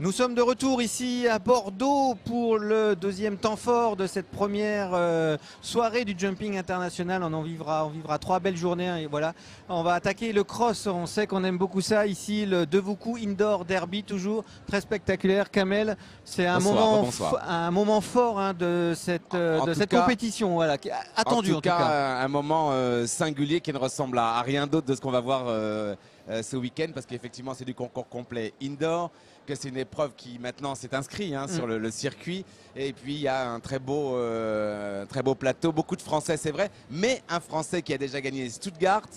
Nous sommes de retour ici à Bordeaux pour le deuxième temps fort de cette première soirée du jumping international. On vivra 3 belles journées et voilà. On va attaquer le cross. On sait qu'on aime beaucoup ça ici. Le Devoukoux Indoor Derby, toujours très spectaculaire. Kamel, c'est un moment fort hein, de cette compétition, voilà, qui est attendu en tout cas. Un moment singulier qui ne ressemble à rien d'autre de ce qu'on va voir ce week-end, parce qu'effectivement c'est du concours complet indoor, que c'est une épreuve qui maintenant s'est inscrite sur le circuit, et puis il y a un très beau plateau, beaucoup de Français c'est vrai, mais un Français qui a déjà gagné Stuttgart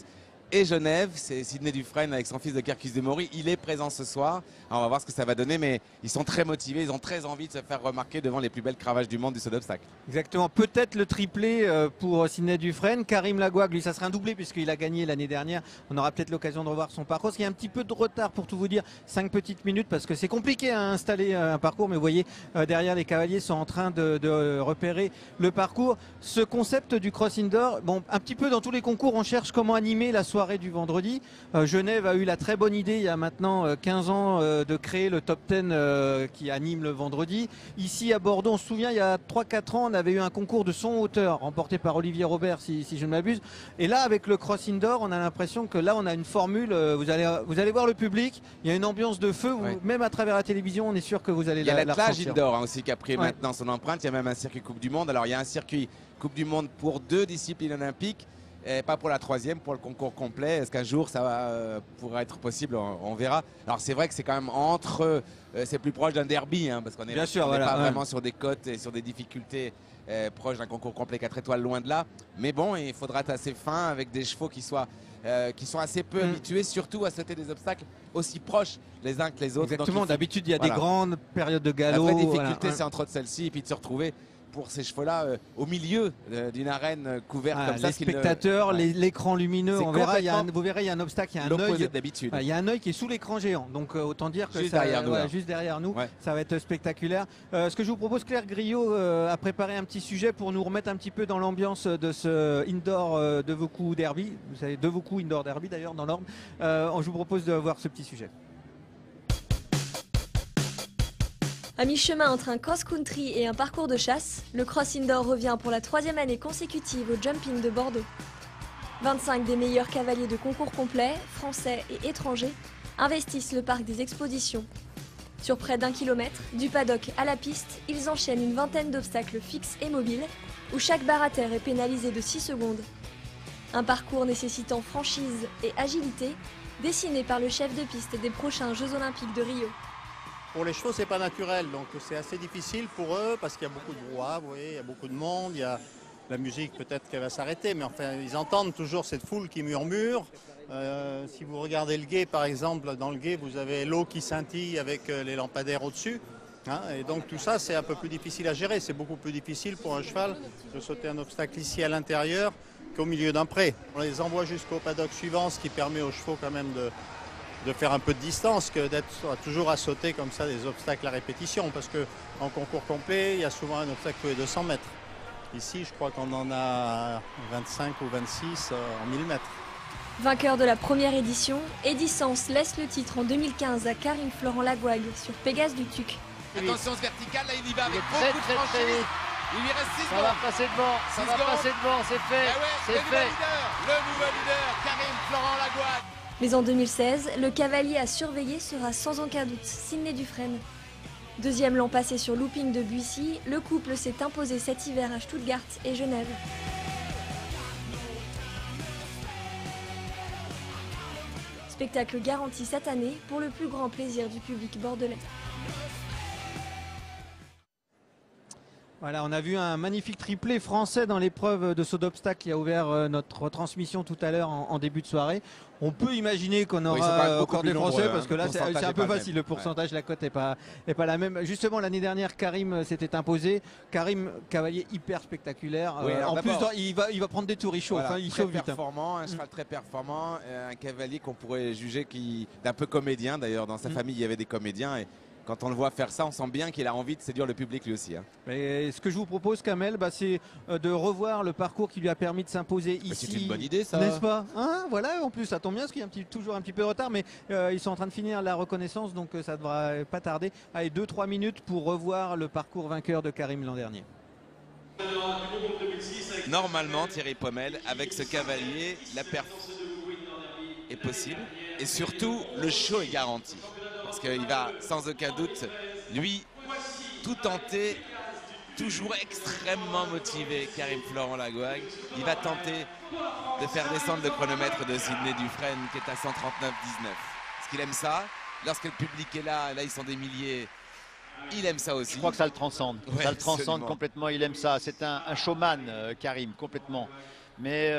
et Genève, c'est Sidney Dufresne avec son fils de Kerkus de Maury. Il est présent ce soir. Alors on va voir ce que ça va donner, mais ils sont très motivés, ils ont très envie de se faire remarquer devant les plus belles cravaches du monde du saut d'obstacle. Exactement, peut-être le triplé pour Sidney Dufresne. Karim Lagouag, lui, ça sera un doublé puisqu'il a gagné l'année dernière. On aura peut-être l'occasion de revoir son parcours. Il y a un petit peu de retard pour tout vous dire, 5 petites minutes, parce que c'est compliqué à installer un parcours, mais vous voyez, derrière les cavaliers sont en train de repérer le parcours. Ce concept du cross indoor, bon, un petit peu dans tous les concours, on cherche comment animer la soirée du vendredi. Genève a eu la très bonne idée il y a maintenant 15 ans de créer le top 10 qui anime le vendredi. Ici à Bordeaux, on se souvient, il y a 3-4 ans, on avait eu un concours de son hauteur remporté par Olivier Robert, si je ne m'abuse. Et là, avec le cross indoor, on a l'impression que là, on a une formule. Vous allez voir le public, il y a une ambiance de feu. Même à travers la télévision, on est sûr que vous allez la ressentir. Il y a la plage indoor aussi qui a pris maintenant son empreinte. Il y a même un circuit Coupe du Monde. Alors, il y a un circuit Coupe du Monde pour 2 disciplines olympiques. Et pas pour la 3e, pour le concours complet. Est-ce qu'un jour ça pourra être possible? On verra. Alors c'est vrai que c'est quand même c'est plus proche d'un derby, parce qu'on n'est pas vraiment sur des cotes et sur des difficultés proches d'un concours complet 4 étoiles, loin de là. Mais bon, il faudra être assez fin avec des chevaux qui sont assez peu habitués, surtout à sauter des obstacles aussi proches les uns que les autres. Exactement, d'habitude il y a des grandes périodes de galop. La vraie difficulté c'est entre celle-ci et puis de se retrouver pour ces chevaux-là au milieu d'une arène couverte comme ça. Les spectateurs, l'écran lumineux, vous verrez, il y a un obstacle, il y a un œil d'habitude. Il y a un œil qui est sous l'écran géant, donc autant dire que juste derrière nous, ça va être spectaculaire. Ce que je vous propose, Claire Griot a préparé un petit sujet pour nous remettre un petit peu dans l'ambiance de ce indoor Devoukoux Derby. Vous savez, Devoukoux Indoor Derby d'ailleurs dans l'ordre. Je vous propose de voir ce petit sujet. À mi-chemin entre un cross-country et un parcours de chasse, le cross indoor revient pour la 3e année consécutive au jumping de Bordeaux. 25 des meilleurs cavaliers de concours complet, français et étrangers, investissent le parc des expositions. Sur près d'1 kilomètre, du paddock à la piste, ils enchaînent une vingtaine d'obstacles fixes et mobiles, où chaque barre à terre est pénalisée de 6 secondes. Un parcours nécessitant franchise et agilité, dessiné par le chef de piste des prochains Jeux Olympiques de Rio. Pour les chevaux, c'est pas naturel, donc c'est assez difficile pour eux parce qu'il y a beaucoup de brouhaha, vous voyez, il y a beaucoup de monde, il y a la musique peut-être qu'elle va s'arrêter, mais enfin ils entendent toujours cette foule qui murmure. Si vous regardez le gué par exemple, dans le gué vous avez l'eau qui scintille avec les lampadaires au-dessus, et donc tout ça c'est un peu plus difficile à gérer, c'est beaucoup plus difficile pour un cheval de sauter un obstacle ici à l'intérieur qu'au milieu d'un pré. On les envoie jusqu'au paddock suivant, ce qui permet aux chevaux quand même de faire un peu de distance, que d'être toujours à sauter comme ça des obstacles à répétition, parce qu'en concours complet, il y a souvent un obstacle tous les 200 mètres. Ici, je crois qu'on en a 25 ou 26 en 1000 mètres. Vainqueur de la première édition, Eddy Sens laisse le titre en 2015 à Karim Florent Lagouag sur Pégase du Tuc. Attention, ce vertical, là il y va avec beaucoup de franchise. Il lui reste 6 secondes. Ça va passer devant, c'est fait. C'est fait. Le nouvel leader, Karim Florent Lagouag. Mais en 2016, le cavalier à surveiller sera sans aucun doute Sidney Dufresne. Deuxième l'an passé sur Looping de Buissy, le couple s'est imposé cet hiver à Stuttgart et Genève. Spectacle garanti cette année pour le plus grand plaisir du public bordelais. Voilà, on a vu un magnifique triplé français dans l'épreuve de saut d'obstacle qui a ouvert notre transmission tout à l'heure en début de soirée. On peut imaginer qu'on aura encore des Français parce que là c'est un peu facile, le pourcentage, la cote n'est pas la même. Justement l'année dernière Karim s'était imposé. Karim, cavalier hyper spectaculaire. En plus il va prendre des tours, il chauffe, il chauffe vite. Un cheval très performant, un cavalier qu'on pourrait juger d'un peu comédien d'ailleurs. Dans sa famille il y avait des comédiens quand on le voit faire ça, on sent bien qu'il a envie de séduire le public lui aussi. Hein. Mais ce que je vous propose, Kamel, c'est de revoir le parcours qui lui a permis de s'imposer ici. C'est une bonne idée, ça. N'est-ce pas, hein? Voilà, en plus, ça tombe bien, parce qu'il y a toujours un petit peu de retard, mais ils sont en train de finir la reconnaissance, donc ça ne devra pas tarder. Allez, 2-3 minutes pour revoir le parcours vainqueur de Karim l'an dernier. Normalement, Thierry Pommel, avec ce cavalier, la perf est possible. Et surtout, le show est garanti. Parce qu'il va, sans aucun doute, lui, tout tenter, toujours extrêmement motivé, Karim Florent Lagouague. Il va tenter de faire descendre le chronomètre de Sidney Dufresne, qui est à 139,19. Parce qu'il aime ça. Lorsque le public est là, ils sont des milliers, il aime ça aussi. Je crois que ça le transcende. Ouais, ça le transcende absolument. complètement, il aime ça. C'est un showman, Karim, complètement. Mais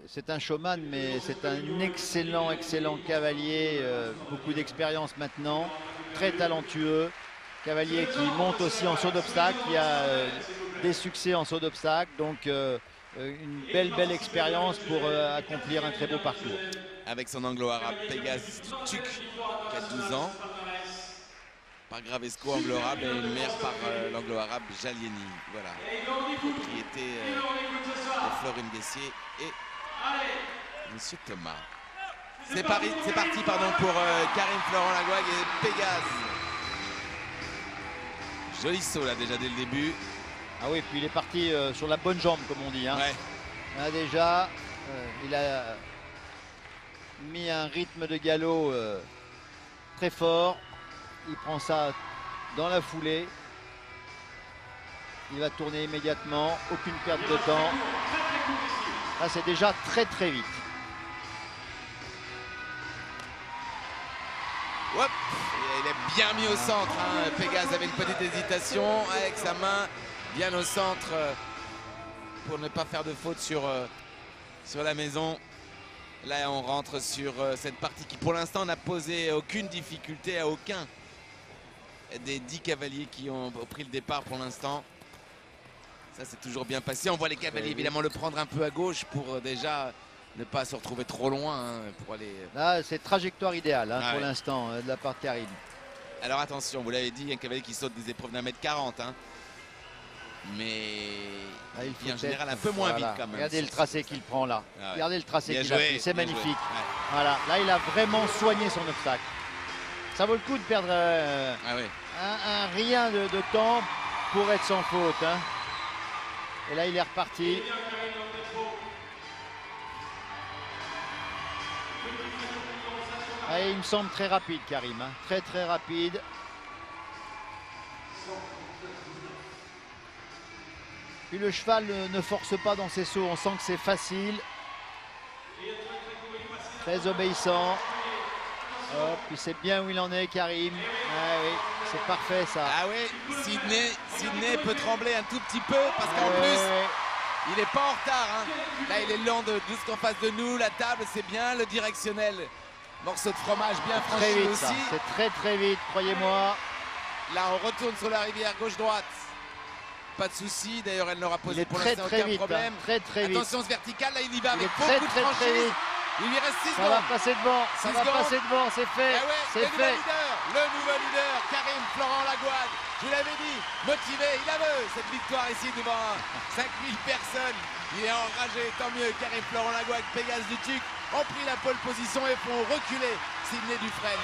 c'est un showman, mais c'est un excellent cavalier. Beaucoup d'expérience maintenant, très talentueux. Cavalier qui monte aussi en saut d'obstacle, qui a des succès en saut d'obstacle. Donc une belle expérience pour accomplir un très beau parcours. Avec son anglo-arabe Pégase Tuc, qui a 12 ans. Par Gravesco, anglo-arabe, et une mère par l'anglo-arabe Jalieni. Voilà. Propriété de Florine Bessier et Monsieur Thomas. C'est parti pour Karim Florent Lagouague et Pégase. Joli saut là déjà dès le début. Ah oui, puis il est parti sur la bonne jambe, comme on dit. Hein. Ouais. Là, déjà, il a mis un rythme de galop très fort. Il prend ça dans la foulée. Il va tourner immédiatement. Aucune perte de temps. Là, c'est déjà très vite. Hop, il est bien mis au centre. Hein. Pégase avait une petite hésitation avec sa main bien au centre pour ne pas faire de faute sur la maison. Là, on rentre sur cette partie qui, pour l'instant, n'a posé aucune difficulté à aucun des 10 cavaliers qui ont pris le départ pour l'instant. Ça, c'est toujours bien passé. On voit les cavaliers, évidemment, le prendre un peu à gauche pour déjà ne pas se retrouver trop loin. Hein, pour aller... Là, c'est trajectoire idéale pour ouais. l'instant de la part de Karim. Alors attention, vous l'avez dit, un cavalier qui saute des épreuves d'1m40. Hein. Mais Là, il faut en général un peu moins vite quand même. Regardez le tracé qu'il prend là. Ah ouais. Regardez le tracé Bien qu'il a joué, pris. C'est bien magnifique. joué. Ouais. Voilà, là, il a vraiment soigné son obstacle. Ça vaut le coup de perdre Ah ouais. un rien de temps pour être sans faute. Hein. Et là, il est reparti. Ah, il me semble très rapide, Karim. Hein. Très rapide. Puis le cheval ne force pas dans ses sauts. On sent que c'est facile. Très obéissant. Hop, puis c'est bien où il en est, Karim. Ah oui, c'est parfait ça. Ah oui, Sidney peut trembler un tout petit peu parce qu'en plus, il n'est pas en retard. Hein. Là, il est lent de ce qu'en face de nous. La table, c'est bien. Le directionnel, morceau de fromage bien franchi Très vite, aussi. c'est très vite, croyez-moi. Là, on retourne sur la rivière gauche-droite. Pas de souci. D'ailleurs, elle n'aura posé pour l'instant aucun vite, problème. hein, très vite. Attention, ce vertical. Là, il y va avec est beaucoup de très franchise. vite. Il lui reste 6 Ça secondes. va passer devant, ça 6 va secondes. passer devant, c'est fait, Ah ouais, c'est fait. le nouveau leader, Karim Florent Lagouague. Je vous l'avais dit, motivé, il la veut cette victoire ici devant 5000 personnes. Il est enragé, tant mieux. Karim Florent Lagouague, Pégase du Tuc ont pris la pole position et font reculer Sidney Dufresne.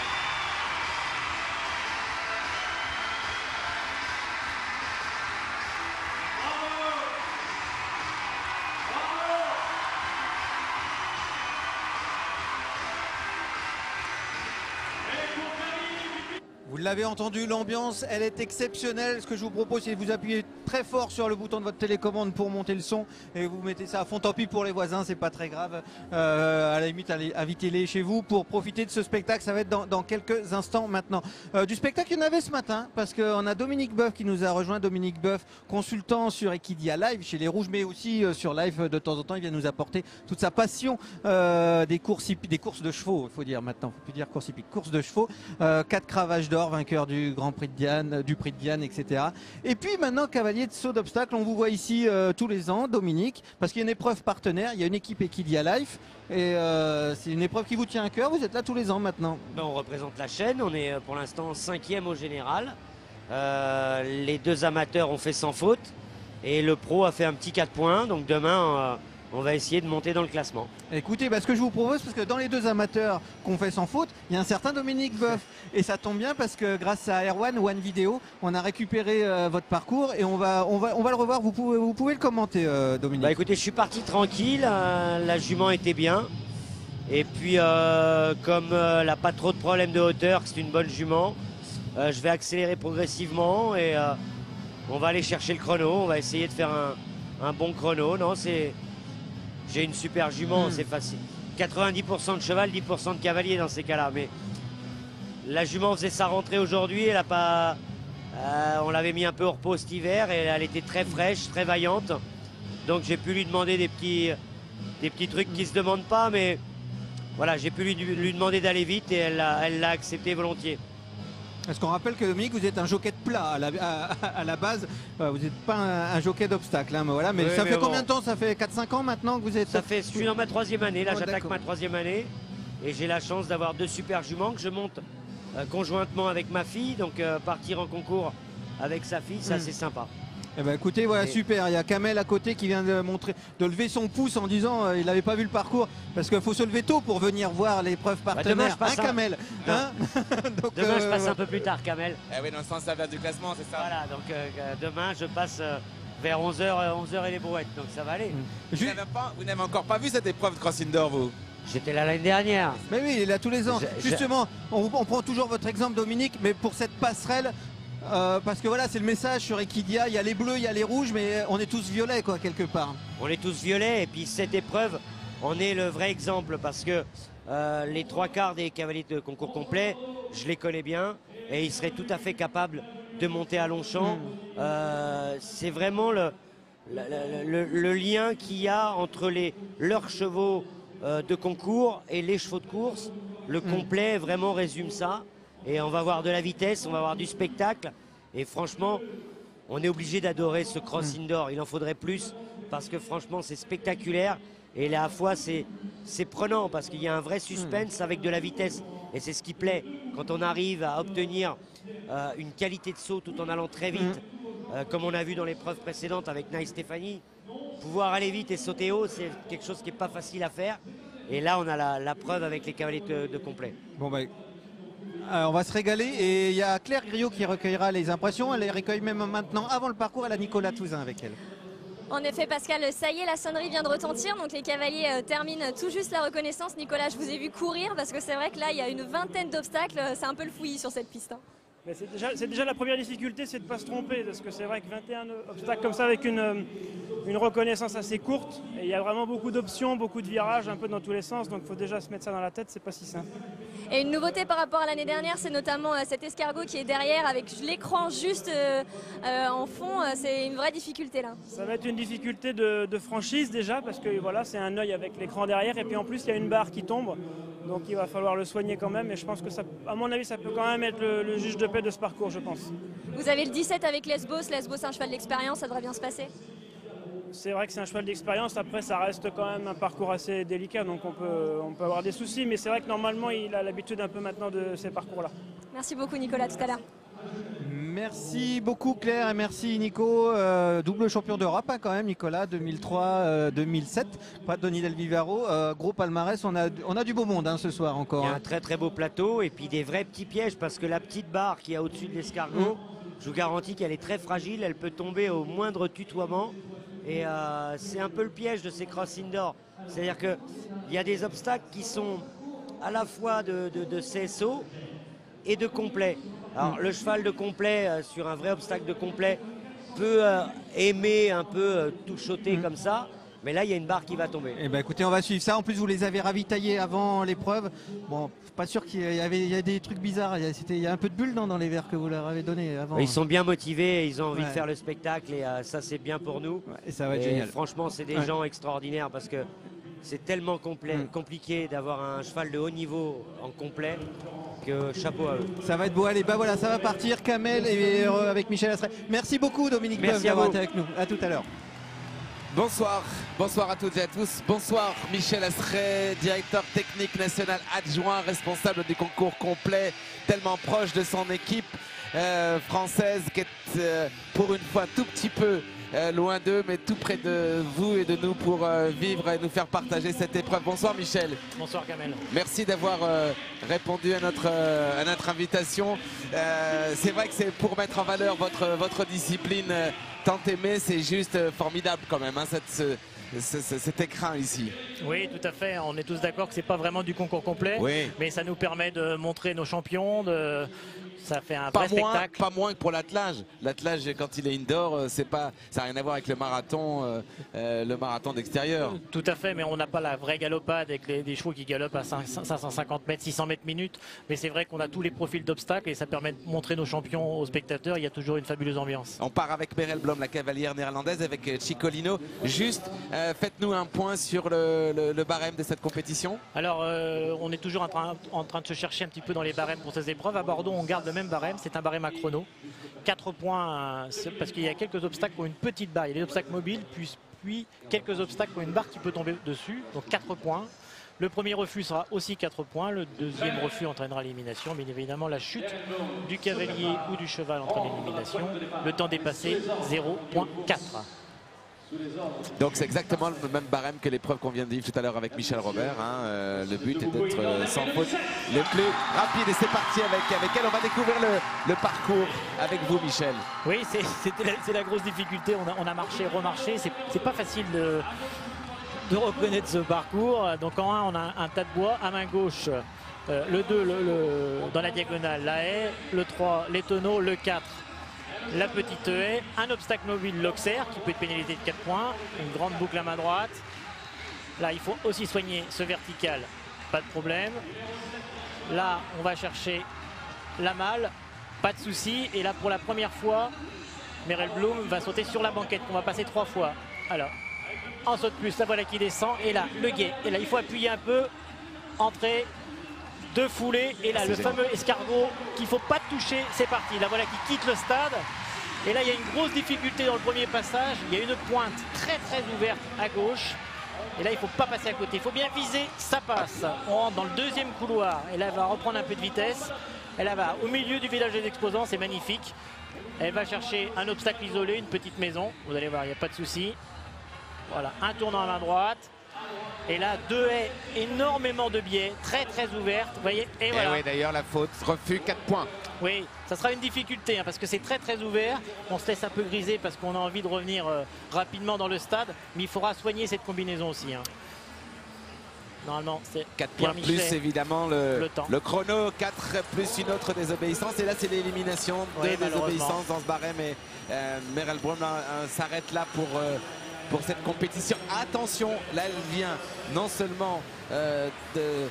Vous l'avez entendu, l'ambiance, elle est exceptionnelle. Ce que je vous propose, c'est de vous appuyer très fort sur le bouton de votre télécommande pour monter le son et vous mettez ça à fond. Tant pis pour les voisins, c'est pas très grave. À la limite, invitez-les chez vous pour profiter de ce spectacle. Ça va être dans quelques instants maintenant. Du spectacle, il y en avait ce matin parce qu'on a Dominique Boeuf qui nous a rejoint. Dominique Boeuf, consultant sur Equidia Live chez les Rouges, mais aussi sur Live de temps en temps. Il vient nous apporter toute sa passion des courses de chevaux. Il faut dire maintenant, il faut plus dire course hippique, course de chevaux. 4 cravages d'or. d'or, vainqueur du Grand Prix de Diane, du Prix de Diane, etc. Et puis maintenant, cavalier de saut d'obstacle, on vous voit ici tous les ans, Dominique, parce qu'il y a une épreuve partenaire, il y a une équipe Equidia Life, et c'est une épreuve qui vous tient à cœur, vous êtes là tous les ans maintenant. Ben, on représente la chaîne, on est pour l'instant 5e au général. Les 2 amateurs ont fait sans faute, et le pro a fait un petit 4 points, donc demain on va essayer de monter dans le classement. Écoutez, ce que je vous propose, parce que dans les 2 amateurs qu'on fait sans faute, il y a un certain Dominique Boeuf. Et ça tombe bien parce que grâce à Erwan, One Vidéo, on a récupéré votre parcours et on va le revoir. Vous pouvez le commenter, Dominique. Bah écoutez, je suis parti tranquille, la jument était bien. Et puis comme elle n'a pas trop de problèmes de hauteur, que c'est une bonne jument, je vais accélérer progressivement et on va aller chercher le chrono. On va essayer de faire un bon chrono. Non, j'ai une super jument, c'est facile. 90% de cheval, 10% de cavalier dans ces cas-là. Mais la jument faisait sa rentrée aujourd'hui. Elle a pas, on l'avait mis un peu au repos cet hiver et elle était très fraîche, très vaillante. Donc j'ai pu lui demander des petits trucs qui ne se demandent pas. Mais voilà, j'ai pu lui demander d'aller vite et elle l'a accepté volontiers. Est-ce qu'on rappelle que Dominique, vous êtes un jockey de plat à la base, vous n'êtes pas un jockey d'obstacle, hein, voilà. Mais oui, ça mais fait bon. combien de temps? Ça fait 4-5 ans maintenant que vous êtes... Je suis dans ma 3e année, là Oh, j'attaque d'accord. ma 3e année et j'ai la chance d'avoir 2 super juments que je monte conjointement avec ma fille, donc partir en concours avec sa fille, ça c'est sympa. Eh ben écoutez, voilà, super. Il y a Kamel à côté qui vient de lever son pouce en disant il n'avait pas vu le parcours, parce qu'il faut se lever tôt pour venir voir l'épreuve partenaire. Demain, je passe Kamel, hein. Donc, demain je passe un peu plus tard, Kamel. Eh oui, dans le sens inverse du classement, c'est ça. Voilà, donc demain je passe vers 11h et les brouettes, donc ça va aller. Vous n'avez encore pas vu cette épreuve de Cross Indoor, vous? J'étais là l'année dernière. Mais oui, il est là tous les ans. Je- Justement, on prend toujours votre exemple, Dominique, mais pour cette passerelle, parce que voilà, c'est le message sur Equidia, il y a les bleus, il y a les rouges, mais on est tous violets, quoi, quelque part. On est tous violets et puis cette épreuve, on est le vrai exemple parce que les 3/4 des cavaliers de concours complet, je les connais bien et ils seraient tout à fait capables de monter à Longchamp. C'est vraiment le lien qu'il y a entre leurs chevaux de concours et les chevaux de course. Le complet vraiment résume ça. Et on va voir de la vitesse, on va voir du spectacle. Et franchement, on est obligé d'adorer ce cross indoor. Il en faudrait plus parce que franchement, c'est spectaculaire. Et à la fois, c'est prenant parce qu'il y a un vrai suspense avec de la vitesse. Et c'est ce qui plaît. Quand on arrive à obtenir une qualité de saut tout en allant très vite, comme on a vu dans l'épreuve précédente avec Nice Stéphanie, pouvoir aller vite et sauter haut, c'est quelque chose qui n'est pas facile à faire. Et là, on a la preuve avec les cavaliers de complet. Bon, on va se régaler et il y a Claire Griot qui recueillera les impressions. Elle les recueille même maintenant avant le parcours. Elle a Nicolas Touzin avec elle. En effet, Pascal, ça y est, la sonnerie vient de retentir. Donc les cavaliers terminent tout juste la reconnaissance. Nicolas, je vous ai vu courir parce que c'est vrai que là, il y a une vingtaine d'obstacles. C'est un peu le fouillis sur cette piste. Mais c'est déjà la première difficulté, c'est de ne pas se tromper. Parce que c'est vrai que 21 obstacles comme ça avec une reconnaissance assez courte. Et il y a vraiment beaucoup d'options, beaucoup de virages un peu dans tous les sens. Donc il faut déjà se mettre ça dans la tête, c'est pas si simple. Et une nouveauté par rapport à l'année dernière, c'est notamment cet escargot qui est derrière avec l'écran juste en fond. C'est une vraie difficulté là. Ça va être une difficulté de franchise déjà, parce que voilà, c'est un œil avec l'écran derrière. Et puis en plus, il y a une barre qui tombe. Donc il va falloir le soigner quand même. Et je pense que ça, à mon avis, ça peut quand même être le juge de paix de ce parcours, je pense. Vous avez le 17 avec Lesbos. Lesbos, c'est un cheval d'expérience, ça devrait bien se passer. C'est vrai que c'est un cheval d'expérience, après ça reste quand même un parcours assez délicat, donc on peut avoir des soucis, mais c'est vrai que normalement il a l'habitude un peu maintenant de ces parcours-là. Merci beaucoup Nicolas, tout à l'heure. Merci beaucoup Claire et merci Nico, double champion d'Europe hein, quand même Nicolas, 2003-2007, pas Denis Del Vivaro, gros palmarès, on a du beau monde hein, ce soir encore. Il y a un très très beau plateau et puis des vrais petits pièges parce que la petite barre qui est au-dessus de l'escargot, je vous garantis qu'elle est très fragile, elle peut tomber au moindre tutoiement. Et c'est un peu le piège de ces cross indoor. C'est-à-dire qu'il y a des obstacles qui sont à la fois de CSO et de complet. Alors le cheval de complet, sur un vrai obstacle de complet, peut aimer un peu tout choter comme ça. Mais là, il y a une barre qui va tomber. Eh ben, écoutez, on va suivre ça. En plus, vous les avez ravitaillés avant l'épreuve. Bon, pas sûr qu'il y a des trucs bizarres. Il y a un peu de bulles dans les verres que vous leur avez donnés avant. Ils sont bien motivés, ils ont envie de Ouais. faire le spectacle et ça, c'est bien pour nous. Et ça va être Et génial. franchement, c'est des gens extraordinaires parce que c'est tellement compliqué d'avoir un cheval de haut niveau en complet que chapeau à eux. Ça va être beau. Allez, bah voilà, ça va partir. Kamel et avec Michel Astray. Merci beaucoup Dominique Beuve d'avoir été avec nous. À tout à l'heure. Bonsoir, bonsoir à toutes et à tous. Bonsoir Michel Astray, directeur technique national adjoint, responsable du concours complet, tellement proche de son équipe française qui est pour une fois tout petit peu loin d'eux, mais tout près de vous et de nous pour vivre et nous faire partager cette épreuve. Bonsoir Michel. Bonsoir Kamel. Merci d'avoir répondu à notre invitation. C'est vrai que c'est pour mettre en valeur votre discipline tant aimée, c'est juste formidable quand même, hein, cet écrin ici. Oui, tout à fait. On est tous d'accord que c'est pas vraiment du concours complet, oui, mais ça nous permet de montrer nos champions, ça fait un vrai spectacle. Pas moins que pour l'attelage. L'attelage, quand il est indoor, ça n'a rien à voir avec le marathon d'extérieur. Tout à fait, mais on n'a pas la vraie galopade avec des chevaux qui galopent à 550 mètres, 600 mètres minutes. Mais c'est vrai qu'on a tous les profils d'obstacles et ça permet de montrer nos champions aux spectateurs. Il y a toujours une fabuleuse ambiance. On part avec Merel Blom, la cavalière néerlandaise, avec Ciccolino. Juste, faites-nous un point sur le barème de cette compétition. Alors, on est toujours en train de se chercher un petit peu dans les barèmes pour ces épreuves. À Bordeaux, on garde le même barème, c'est un barème à chrono. 4 points, parce qu'il y a quelques obstacles qui ont une petite barre. Il y a des obstacles mobiles, puis quelques obstacles qui ont une barre qui peut tomber dessus. Donc 4 points. Le premier refus sera aussi 4 points. Le deuxième refus entraînera l'élimination. Bien évidemment, la chute du cavalier ou du cheval entraîne l'élimination. Le temps dépassé, 0,4. Donc c'est exactement le même barème que l'épreuve qu'on vient de vivre tout à l'heure avec Michel Robert, hein. Le but est d'être sans faute le plus rapide. Et c'est parti avec elle. On va découvrir le parcours avec vous Michel. Oui, c'est la grosse difficulté. On a marché, remarché. C'est pas facile de reconnaître ce parcours. Donc en 1, on a un tas de bois. À main gauche, le 2 dans la diagonale, la haie. Le 3, les tonneaux. Le 4, la petite haie, un obstacle mobile, l'Auxerre, qui peut être pénalisé de 4 points, une grande boucle à main droite. Là, il faut aussi soigner ce vertical, pas de problème. Là, on va chercher la malle, pas de souci. Et là, pour la première fois, Merel Blom va sauter sur la banquette, qu'on va passer 3 fois. Alors, en saute plus, la voilà qui descend. Et là, le guet. Et là, il faut appuyer un peu, entrer, 2 foulées. Et là, le fameux escargot qu'il ne faut pas toucher. C'est parti. La voilà qui quitte le stade. Et là, il y a une grosse difficulté dans le premier passage. Il y a une pointe très ouverte à gauche. Et là, il ne faut pas passer à côté. Il faut bien viser, ça passe. On rentre dans le deuxième couloir. Et là, elle va reprendre un peu de vitesse. Elle va au milieu du village des exposants. C'est magnifique. Elle va chercher un obstacle isolé, une petite maison. Vous allez voir, il n'y a pas de souci. Voilà, un tournant à main droite. Et là, 2 haies, énormément de biais, très ouvertes. Vous voyez, et voilà. Oui, d'ailleurs, la faute, refus, 4 points. Oui, ça sera une difficulté, hein, parce que c'est très ouvert. On se laisse un peu griser parce qu'on a envie de revenir rapidement dans le stade. Mais il faudra soigner cette combinaison aussi. Hein. Normalement, c'est 4 points plus évidemment le chrono, 4 plus une autre désobéissance. Et là, c'est l'élimination de désobéissance dans ce barème. Et Merel Blom s'arrête là pour cette compétition. Attention, là, elle vient non seulement de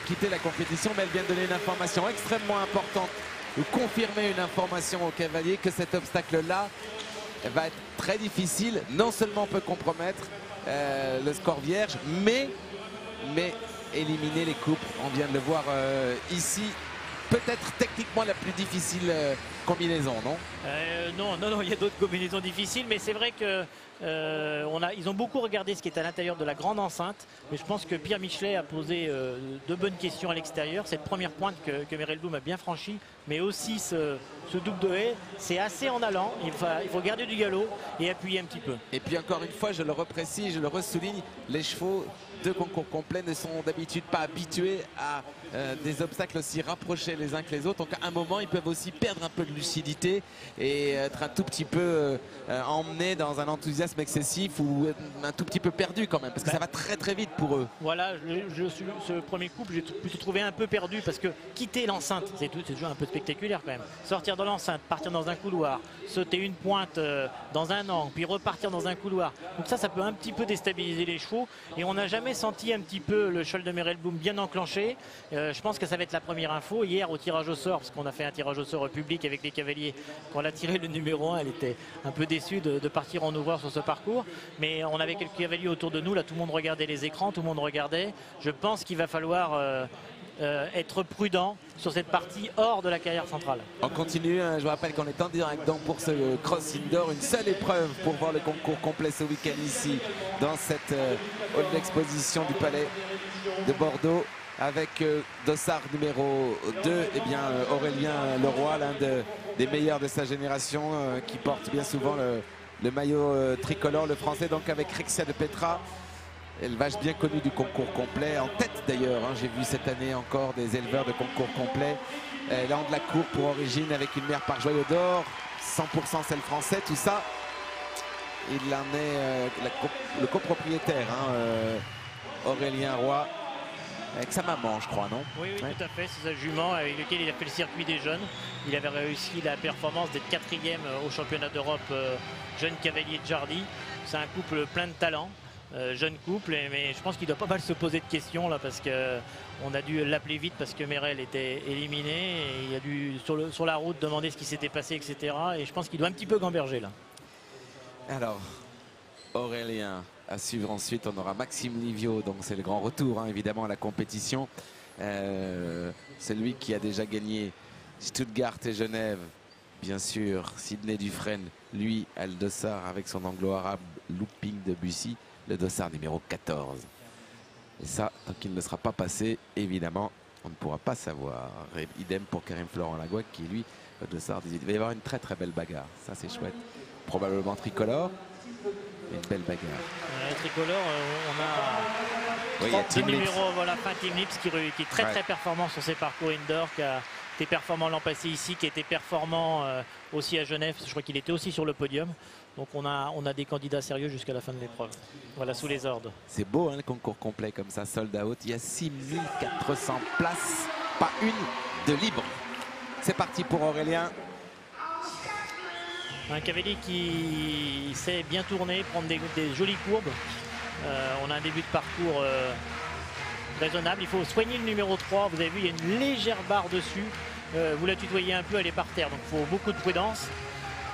quitter la compétition, mais elle vient donner une information extrêmement importante ou confirmer une information au cavalier que cet obstacle-là va être très difficile. Non seulement peut compromettre le score vierge, mais éliminer les coupes. On vient de le voir ici. Peut-être techniquement la plus difficile combinaison, non? Non, il y a d'autres combinaisons difficiles, mais c'est vrai que ils ont beaucoup regardé ce qui est à l'intérieur de la grande enceinte, mais je pense que Pierre Michelet a posé de bonnes questions à l'extérieur. Cette première pointe que Merel Blom a bien franchie, mais aussi ce double de haie, c'est assez en allant. Il faut garder du galop et appuyer un petit peu. Et puis encore une fois, je le reprécise, je le ressouligne, les chevaux de concours complet ne sont d'habitude pas habitués à des obstacles aussi rapprochés les uns que les autres. Donc à un moment, ils peuvent aussi perdre un peu de lucidité et être un tout petit peu emmenés dans un enthousiasme excessif ou un tout petit peu perdu quand même, parce que ça va très vite pour eux. Voilà, ce premier couple, j'ai plutôt trouvé un peu perdu parce que quitter l'enceinte, c'est toujours un peu spectaculaire quand même. Sortir de l'enceinte, partir dans un couloir, sauter une pointe dans un angle, puis repartir dans un couloir. Donc ça peut un petit peu déstabiliser les chevaux. Et on n'a jamais senti un petit peu le cheval de Merelboom bien enclenché. Je pense que ça va être la première info. Hier au tirage au sort, parce qu'on a fait un tirage au sort public avec les cavaliers, quand on a tiré le numéro 1, elle était un peu déçue de partir en ouvreur sur ce parcours. Mais on avait quelques cavaliers autour de nous. Là, tout le monde regardait les écrans, tout le monde regardait. Je pense qu'il va falloir être prudent sur cette partie hors de la carrière centrale. On continue, je vous rappelle qu'on est en direct donc pour ce Cross Indoor, une seule épreuve pour voir le concours complet ce week-end ici dans cette hall d'exposition du Palais de Bordeaux avec dossard numéro 2, et bien Aurélien Leroy, l'un des meilleurs de sa génération qui porte bien souvent le maillot tricolore, le français, donc avec Rexia de Petra. Élevage bien connu du concours complet, en tête d'ailleurs, hein, j'ai vu cette année encore des éleveurs de concours complet. Là on de la cour pour origine avec une mère par joyau d'or, 100% celle français, tout ça. Il en est le copropriétaire, hein, Aurélien Roy, avec sa maman je crois, non? Oui, oui, ouais. Tout à fait, c'est sa jument avec lequel il a fait le circuit des jeunes. Il avait réussi la performance d'être 4e au championnat d'Europe jeune cavalier de Jardy. C'est un couple plein de talent. Jeune couple, mais je pense qu'il doit pas mal se poser de questions là, parce qu'on a dû l'appeler vite parce que Merel était éliminé et il a dû sur la route demander ce qui s'était passé, etc. Et je pense qu'il doit un petit peu gamberger là. Alors Aurélien à suivre, ensuite on aura Maxime Livio, donc c'est le grand retour, hein, évidemment à la compétition. Celui qui a déjà gagné Stuttgart et Genève, bien sûr. Sidney Dufresne, lui a le dossard avec son anglo-arabe Looping de Bussy, le dossard numéro 14. Et ça, tant qu'il ne sera pas passé, évidemment, on ne pourra pas savoir. Idem pour Karim Florent Lagouac qui, lui, le dossard 18. Il va y avoir une très très belle bagarre. Ça, c'est chouette. Probablement tricolore. Une belle bagarre. Tricolore, on a oui, deux numéros, voilà, fin Team Lips qui est très très performant sur ses parcours indoor, qui a été performant l'an passé ici, qui a été performant aussi à Genève. Je crois qu'il était aussi sur le podium. Donc on a des candidats sérieux jusqu'à la fin de l'épreuve. Voilà, sous les ordres. C'est beau, hein, le concours complet comme ça, sold out. Il y a 6400 places, pas une de libre. C'est parti pour Aurélien. Un cavalier qui sait bien tourner, prendre des jolies courbes. On a un début de parcours raisonnable. Il faut soigner le numéro 3. Vous avez vu, il y a une légère barre dessus. Vous la tutoyez un peu, elle est par terre. Donc il faut beaucoup de prudence.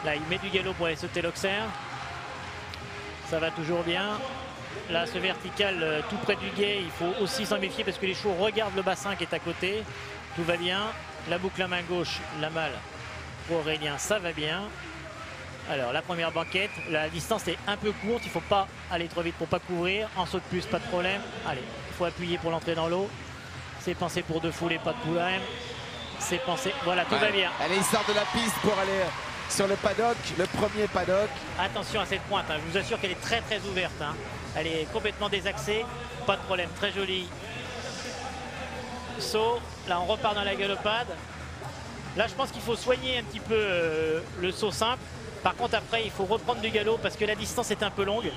Là, il met du galop pour aller sauter l'Auxerre. Ça va toujours bien. Là, ce vertical tout près du guet, il faut aussi s'en méfier parce que les chevaux regardent le bassin qui est à côté. Tout va bien. La boucle à main gauche, la malle pour Aurélien, ça va bien. Alors, la première banquette, la distance est un peu courte. Il ne faut pas aller trop vite pour ne pas couvrir. En saut de plus, pas de problème. Allez, il faut appuyer pour l'entrée dans l'eau. C'est pensé pour deux foulées, pas de problème. C'est pensé, voilà, tout va bien. Allez, il sort de la piste pour aller sur le paddock, le premier paddock. Attention à cette pointe, hein. Je vous assure qu'elle est très très ouverte, hein. Elle est complètement désaxée, pas de problème, très joli saut. Là on repart dans la galopade. Là je pense qu'il faut soigner un petit peu le saut simple. Par contre après il faut reprendre du galop parce que la distance est un peu longue.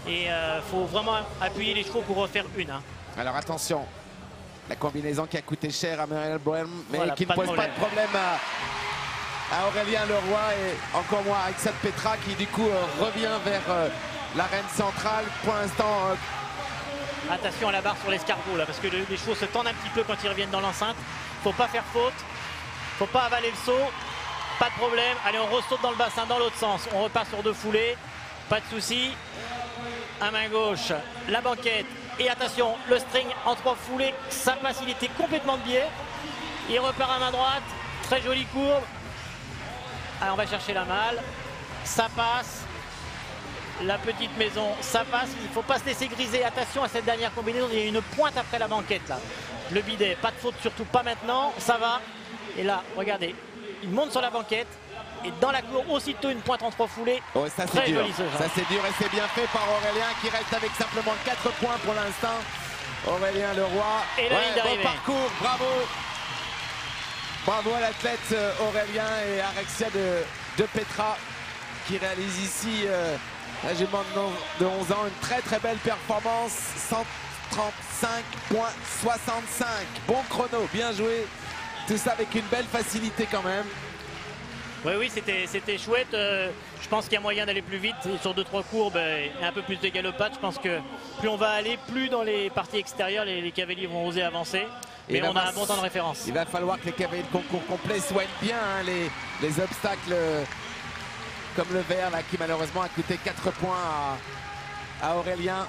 Et il faut vraiment appuyer les chevaux pour refaire une, hein. Alors attention, la combinaison qui a coûté cher à Merel Bohème, mais voilà, qui ne pose pas de problème à Aurélien Leroy et encore moins à Rexia de Petra qui du coup revient vers l'arène centrale. Pour l'instant, attention à la barre sur l'escargot là parce que les chevaux se tendent un petit peu quand ils reviennent dans l'enceinte. Faut pas faire faute, faut pas avaler le saut, pas de problème. Allez, on ressaute dans le bassin dans l'autre sens, on repart sur deux foulées, pas de souci. À main gauche, la banquette et attention, le string en 3 foulées, ça passe, il était complètement de biais. Il repart à main droite, très jolie courbe. Alors on va chercher la malle, ça passe. La petite maison, ça passe. Il ne faut pas se laisser griser. Attention à cette dernière combinaison, il y a une pointe après la banquette là. Le bidet, pas de faute, surtout pas maintenant, ça va. Et là, regardez, il monte sur la banquette. Et dans la cour, aussitôt une pointe en 3 foulées. Oh, ça c'est dur. Ça c'est dur et c'est bien fait par Aurélien qui reste avec simplement 4 points pour l'instant. Aurélien Leroy. Et la ligne d'arrivée. Bon parcours, bravo. Bravo à l'athlète Aurélien et à Rexia de Petra qui réalise ici la jument de 11 ans. Une très très belle performance. 135,65. Bon chrono, bien joué Tout ça avec une belle facilité quand même. Oui, c'était chouette. Je pense qu'il y a moyen d'aller plus vite. Et sur 2-3 courbes et un peu plus de galopade, je pense que plus on va aller, plus dans les parties extérieures, les cavaliers vont oser avancer. Mais on a un bon temps de référence. Il va falloir que les cavaliers de concours complet soignent bien hein, les obstacles comme le vert là, qui malheureusement a coûté 4 points à Aurélien.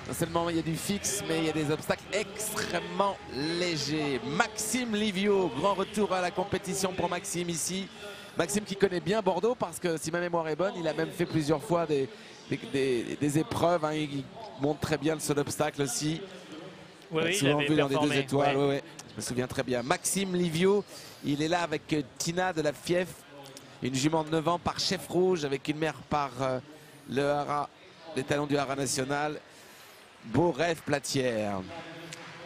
Non seulement il y a du fixe, mais il y a des obstacles extrêmement légers. Maxime Livio, grand retour à la compétition pour Maxime ici. Maxime qui connaît bien Bordeaux parce que si ma mémoire est bonne, il a même fait plusieurs fois des épreuves. Hein. Il monte très bien le saut d'obstacle aussi. Oui, souvent vu dans des 2 étoiles. Ouais. Ouais. Je me souviens très bien. Maxime Livio, il est là avec Tina de la Fief, une jument de 9 ans par Chef Rouge, avec une mère par le Haras, les talons du Haras national. Beau rêve Platière.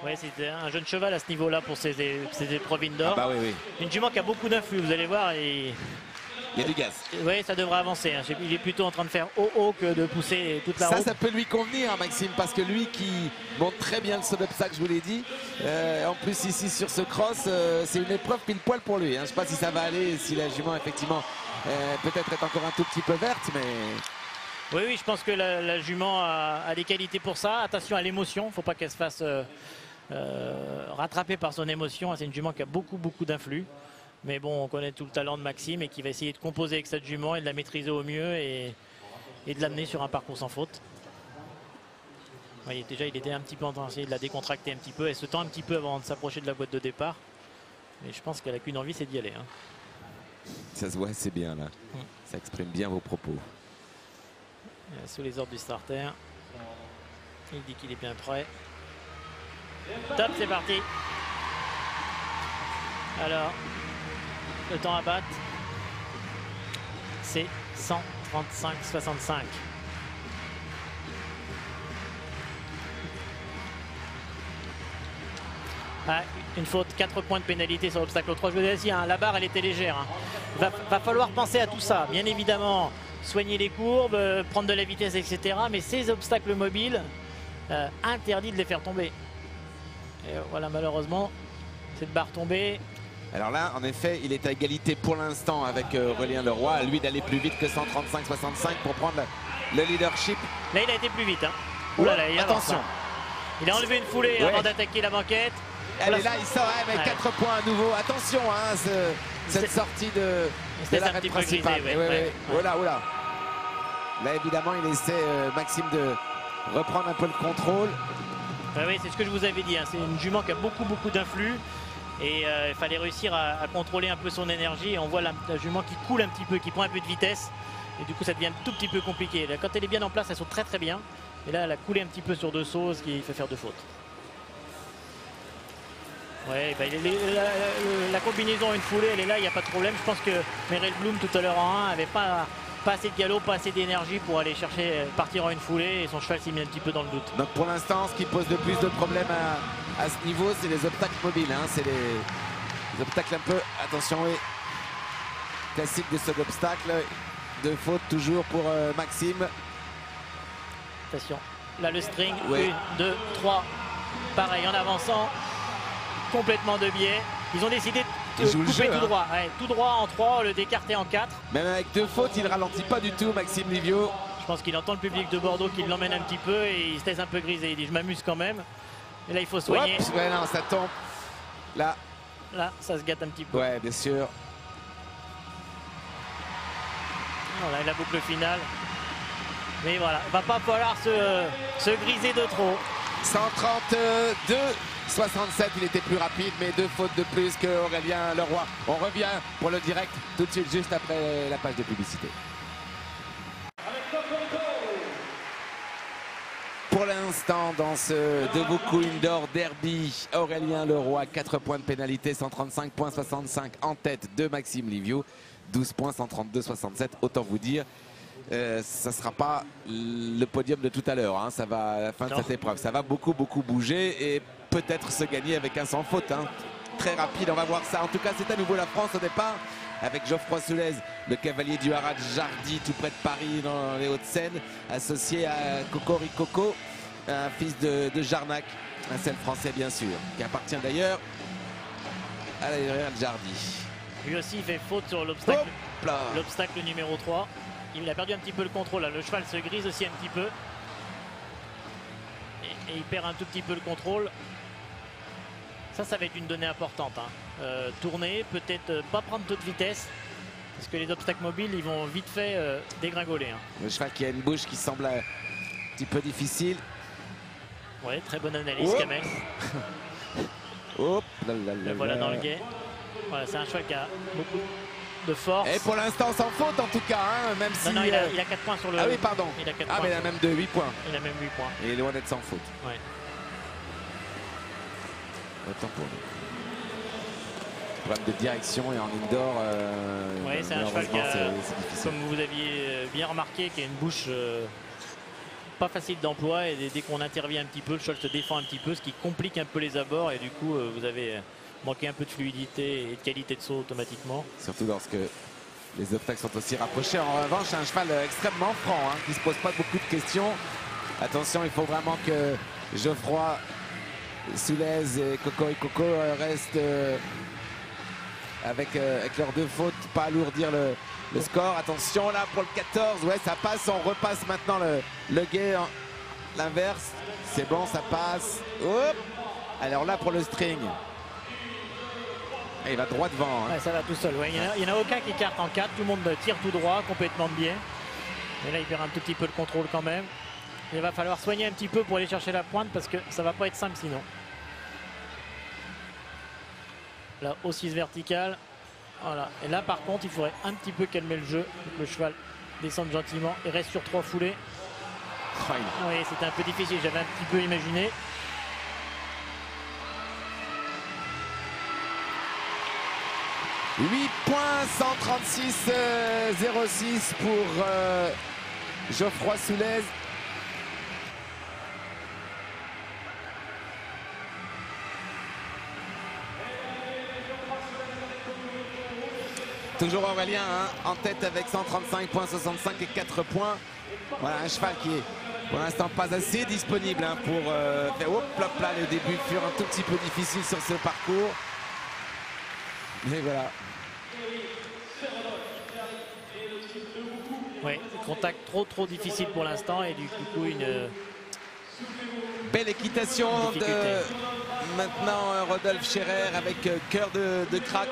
Oui, c'est un jeune cheval à ce niveau-là pour ces épreuves indoor. Ah bah oui. Une jument qui a beaucoup d'influx, vous allez voir. Et... il y a du gaz. Oui, ça devrait avancer. Hein. Il est plutôt en train de faire haut que de pousser toute la route. Ça peut lui convenir, hein, Maxime, parce que lui qui monte très bien le saut d'obstacle, je vous l'ai dit. En plus, ici sur ce cross, c'est une épreuve pile poil pour lui. Hein. Je ne sais pas si ça va aller, si la jument, effectivement, peut-être est encore un tout petit peu verte, mais... Oui, je pense que la jument a des qualités pour ça. Attention à l'émotion, il ne faut pas qu'elle se fasse rattraper par son émotion. C'est une jument qui a beaucoup d'influx. Mais bon, on connaît tout le talent de Maxime et qui va essayer de composer avec cette jument et de la maîtriser au mieux et de l'amener sur un parcours sans faute. Oui, déjà, il était un petit peu en train d'essayer de la décontracter un petit peu. Elle se tend un petit peu avant de s'approcher de la boîte de départ. Mais je pense qu'elle n'a qu'une envie, c'est d'y aller. Hein. Ça se voit, c'est bien là. Ça exprime bien vos propos. Sous les ordres du starter. Il dit qu'il est bien prêt. Top, c'est parti. Alors, le temps à battre, c'est 135,65. Ah, une faute, 4 points de pénalité sur l'obstacle 3. Je vous l'ai dit, hein, la barre elle était légère. Hein. Va falloir penser à tout ça. Bien évidemment, soigner les courbes, prendre de la vitesse, etc. Mais ces obstacles mobiles, interdit de les faire tomber. Et voilà, malheureusement, cette barre tombée. Alors là, en effet, il est à égalité pour l'instant avec Aurélien Leroy. À lui d'aller plus vite que 135,65 pour prendre le leadership. Là, il a été plus vite. Hein. Oh là là, il attention. avance, hein. Il a enlevé une foulée avant d'attaquer la banquette. Elle est là, il sort avec 4 points à nouveau. Attention, hein, cette sortie de l'arène principale. Oh là. Là, évidemment, il essaie, Maxime, de reprendre un peu le contrôle. Oui, c'est ce que je vous avais dit. Hein. C'est une jument qui a beaucoup d'influx. Et il fallait réussir à contrôler un peu son énergie. Et on voit la jument qui coule un petit peu, qui prend un peu de vitesse. Et du coup, ça devient un tout petit peu compliqué. Là, quand elle est bien en place, elle saute très bien. Et là, elle a coulé un petit peu sur 2 sauts, ce qui fait faire 2 fautes. Ouais, bah, la combinaison une foulée, elle est là, il n'y a pas de problème. Je pense que Meryl Bloom tout à l'heure en 1 n'avait pas assez de galop, pas assez d'énergie pour aller chercher, partir en une foulée. Et son cheval s'est mis un petit peu dans le doute. Donc pour l'instant, ce qui pose le plus de problèmes à ce niveau, c'est les obstacles mobiles. Hein. C'est les obstacles un peu, attention, oui, classique de ce obstacle. 2 fautes toujours pour Maxime. Attention, là le string, oui. 1, 2, 3, pareil en avançant, complètement de biais. Ils ont décidé de couper tout droit, tout droit en 3, le d'écarter en 4. Même avec 2 fautes, il ralentit pas du tout, Maxime Livio. Je pense qu'il entend le public de Bordeaux qui l'emmène un petit peu et il se laisse un peu griser. Il dit je m'amuse quand même. Et là il faut soigner. Oups, ouais, non, ça tombe. Là, ça se gâte un petit peu. Ouais, bien sûr. Voilà, la boucle finale. Mais voilà, il va pas falloir se griser de trop. 132,67, il était plus rapide, mais 2 fautes de plus que Aurélien Leroy. On revient pour le direct tout de suite, juste après la page de publicité. Pour l'instant, dans ce Debuckou Indoor Derby, Aurélien Leroy, 4 points de pénalité, 135,65 en tête de Maxime Livio. 12 points, 132,67, autant vous dire. Ça ne sera pas le podium de tout à l'heure, hein. Ça va à la fin de cette épreuve. Ça va beaucoup bouger et peut-être se gagner avec un sans faute. Hein. Très rapide, on va voir ça. En tout cas, c'est à nouveau la France au départ avec Geoffroy Soulez, le cavalier du Haras de Jardy, tout près de Paris, dans les Hauts-de-Seine, associé à Cocoricoco, un fils de Jarnac, un seul français bien sûr, qui appartient d'ailleurs Adrien Jardy. Lui aussi il fait faute sur l'obstacle numéro 3. Il a perdu un petit peu le contrôle. Là. Le cheval se grise aussi un petit peu. Et il perd un tout petit peu le contrôle. Ça va être une donnée importante. Hein. Tourner, peut-être pas prendre toute vitesse. Parce que les obstacles mobiles, ils vont vite fait dégringoler. Hein. Le cheval qui a une bouche qui semble un petit peu difficile. Ouais, très bonne analyse, Kamel. Hop, le voilà dans le guet. Voilà, c'est un cheval qui a beaucoup de force. Et pour l'instant sans faute en tout cas, hein, même si... Non, il a 4 points sur le... Ah oui, pardon. Il a 4 mais il a même 8 points. Il a même 8 points. Et il est loin d'être sans faute. Ouais. Autant pour lui. Problème de direction et en indoor. Oui, c'est un cheval qui a, comme vous aviez bien remarqué, qui a une bouche pas facile d'emploi, et dès qu'on intervient un petit peu, le cheval se défend un petit peu, ce qui complique un peu les abords, et du coup vous avez manqué un peu de fluidité et de qualité de saut automatiquement. Surtout lorsque les obstacles sont aussi rapprochés. En revanche, un cheval extrêmement franc, hein, qui ne se pose pas beaucoup de questions. Attention, il faut vraiment que Geoffroy, Soulez et Coco restent avec leurs 2 fautes, pas alourdir le score. Attention là pour le 14, ouais, ça passe, on repasse maintenant le guet, l'inverse, c'est bon, ça passe. Hop. Alors là pour le string, et il va droit devant. Hein. Ouais, ça va tout seul, ouais. Il n'y en a aucun qui carte en 4, tout le monde tire tout droit, complètement bien. Et là il perd un tout petit peu le contrôle quand même. Il va falloir soigner un petit peu pour aller chercher la pointe, parce que ça va pas être simple sinon. Là, haussise verticale. Voilà. Et là, par contre, il faudrait un petit peu calmer le jeu. Le cheval descende gentiment et reste sur 3 foulées. Oui, c'était un peu difficile. J'avais un petit peu imaginé. « 8 points, 136-06 pour Geoffroy Soulez. » Toujours Aurélien, hein, en tête avec 135 points, 65 et 4 points. Voilà un cheval qui est pour l'instant pas assez disponible, hein, pour faire hop là, le début fut un tout petit peu difficile sur ce parcours. Mais voilà. Oui, contact trop difficile pour l'instant, et du coup une belle équitation de maintenant Rodolphe Scherer avec cœur de crack.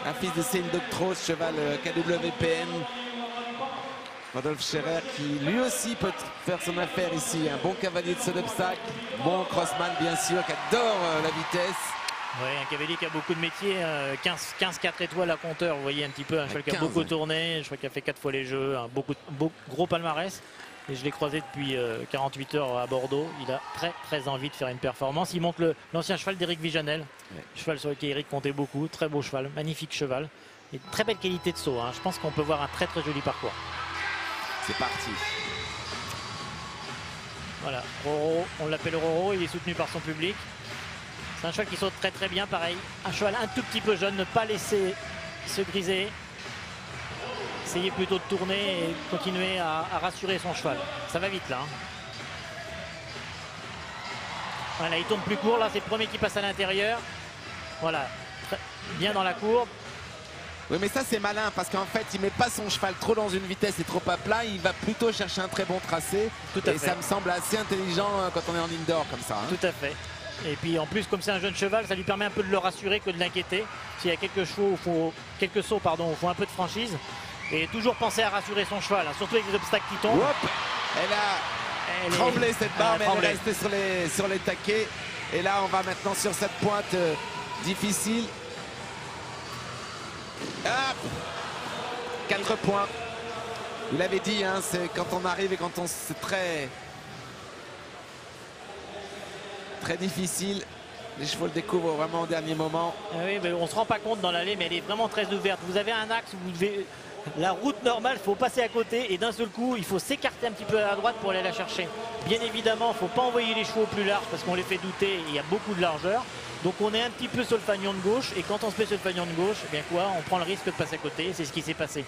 Un fils de Céline Doctros, cheval KWPN. Rodolphe Scherer qui lui aussi peut faire son affaire ici. Un bon cavalier de saut d'obstacle, bon crossman bien sûr, qui adore la vitesse. Oui, un cavalier qui a beaucoup de métiers, 15 4 étoiles à compteur, vous voyez un petit peu, un cheval qui a beaucoup tourné, un cheval qui a fait 4 fois les jeux, un gros palmarès. Et je l'ai croisé depuis 48 heures à Bordeaux. Il a très envie de faire une performance. Il monte l'ancien cheval d'Éric Vijanel, cheval sur lequel Eric comptait beaucoup. Très beau cheval, magnifique cheval. Et très belle qualité de saut. Hein. Je pense qu'on peut voir un très joli parcours. C'est parti. Voilà, Roro, on l'appelle Roro, il est soutenu par son public. C'est un cheval qui saute très bien, pareil. Un cheval un tout petit peu jeune, ne pas laisser se griser. Essayer plutôt de tourner et continuer à rassurer son cheval. Ça va vite là. Hein. Voilà, il tourne plus court. Là, c'est le premier qui passe à l'intérieur. Voilà, bien dans la courbe. Oui, mais ça c'est malin parce qu'en fait, il met pas son cheval trop dans une vitesse et trop à plat. Il va plutôt chercher un très bon tracé. Tout à fait. Ça me semble assez intelligent quand on est en indoor comme ça. Hein. Tout à fait. Et puis en plus, comme c'est un jeune cheval, ça lui permet un peu de le rassurer que de l'inquiéter. S'il y a quelques sauts, il faut un peu de franchise. Et toujours penser à rassurer son cheval, hein, surtout avec les obstacles qui tombent. Hop, elle a tremblé cette barre, mais elle est restée sur les taquets. Et là, on va maintenant sur cette pointe difficile. Hop, 4 points. Vous l'avez dit, hein, c'est quand on arrive et quand on c'est très difficile. Les chevaux le découvrent vraiment au dernier moment. Oui, mais on ne se rend pas compte dans l'allée, mais elle est vraiment très ouverte. Vous avez un axe où vous devez... La route normale, il faut passer à côté et d'un seul coup, il faut s'écarter un petit peu à droite pour aller la chercher. Bien évidemment, il ne faut pas envoyer les chevaux plus larges parce qu'on les fait douter et il y a beaucoup de largeur. Donc on est un petit peu sur le fanion de gauche et quand on se met sur le fanion de gauche, eh bien quoi, on prend le risque de passer à côté. C'est ce qui s'est passé.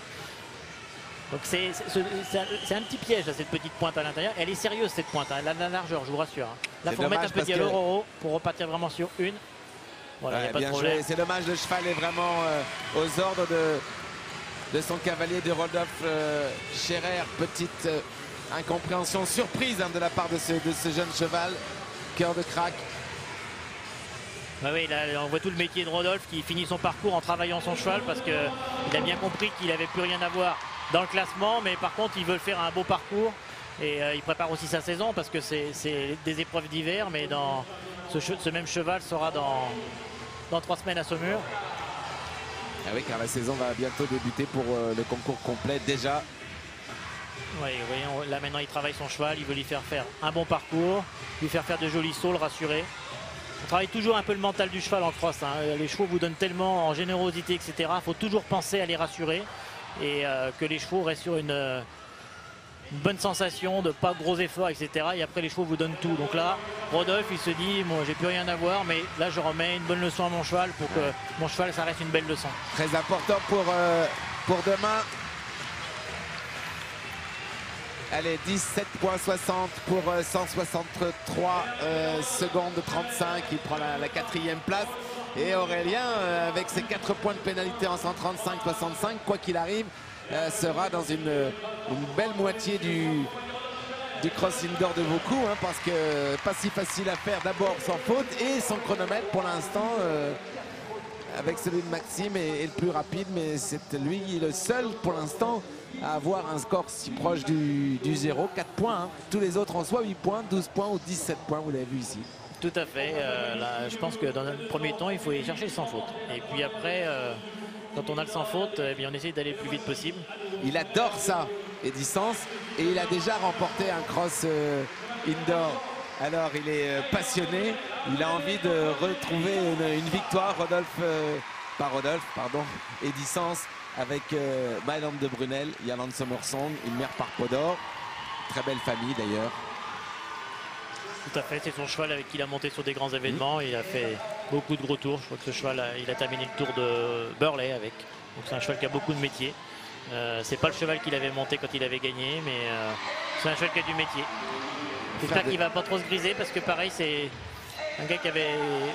Donc c'est un petit piège à cette petite pointe à l'intérieur. Elle est sérieuse cette pointe, hein. Elle a de la largeur, je vous rassure. Hein. Là, il faut remettre un peu de galop Roro pour repartir vraiment sur une. Voilà, Ouais, y a pas de bien problème. joué. C'est dommage, le cheval est vraiment aux ordres de son cavalier, de Rodolphe Scherer. Petite incompréhension, surprise hein, de la part de ce jeune cheval. Cœur de crack. Bah oui, là, on voit tout le métier de Rodolphe qui finit son parcours en travaillant son cheval parce qu'il a bien compris qu'il n'avait plus rien à voir dans le classement, mais par contre il veut faire un beau parcours et il prépare aussi sa saison parce que c'est des épreuves d'hiver, mais ce même cheval sera dans 3 semaines à Saumur. Ah oui, car la saison va bientôt débuter pour le concours complet déjà. Oui, voyez, là maintenant il travaille son cheval, il veut lui faire faire un bon parcours, lui faire de jolis sauts, le rassurer. On travaille toujours un peu le mental du cheval en cross. Hein. Les chevaux vous donnent tellement en générosité, etc. Il faut toujours penser à les rassurer et que les chevaux restent sur une bonne sensation, de pas de gros efforts, etc. Et après les chevaux vous donnent tout. Donc là, Rodolphe, il se dit, moi j'ai plus rien à voir, mais là je remets une bonne leçon à mon cheval pour que mon cheval, ça reste une belle leçon. Très important pour demain. Allez, 17,60 pour 163 secondes 35. Il prend la 4e place. Et Aurélien, avec ses 4 points de pénalité en 135-65, quoi qu'il arrive, sera dans une belle moitié du cross indoor de Vaucluse. Hein, parce que pas si facile à faire d'abord sans faute. Et son chronomètre pour l'instant, avec celui de Maxime, est le plus rapide. Mais c'est lui le seul pour l'instant à avoir un score si proche du 0, 4 points. Hein. Tous les autres en soit 8 points, 12 points ou 17 points, vous l'avez vu ici. Tout à fait. Là, je pense que dans un premier temps, il faut aller chercher le sans faute. Et puis après, quand on a le sans faute, eh bien, on essaie d'aller le plus vite possible. Il adore ça, Eddy Sens, et il a déjà remporté un cross indoor. Alors il est passionné, il a envie de retrouver une victoire. Eddy Sens avec Myland de Brunel, Yalan Sommersong, une mère par Podor. Très belle famille d'ailleurs. Tout à fait, c'est son cheval avec qui il a monté sur des grands événements. Il a fait beaucoup de gros tours. Je crois que ce cheval, il a terminé le tour de Burley avec. Donc c'est un cheval qui a beaucoup de métier. C'est pas le cheval qu'il avait monté quand il avait gagné, mais c'est un cheval qui a du métier. J'espère qu'il va pas trop se griser parce que pareil, c'est un gars qui avait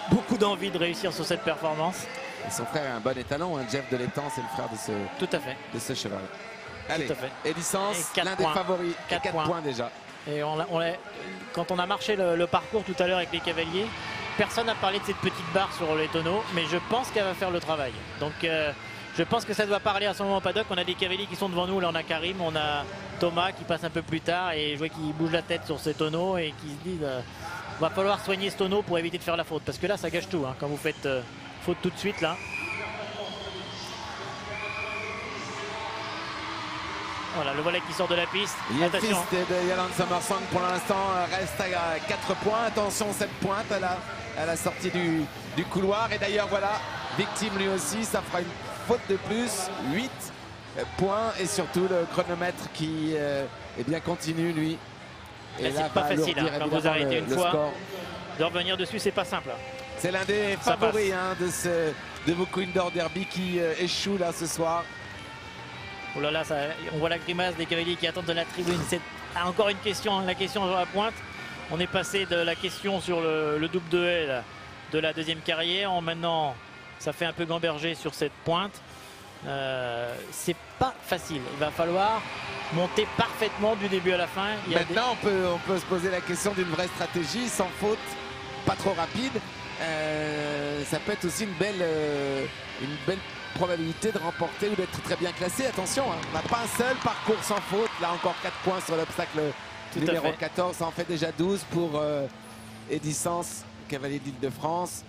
beaucoup d'envie de réussir sur cette performance. Et son frère est un bon étalon, hein. Jeff de l'Étang, c'est le frère de ce cheval. Allez, Eddy Sens, l'un des favoris, 4 points déjà. Et quand on a marché le parcours tout à l'heure avec les cavaliers, personne n'a parlé de cette petite barre sur les tonneaux, mais je pense qu'elle va faire le travail. Donc je pense que ça doit parler à ce moment au paddock. On a des cavaliers qui sont devant nous, là on a Karim, on a Thomas qui passe un peu plus tard et je vois qu'il bouge la tête sur ces tonneaux et qui se dit va falloir soigner ce tonneau pour éviter de faire la faute. Parce que là ça gâche tout, hein, quand vous faites faute tout de suite là. Voilà, le volet qui sort de la piste. Le fils de Yalan Sommersong pour l'instant reste à 4 points. Attention, cette pointe à la sortie du couloir. Et d'ailleurs, voilà, victime lui aussi. Ça fera une faute de plus. 8 points. Et surtout le chronomètre qui eh bien, continue, lui. Et là, c'est pas facile, hein, quand vous arrêtez une fois. Score. De revenir dessus, c'est pas simple. C'est l'un des favoris hein, de Vaucluse Indoor Derby qui échoue là ce soir. Oh là là, on voit la grimace des cavaliers qui attendent de la tribune. C'est encore une question, la question sur la pointe. On est passé de la question sur le double de haie de la deuxième carrière. Maintenant, ça fait un peu gamberger sur cette pointe. C'est pas facile. Il va falloir monter parfaitement du début à la fin. Maintenant, on peut se poser la question d'une vraie stratégie, sans faute, pas trop rapide. Ça peut être aussi une belle probabilité de remporter ou d'être très bien classé. Attention, hein, on n'a pas un seul parcours sans faute. Là encore 4 points sur l'obstacle numéro 14. Ça en fait déjà 12 pour Eddy Sens, cavalier d'Île-de-France.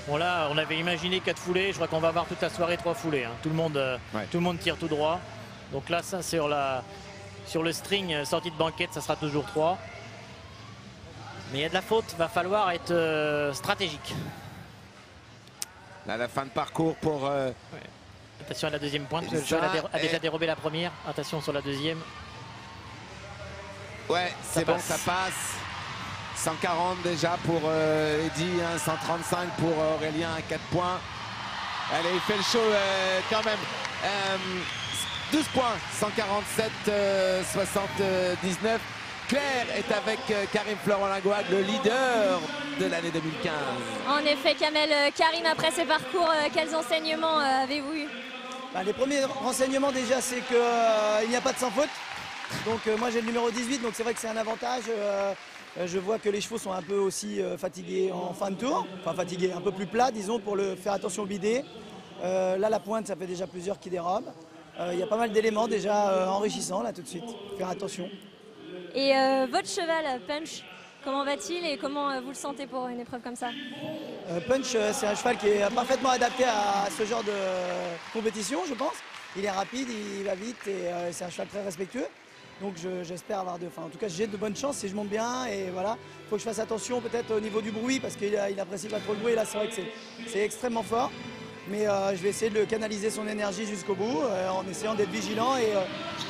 Bon là, on avait imaginé 4 foulées. Je crois qu'on va avoir toute la soirée 3 foulées. Hein. Tout le monde tire tout droit. Donc là, ça sur le string sortie de banquette, ça sera toujours 3. Mais il y a de la faute. Il va falloir être stratégique. Là, la fin de parcours pour... Attention à la deuxième pointe, le cheval a déjà dérobé la première. Attention sur la deuxième. Ouais, c'est bon, ça passe. 140 déjà pour Eddy, hein, 135 pour Aurélien à 4 points. Allez, il fait le show quand même. 12 points, 147, 79. Claire est avec Karim Florent-Lagouag, le leader de l'année 2015. En effet, Kamel, Karim, après ces parcours, quels enseignements avez-vous eu? Les premiers renseignements déjà, c'est qu'il n'y a pas de sans faute. Donc moi j'ai le numéro 18, donc c'est vrai que c'est un avantage. Je vois que les chevaux sont un peu aussi fatigués en fin de tour, enfin fatigués, un peu plus plats disons, pour faire attention au bidet. Là la pointe, ça fait déjà plusieurs qui dérobent. Il y a pas mal d'éléments déjà enrichissants là tout de suite, faire attention. Et votre cheval, Punch, comment va-t-il et comment vous le sentez pour une épreuve comme ça? Punch, c'est un cheval qui est parfaitement adapté à ce genre de compétition, je pense. Il est rapide, il va vite et c'est un cheval très respectueux. Donc j'espère avoir en tout cas j'ai de bonnes chances si je monte bien et voilà. Il faut que je fasse attention peut-être au niveau du bruit parce qu'il apprécie pas trop le bruit. Là c'est vrai que c'est extrêmement fort. Mais je vais essayer de canaliser son énergie jusqu'au bout en essayant d'être vigilant et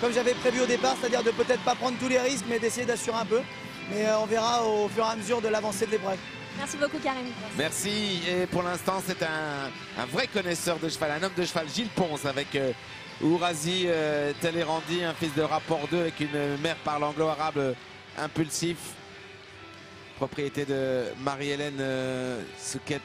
comme j'avais prévu au départ, c'est-à-dire de peut-être pas prendre tous les risques mais d'essayer d'assurer un peu. Mais on verra au fur et à mesure de l'avancée de l'épreuve. Merci beaucoup Karim. Merci. Et pour l'instant, c'est un vrai connaisseur de cheval, un homme de cheval, Gilles Ponce, avec Ourazi Telerandi, un fils de rapport 2 avec une mère parle anglo-arabe impulsif. Propriété de Marie-Hélène Souquet.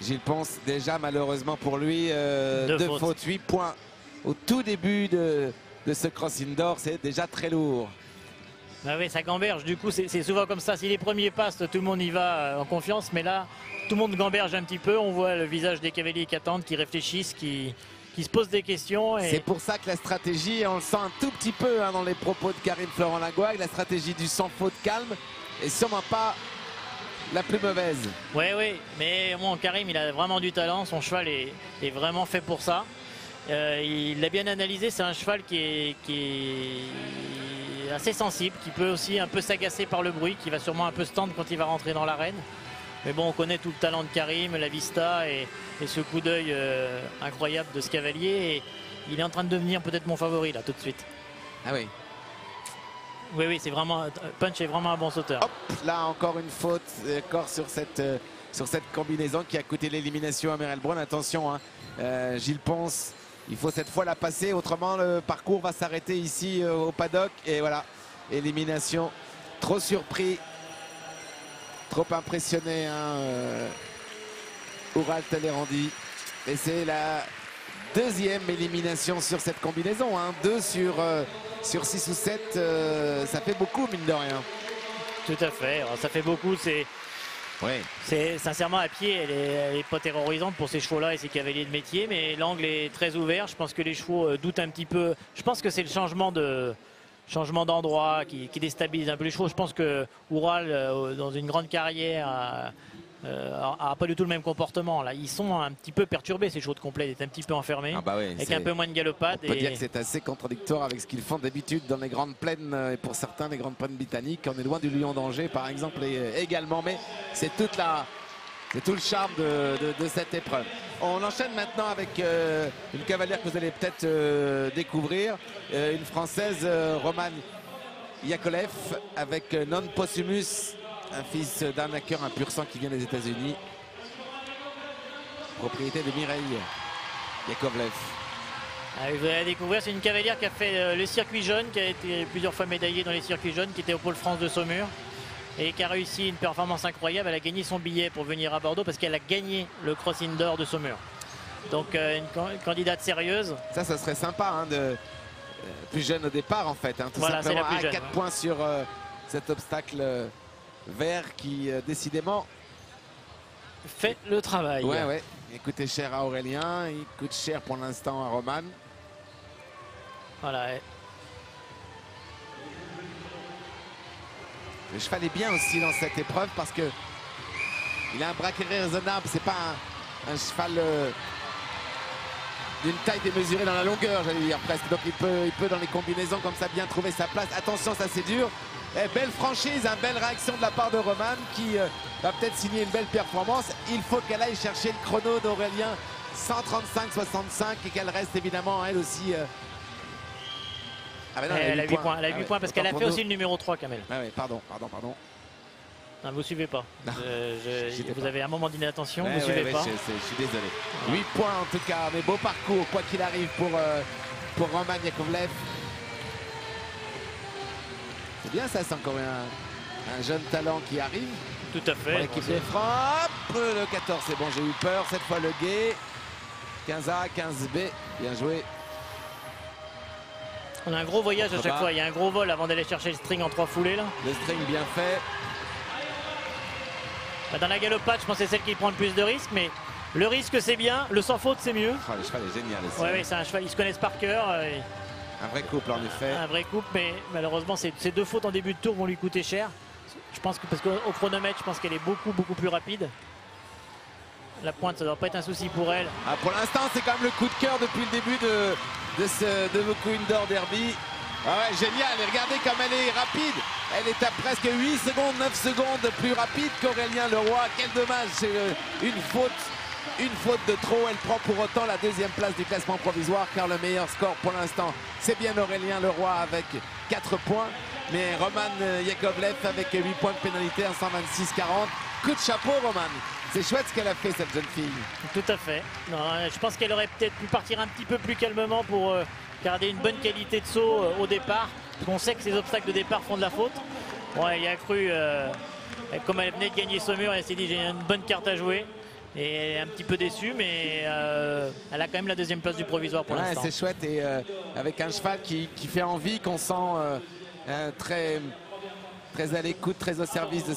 Gilles Ponce, déjà malheureusement pour lui, deux fautes, 8 points au tout début de ce cross indoor, c'est déjà très lourd. Ah oui, ça gamberge, du coup c'est souvent comme ça, si les premiers passent, tout le monde y va en confiance, mais là tout le monde gamberge un petit peu, on voit le visage des cavaliers qui attendent, qui réfléchissent, qui se posent des questions. Et... C'est pour ça que la stratégie, on le sent un tout petit peu dans les propos de Karim Florent-Lagouag, la stratégie du sans faute calme est sûrement pas la plus mauvaise. Oui, mais bon, Karim il a vraiment du talent, son cheval est vraiment fait pour ça. Il l'a bien analysé, c'est un cheval qui est assez sensible, qui peut aussi un peu s'agacer par le bruit, qui va sûrement un peu se tendre quand il va rentrer dans l'arène. Mais bon, on connaît tout le talent de Karim, la vista et ce coup d'œil incroyable de ce cavalier. Et il est en train de devenir peut-être mon favori là tout de suite. Ah oui. Oui, c'est vraiment, Punch est vraiment un bon sauteur. Hop, là encore une faute, encore sur cette combinaison qui a coûté l'élimination à Merel Brown. Attention, hein, Gilles Ponce, il faut cette fois la passer, autrement le parcours va s'arrêter ici au paddock. Et voilà, élimination, trop surpris, trop impressionné, Oural Telerandi. Et c'est la deuxième élimination sur cette combinaison, 2 sur 6 ou 7, ça fait beaucoup mine de rien. Tout à fait, alors, ça fait beaucoup, c'est sincèrement à pied, elle est pas terrorisante pour ces chevaux-là et ces cavaliers de métier, mais l'angle est très ouvert. Je pense que les chevaux doutent un petit peu. Je pense que c'est le changement d'endroit qui déstabilise un peu les chevaux. Je pense que Oural, dans une grande carrière, a pas du tout le même comportement. Là, ils sont un petit peu perturbés, ces chevaux de complet, ils étaient un petit peu enfermés, avec un peu moins de galopade. On peut dire que c'est assez contradictoire avec ce qu'ils font d'habitude dans les grandes plaines, et pour certains les grandes plaines britanniques. On est loin du Lion d'Angers par exemple également, mais c'est tout le charme de cette épreuve. On enchaîne maintenant avec une cavalière que vous allez peut-être découvrir, une Française, Romane Yakolev, avec Non Possumus, un fils d'un hacker, un pur sang qui vient des États-Unis. Propriété de Mireille Yakovlev. Vous allez découvrir, c'est une cavalière qui a fait le circuit jaune, qui a été plusieurs fois médaillée dans les circuits jaunes, qui était au Pôle France de Saumur et qui a réussi une performance incroyable. Elle a gagné son billet pour venir à Bordeaux parce qu'elle a gagné le Cross Indoor de Saumur. Donc une candidate sérieuse. Ça serait sympa, plus jeune au départ en fait. Tout voilà, simplement c'est la plus jeune, 4 points sur cet obstacle vert qui décidément fait le travail. Ouais. Il coûtait cher à Aurélien, il coûte cher pour l'instant à Roman. Voilà. Le cheval est bien aussi dans cette épreuve parce que il a un braquet raisonnable. C'est pas un cheval d'une taille démesurée dans la longueur, j'allais dire presque. Donc il peut dans les combinaisons comme ça bien trouver sa place. Attention, ça c'est dur. Belle franchise, belle réaction de la part de Roman qui va peut-être signer une belle performance. Il faut qu'elle aille chercher le chrono d'Aurélien, 135-65, et qu'elle reste évidemment elle aussi. Ah ben non, elle a 8 points. Elle a 8 points parce qu'elle a fait aussi le numéro 3, Kamel. Ah oui, pardon. Non, vous suivez pas. Vous avez un moment d'inattention, vous suivez pas. Je suis désolé. 8 points en tout cas, mais beau parcours, quoi qu'il arrive pour Roman Yakovlev. C'est bien ça, c'est encore un jeune talent qui arrive. Tout à fait. Pour l'équipe de frappe. Le 14, c'est bon, j'ai eu peur. Cette fois, le Gué. 15A, 15B. Bien joué. On a un gros voyage à chaque fois. Il y a un gros vol avant d'aller chercher le string en 3 foulées. Là. Le string bien fait. Dans la galopade, je pense que c'est celle qui prend le plus de risques. Mais le risque, c'est bien. Le sans faute, c'est mieux. Oh, le cheval est génial aussi. Ouais, c'est un cheval. Ils se connaissent par cœur. Un vrai couple, en effet. Un vrai couple. Mais malheureusement, ces 2 fautes en début de tour vont lui coûter cher. Je pense que parce qu'au chronomètre, je pense qu'elle est beaucoup plus rapide. La pointe, ça ne doit pas être un souci pour elle. Ah, pour l'instant, c'est quand même le coup de cœur depuis le début de Voku Indoor Derby. Ah ouais, génial. Et regardez comme elle est rapide. Elle est à presque 8 secondes, 9 secondes plus rapide qu'Aurélien Leroy. Quel dommage. C'est une faute de trop. Elle prend pour autant la 2e place du classement provisoire, car le meilleur score pour l'instant, c'est bien Aurélien Leroy avec 4 points. Mais Roman Yakovlev avec 8 points de pénalité, 126-40. Coup de chapeau, Roman. C'est chouette ce qu'elle a fait, cette jeune fille. Tout à fait. Non, je pense qu'elle aurait peut-être pu partir un petit peu plus calmement pour garder une bonne qualité de saut au départ. Parce qu'on sait que ces obstacles de départ font de la faute. Bon, elle y a cru, comme elle venait de gagner Saumur, elle s'est dit j'ai une bonne carte à jouer. Et elle est un petit peu déçue, mais elle a quand même la 2e place du provisoire pour l'instant. C'est chouette. Et avec un cheval qui fait envie, qu'on sent très à l'écoute, très au service de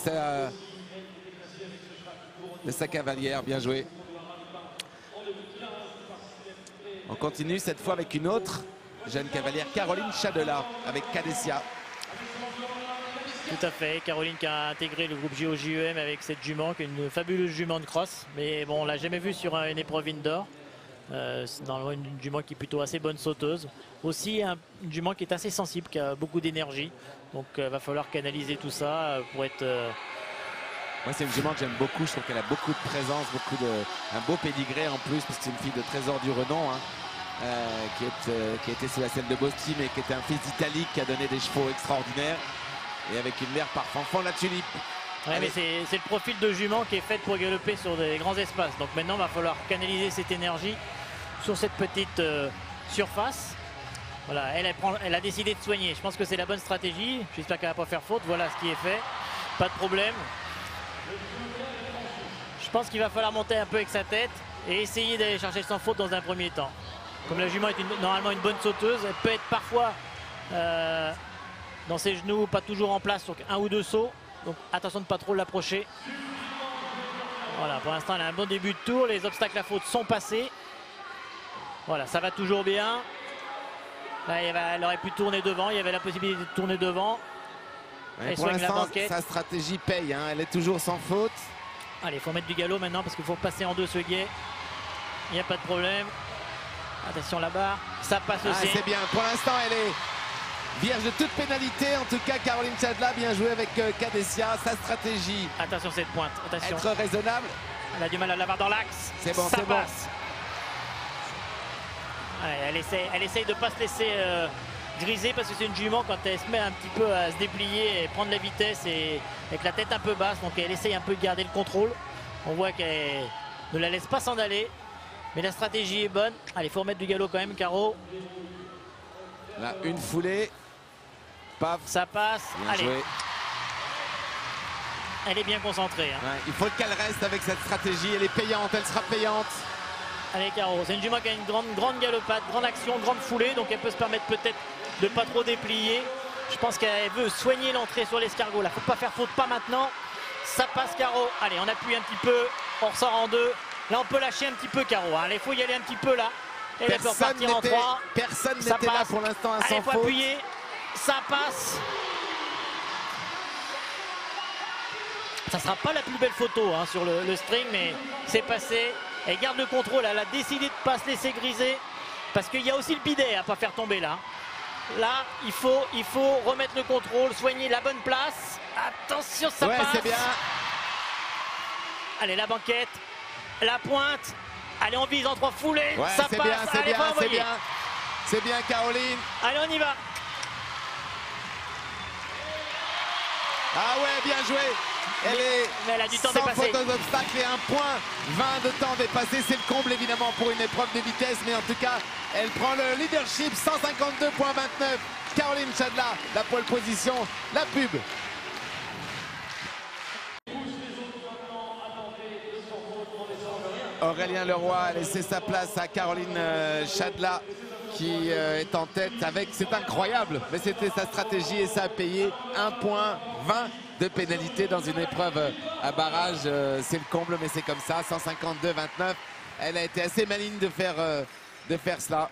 sa cavalière. Bien joué. On continue cette fois avec une autre jeune cavalière, Caroline Chadela, avec Cadessia. Tout à fait, Caroline qui a intégré le groupe JOJEM avec cette jument, qui est une fabuleuse jument de cross. Mais bon, on l'a jamais vue sur une épreuve indoor. C'est une jument qui est plutôt assez bonne sauteuse. Aussi une jument qui est assez sensible, qui a beaucoup d'énergie. Donc va falloir canaliser tout ça pour être... Moi, c'est une jument que j'aime beaucoup. Je trouve qu'elle a beaucoup de présence, un beau pédigré en plus, parce que c'est une fille de Trésor du Renom, qui était sous la selle de Bosti, mais qui était un fils d'Italie, qui a donné des chevaux extraordinaires. Et avec une mère par Fanfan la Tulipe. Ouais, mais c'est le profil de jument qui est fait pour galoper sur des grands espaces. Donc maintenant, il va falloir canaliser cette énergie sur cette petite surface. Voilà, elle a décidé de soigner. Je pense que c'est la bonne stratégie. J'espère qu'elle ne va pas faire faute. Voilà ce qui est fait. Pas de problème. Je pense qu'il va falloir monter un peu avec sa tête et essayer d'aller chercher sans faute dans un premier temps. Comme la jument est normalement une bonne sauteuse, elle peut être parfois dans ses genoux, pas toujours en place sur 1 ou 2 sauts. Donc attention de ne pas trop l'approcher. Voilà, pour l'instant elle a un bon début de tour. Les obstacles à faute sont passés. Voilà, ça va toujours bien. Là, elle aurait pu tourner devant. Il y avait la possibilité de tourner devant. Ouais, pour l'instant, sa stratégie paye. Elle est toujours sans faute. Allez, il faut mettre du galop maintenant parce qu'il faut passer en 2 ce guet. Il n'y a pas de problème. Attention là-bas. Ça passe aussi. C'est bien. Pour l'instant, elle est vierge de toute pénalité. En tout cas, Caroline Chadela, bien joué avec Cadessia. Sa stratégie. Attention cette pointe. Attention. Être raisonnable. Elle a du mal à l'avoir dans l'axe. C'est bon, c'est bon. Ouais, elle essaye de ne pas se laisser griser parce que c'est une jument quand elle se met un petit peu à se déplier et prendre la vitesse et avec la tête un peu basse. Donc elle essaye un peu de garder le contrôle. On voit qu'elle ne la laisse pas s'en aller. Mais la stratégie est bonne. Allez, il faut remettre du galop quand même, Caro. Là, une foulée. Paf. Ça passe. Bien allez. Joué. Elle est bien concentrée. Ouais, il faut qu'elle reste avec cette stratégie. Elle est payante, elle sera payante. Allez, Caro, c'est une jument qui a une grande galopade, grande action, grande foulée. Donc elle peut se permettre peut-être de ne pas trop déplier. Je pense qu'elle veut soigner l'entrée sur l'escargot. Là, il ne faut pas faire faute, pas maintenant. Ça passe, Caro. Allez, on appuie un petit peu. On ressort en 2. Là, on peut lâcher un petit peu, Caro. Allez, il faut y aller un petit peu là. Et elle peut repartir en 3. Personne n'était là pour l'instant à sans faute. Allez, il faut appuyer. Ça passe. Ça ne sera pas la plus belle photo sur le string, mais c'est passé. Elle garde le contrôle. Elle a décidé de ne pas se laisser griser. Parce qu'il y a aussi le bidet à ne pas faire tomber là. Là, il faut remettre le contrôle, soigner la bonne place. Attention, ça passe. C'est bien. Allez, la banquette. La pointe. Allez, on vise en 3 foulées. Ouais, ça c'est passe. Bien, c'est allez, bien, c'est bien. C'est bien, Caroline. Allez, on y va. Ah ouais, bien joué. Mais elle a du temps sans dépassé. faute aux obstacles et 1 point 20 de temps dépassé. C'est le comble évidemment pour une épreuve de vitesse. Mais en tout cas, elle prend le leadership. 152,29 Caroline Chadla, la pole position, la pub. Aurélien Leroy a laissé sa place à Caroline Chadla qui est en tête avec, c'est incroyable, mais c'était sa stratégie et ça a payé 1,20 point de pénalité dans une épreuve à barrage. C'est le comble, mais c'est comme ça, 152-29. Elle a été assez maligne de faire cela.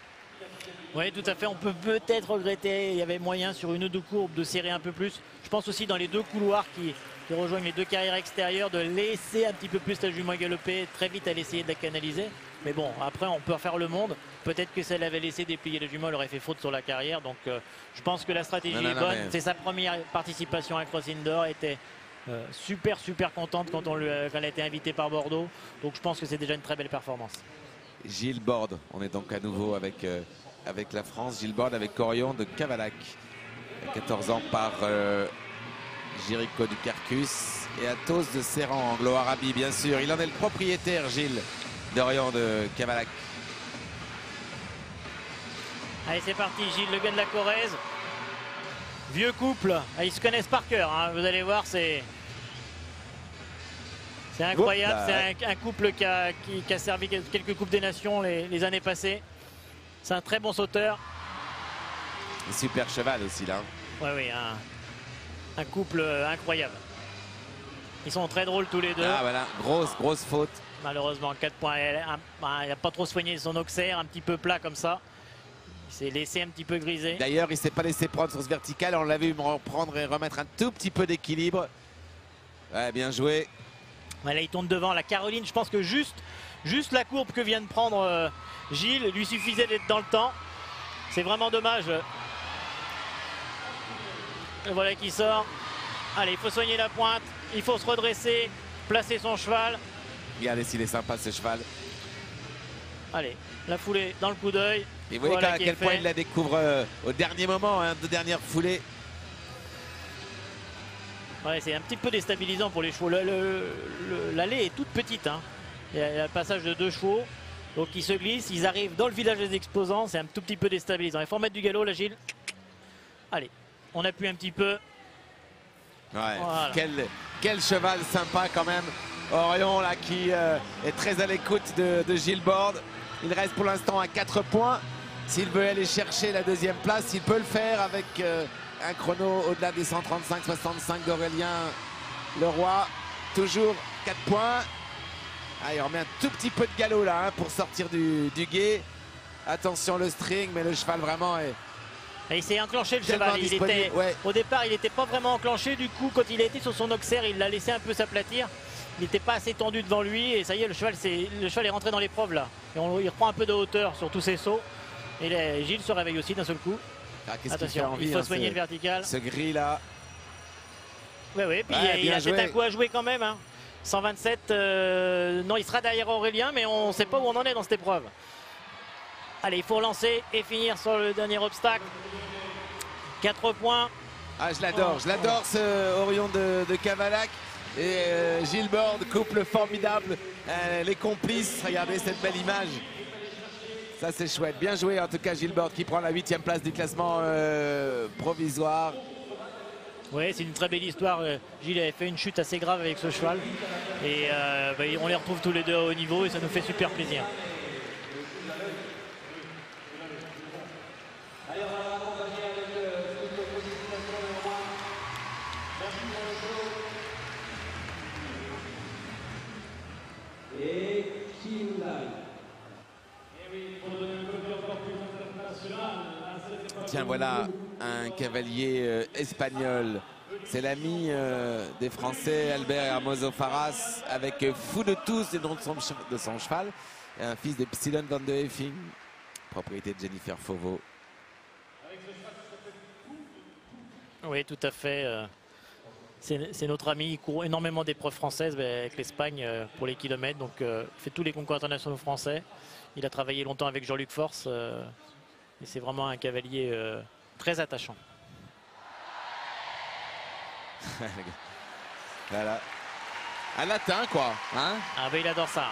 Oui, tout à fait. On peut peut-être regretter, il y avait moyen sur une ou deux courbes de serrer un peu plus. Je pense aussi dans les deux couloirs qui rejoignent les deux carrières extérieures, de laisser un petit peu plus la jument galoper. Très vite, elle essayait de la canaliser. Mais bon, après, on peut refaire le monde. Peut-être que si elle avait laissé déplier la jument, elle aurait fait faute sur la carrière. Donc, je pense que la stratégie est bonne. Mais... C'est sa première participation à Cross Indoor. Elle était super contente quand elle a été invitée par Bordeaux. Donc, je pense que c'est déjà une très belle performance. Gilles Borde, on est donc à nouveau avec la France. Gilles Borde avec Corion de Cavalac, à 14 ans par Jericho du Carcus et Athos de Serran, Anglo-Arabie bien sûr. Il en est le propriétaire, Gilles d'Orion de Cavalac. Allez, c'est parti, Gilles, le gars de la Corrèze. Vieux couple, ils se connaissent par cœur, hein. Vous allez voir, c'est incroyable. C'est un couple qui a servi quelques Coupes des Nations les années passées. C'est un très bon sauteur. Un super cheval aussi là. Oui, un couple incroyable. Ils sont très drôles tous les deux. Ah voilà, grosse faute. Malheureusement, 4 points. Il n'a pas trop soigné son auxerre, un petit peu plat comme ça. Il s'est laissé un petit peu griser. D'ailleurs, il ne s'est pas laissé prendre sur ce vertical. On l'a vu reprendre et remettre un tout petit peu d'équilibre. Ouais, bien joué. Voilà, il tourne devant. La Caroline, je pense que juste la courbe que vient de prendre Gilles lui suffisait d'être dans le temps. C'est vraiment dommage. Et voilà qui sort. Allez, il faut soigner la pointe. Il faut se redresser, placer son cheval. Regardez s'il est sympa ce cheval. Allez, la foulée dans le coup d'œil. Et vous voyez à quel point il la découvre au dernier moment, hein, de dernière foulée. Ouais, c'est un petit peu déstabilisant pour les chevaux. L'allée est toute petite, hein. Il y a le passage de 2 chevaux. Donc ils se glissent, ils arrivent dans le village des exposants. C'est un tout petit peu déstabilisant. Il faut remettre du galop là, Gilles. Allez, on appuie un petit peu. Ouais, voilà. Quel cheval sympa quand même. Orion là qui est très à l'écoute de Gilles Borde. Il reste pour l'instant à 4 points. S'il veut aller chercher la 2e place, il peut le faire avec un chrono au-delà des 135-65 d'Aurélien Leroy. Toujours 4 points. Ah, il remet un tout petit peu de galop là, hein, pour sortir du guet. Attention le string, mais le cheval vraiment est... Et il s'est enclenché le cheval. Au départ, il n'était pas vraiment enclenché. Du coup, quand il a été sur son auxerre, il l'a laissé un peu s'aplatir. Il n'était pas assez tendu devant lui. Et ça y est, le cheval est rentré dans l'épreuve là. Et il reprend un peu de hauteur sur tous ses sauts. Et Gilles se réveille aussi d'un seul coup. Ah, attention, il faut soigner le vertical. Ce gris là. Oui, puis il a peut-être un coup à jouer quand même. Hein. 127, non, il sera derrière Aurélien, mais on ne sait pas où on en est dans cette épreuve. Allez, il faut relancer et finir sur le dernier obstacle. 4 points. Ah, je l'adore ce Orion de Cavalac. Et Gilles Borde, couple formidable. Les complices, regardez cette belle image. Ça c'est chouette, bien joué en tout cas Gilles Borde qui prend la 8e place du classement provisoire. Oui, c'est une très belle histoire. Gilles avait fait une chute assez grave avec ce cheval. Et on les retrouve tous les deux à haut niveau et ça nous fait super plaisir. Tiens, voilà un cavalier espagnol. C'est l'ami des Français, Albert Hermoso Faras, avec Fou de tous, le nom de son cheval, un fils de Psylon van de Heffing, propriété de Jennifer Fauveau. Oui, tout à fait. C'est notre ami, il court énormément d'épreuves françaises avec l'Espagne pour les kilomètres, donc il fait tous les concours internationaux français. Il a travaillé longtemps avec Jean-Luc Force et c'est vraiment un cavalier très attachant. Voilà. Un latin quoi, hein? Ah ben il adore ça.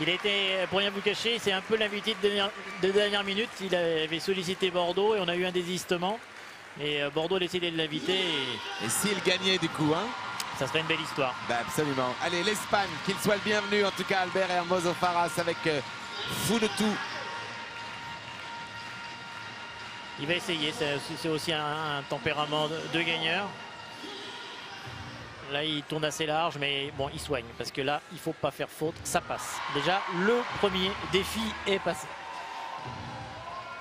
Il a été, pour rien vous cacher, c'est un peu l'invité de dernière minute. Il avait sollicité Bordeaux et on a eu un désistement. Et Bordeaux a décidé de l'inviter. Et s'il gagnait du coup, hein? Ça serait une belle histoire. Bah absolument. Allez, l'Espagne, qu'il soit le bienvenu. En tout cas, Albert Hermoso Faras avec fou de tout. Il va essayer. C'est aussi un tempérament de gagneur. Là, il tourne assez large, mais bon, il soigne. Parce que là, il ne faut pas faire faute. Ça passe. Déjà, le premier défi est passé.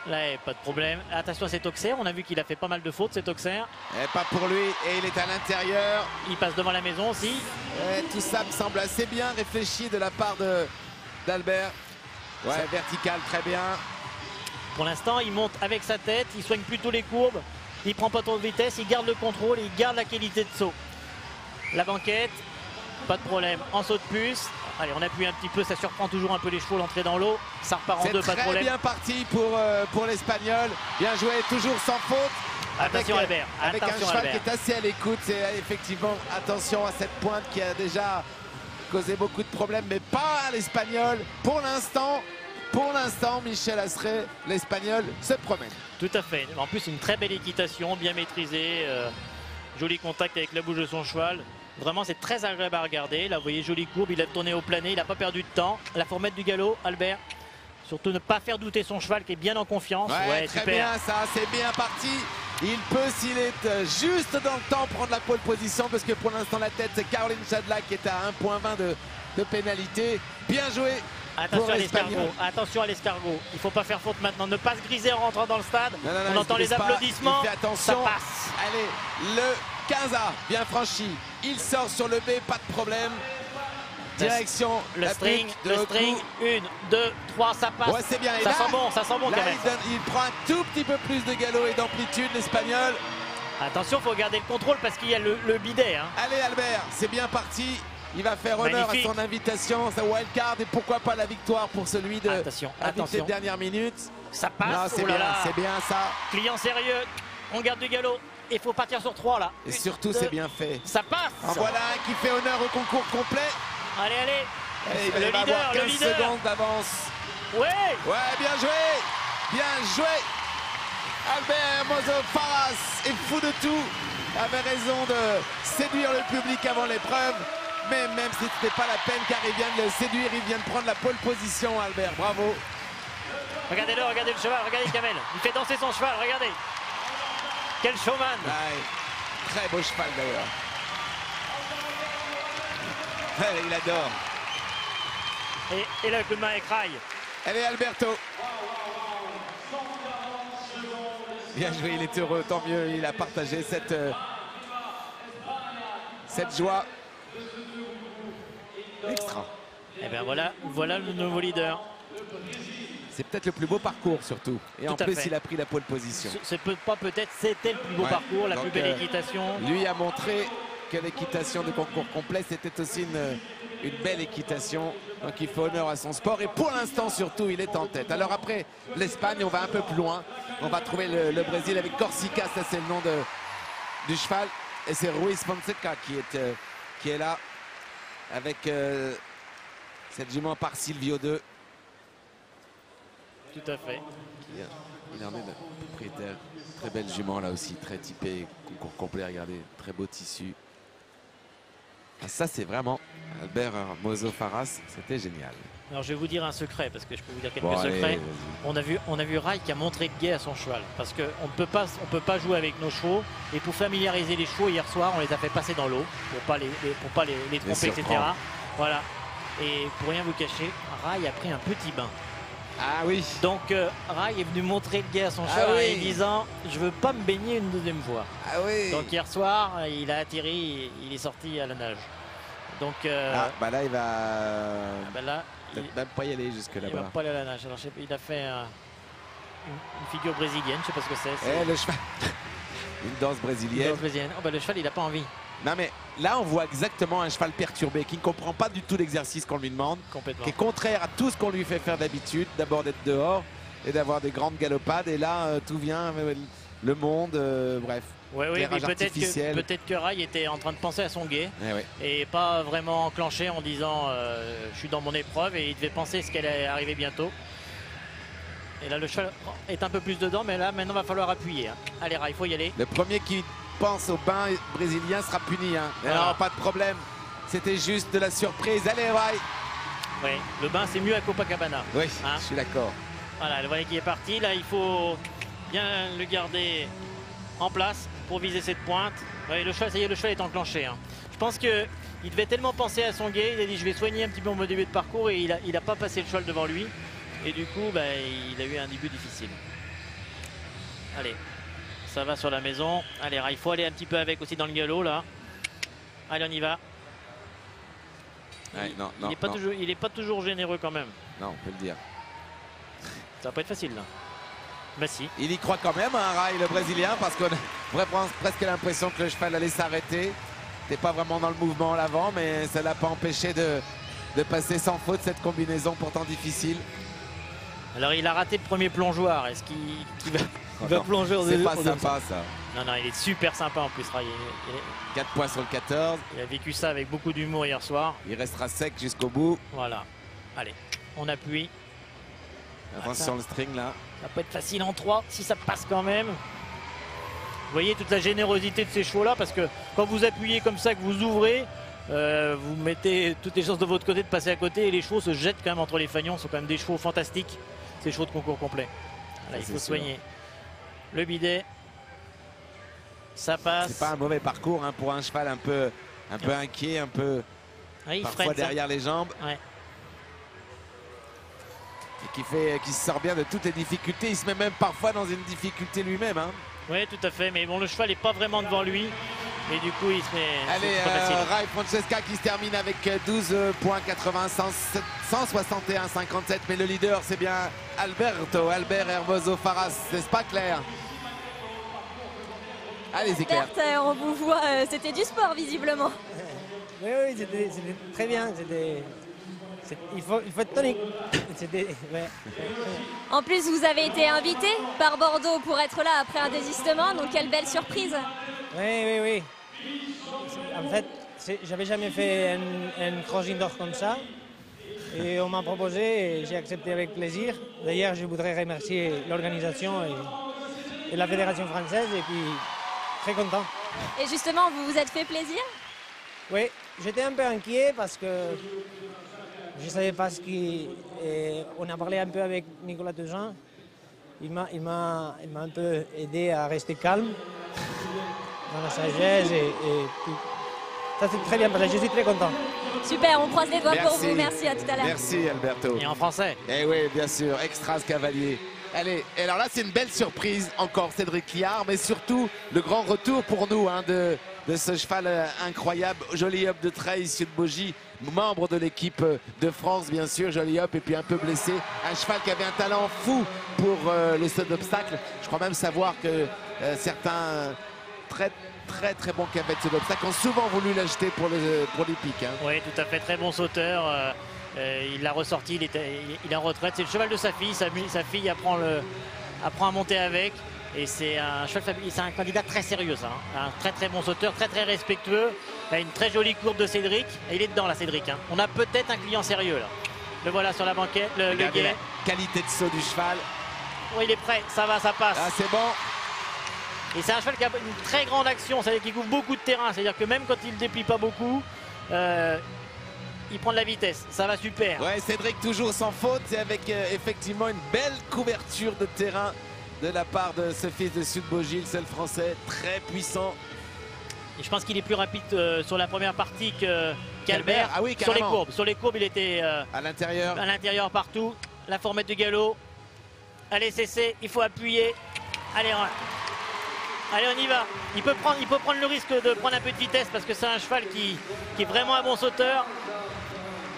Là, pas de problème. Attention à cet Auxerre. On a vu qu'il a fait pas mal de fautes, cet Auxerre. Et pas pour lui. Et il est à l'intérieur. Il passe devant la maison aussi. Et tout ça me semble assez bien réfléchi de la part d'Albert. Ouais, vertical, très bien. Pour l'instant, il monte avec sa tête. Il soigne plutôt les courbes. Il prend pas trop de vitesse. Il garde le contrôle. Il garde la qualité de saut. La banquette, pas de problème. En saut de puce. Allez, on appuie un petit peu, ça surprend toujours un peu les chevaux, l'entrée dans l'eau. Ça repart en deux, pas de problème. C'est très bien parti pour l'Espagnol. Bien joué, toujours sans faute. Attention Albert, avec attention un cheval Albert. qui est assez à l'écoute. C'est effectivement, attention à cette pointe qui a déjà causé beaucoup de problèmes, mais pas à l'Espagnol. Pour l'instant, Michel Asré, l'Espagnol se promène. Tout à fait. En plus, une très belle équitation, bien maîtrisée. Joli contact avec la bouche de son cheval. Vraiment, c'est très agréable à regarder. Là, vous voyez, jolie courbe. Il a tourné au plané. Il n'a pas perdu de temps. La formette du galop, Albert. Surtout ne pas faire douter son cheval qui est bien en confiance. Ouais, très super. bien, ça, c'est bien parti. Il peut, s'il est juste dans le temps, prendre la pole position parce que pour l'instant, la tête, c'est Caroline Chadla qui est à 1,20 de pénalité. Bien joué. Attention à l'escargot, attention à l'escargot. Il ne faut pas faire faute maintenant, ne pas se griser en rentrant dans le stade. Non, on entend les applaudissements. Il fait attention. Ça passe. Allez, le 15A, bien franchi. Il sort sur le B, pas de problème. Direction le string, 1, 2, 3, ça passe. Ouais, c'est bien. Ça sent bon quand même. Il prend un tout petit peu plus de galop et d'amplitude, l'Espagnol. Attention, il faut garder le contrôle parce qu'il y a le bidet. Hein. Allez Albert, c'est bien parti. Il va faire honneur à son invitation, sa wildcard et pourquoi pas la victoire pour celui de attention. dernière minute. Ça passe. C'est bien ça. Client sérieux, on garde du galop. Il faut partir sur 3 là. Et surtout, c'est bien fait. Ça passe. En voilà un qui fait honneur au concours complet. Allez. Et il va avoir 15 secondes d'avance. Ouais, bien joué. Bien joué. Albert Hermoso Faras est fou de tout. Avait raison de séduire le public avant l'épreuve. Mais même si ce n'était pas la peine car il vient de le séduire, il vient de prendre la pole position, Albert. Bravo. Regardez le cheval, regardez Kamel. Il fait danser son cheval, regardez. Quel showman. Ouais, très beau cheval d'ailleurs. Ouais, il adore. Et là, le coup de main avec Rai. Allez Alberto. Bien joué, il est heureux, tant mieux. Il a partagé cette joie. Extra. Et bien voilà le nouveau leader. C'est peut-être le plus beau parcours surtout. Et en plus, il a pris la pole position. C'était le plus beau parcours, la plus belle équitation. Lui a montré que l'équitation de concours complet, c'était aussi une belle équitation. Donc il fait honneur à son sport. Et pour l'instant, surtout, il est en tête. Alors après l'Espagne, on va un peu plus loin. On va trouver le Brésil avec Corsica. Ça, c'est le nom du cheval. Et c'est Ruiz Fonseca qui est là. Avec cette jument par Silvio II. Tout à fait. Il en est le propriétaire. Très belle jument là aussi, très typée, concours complet, regardez, très beau tissu. Ah, ça c'est vraiment Albert Hermoso Faras, c'était génial. Alors je vais vous dire un secret, parce que je peux vous dire quelques secrets. On a vu Rai qui a montré de guet à son cheval, parce qu'on ne peut pas jouer avec nos chevaux. Et pour familiariser les chevaux, hier soir, on les a fait passer dans l'eau, pour pas les tromper, etc. Voilà. Et pour rien vous cacher, Rai a pris un petit bain. Ah oui. Donc Rai est venu montrer le guet à son cheval en disant je veux pas me baigner une deuxième fois. Ah oui. Donc hier soir, il a atterri, il est sorti à la nage. Donc là il va il même pas y aller jusque là-bas. Il va pas aller à la nage. Alors, il a fait une figure brésilienne, je sais pas ce que c'est. Le cheval. Une danse brésilienne. Le cheval, il a pas envie. Non mais là on voit exactement un cheval perturbé qui ne comprend pas du tout l'exercice qu'on lui demande, qui est contraire à tout ce qu'on lui fait faire d'habitude, d'abord d'être dehors et d'avoir des grandes galopades, et là tout vient, le monde, bref. Oui, éclairage artificiel. Peut-être que Rai était en train de penser à son guet Eh et pas vraiment enclenché en disant je suis dans mon épreuve, et il devait penser ce qu'elle allait arriver bientôt. Et là le cheval est un peu plus dedans, mais là maintenant il va falloir appuyer. Hein. Allez Rai, il faut y aller. Le premier qui pense au bain brésilien sera puni. Hein. Voilà. Alors pas de problème, c'était juste de la surprise. Allez Rai. Oui, le bain c'est mieux à Copacabana. Oui, hein. je suis d'accord. Voilà, le voilà qui est parti. Là il faut bien le garder en place pour viser cette pointe. Ouais, le cheval, ça y est, le cheval est enclenché. Hein. Je pense qu'il devait tellement penser à son guet, il a dit je vais soigner un petit peu mon début de parcours, et il a pas passé le cheval devant lui. Et du coup, bah, il a eu un début difficile. Allez, ça va sur la maison. Allez, il faut aller un petit peu avec aussi dans le galop là. Allez, on y va. Ouais, Il n'est pas toujours généreux quand même. Non, on peut le dire. Ça va pas être facile là. Bah si. Il y croit quand même, hein, Rai, le Brésilien, parce qu'on a presque l'impression que le cheval allait s'arrêter. T'es pas vraiment dans le mouvement à l'avant, mais ça l'a pas empêché de passer sans faute cette combinaison pourtant difficile. Alors il a raté le premier plongeoir. Est-ce qu'il va plonger au deuxième? C'est pas sympa ça. Non, il est super sympa en plus, Rai. 4 points sur le 14. Il a vécu ça avec beaucoup d'humour hier soir. Il restera sec jusqu'au bout. Voilà. Allez, on appuie. Attention le string là. Ça peut être facile en 3 si ça passe quand même. Vous voyez toute la générosité de ces chevaux là, parce que quand vous appuyez comme ça, que vous ouvrez, vous mettez toutes les chances de votre côté de passer à côté, et les chevaux se jettent quand même entre les fanions. Ce sont quand même des chevaux fantastiques, ces chevaux de concours complet. Là, il faut soigner le bidet. Ça passe. C'est pas un mauvais parcours hein, pour un cheval un peu inquiet, un peu parfois derrière les jambes. Ouais. Et qui se sort bien de toutes les difficultés. Il se met même parfois dans une difficulté lui-même. Hein. Oui, tout à fait. Mais bon, le cheval n'est pas vraiment devant lui. Et du coup, il se met. Allez, Rai Francesca qui se termine avec 12,80 161,57. Mais le leader, c'est bien Albert Hermoso Faras. C'est pas clair. Allez-y, Claire. On vous voit, c'était du sport visiblement. Oui, c'était très bien. Il faut être tonique. Ouais. En plus, vous avez été invité par Bordeaux pour être là après un désistement, donc quelle belle surprise. Oui. En fait, j'avais jamais fait un cross indoor comme ça. Et on m'a proposé et j'ai accepté avec plaisir. D'ailleurs, je voudrais remercier l'organisation et la fédération française, et puis très content. Et justement, vous vous êtes fait plaisir? Oui, j'étais un peu inquiet parce que je ne savais pas ce qui... on a parlé un peu avec Nicolas Teusin. Il m'a un peu aidé à rester calme dans la sagesse, et puis ça s'est très bien passé. Je suis très content. Super, on croise les doigts pour vous. Merci, à tout à l'heure. Merci Alberto. Et en français. Eh oui, bien sûr, Extras Cavalier. Allez, et alors là c'est une belle surprise encore, Cédric Liard, mais surtout le grand retour pour nous hein, de ce cheval incroyable, Joli Hop de Treille, Sud Bogie, membre de l'équipe de France bien sûr, Joli Hop, et puis un peu blessé, un cheval qui avait un talent fou pour les sauts d'obstacles. Je crois même savoir que certains très bon cavaliers de saut d'obstacles ont souvent voulu l'acheter pour l'Hippique. Hein. Oui, tout à fait, très bon sauteur. Il l'a ressorti, il est en retraite. C'est le cheval de sa fille. Sa fille apprend à monter avec. Et c'est un cheval, c'est un candidat très sérieux, ça. Hein. Un très bon sauteur, très respectueux. Il a une très jolie courbe de Cédric. Et il est dedans là, Cédric. Hein. On a peut-être un client sérieux là. Le voilà sur la banquette, le guet. La qualité de saut du cheval. Oui, il est prêt, ça va, ça passe. Ah, c'est bon. Et c'est un cheval qui a une très grande action, c'est-à-dire qu'il couvre beaucoup de terrain. C'est-à-dire que même quand il ne déplie pas beaucoup, il prend de la vitesse. Ça va super. Ouais, Cédric toujours sans faute et avec effectivement une belle couverture de terrain de la part de ce fils de Sud Bogie, le seul français, très puissant. Et je pense qu'il est plus rapide sur la première partie qu'Albert. Ah oui, sur les courbes. Sur les courbes, il était à l'intérieur partout. La formette du galop. Allez, cessez, il faut appuyer. Allez, on y va. Il peut prendre le risque de prendre un peu de vitesse parce que c'est un cheval qui est vraiment un bon sauteur.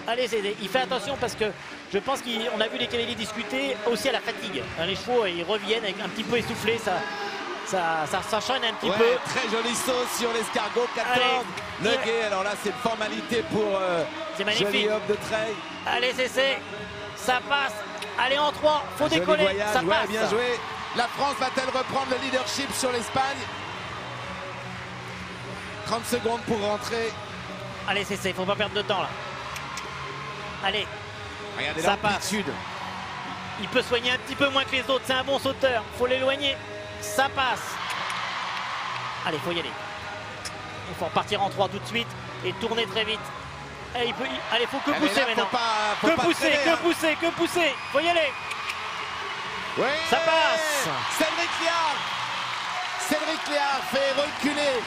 Allez, il fait attention parce que je pense qu'on a vu les cavaliers discuter aussi à la fatigue. Les chevaux, ils reviennent avec un petit peu essoufflés. Ça s'enchaîne un petit peu. Très joli saut sur l'escargot 14. Le guet, alors là, c'est une formalité pour Joli Hop de Treille. Allez, ça passe. Allez, en 3, faut décoller. Voyage, ça passe. Bien joué. La France va-t-elle reprendre le leadership sur l'Espagne? 30 secondes pour rentrer. Allez, il faut pas perdre de temps là. Allez, regardez ça l'amplitude. Il peut soigner un petit peu moins que les autres, c'est un bon sauteur. Faut l'éloigner, ça passe. Allez, faut y aller. Il faut repartir en 3 tout de suite et tourner très vite. Allez, faut que pousser maintenant. Que pousser. Faut y aller. Oui, ça passe. Cédric Liard fait reculer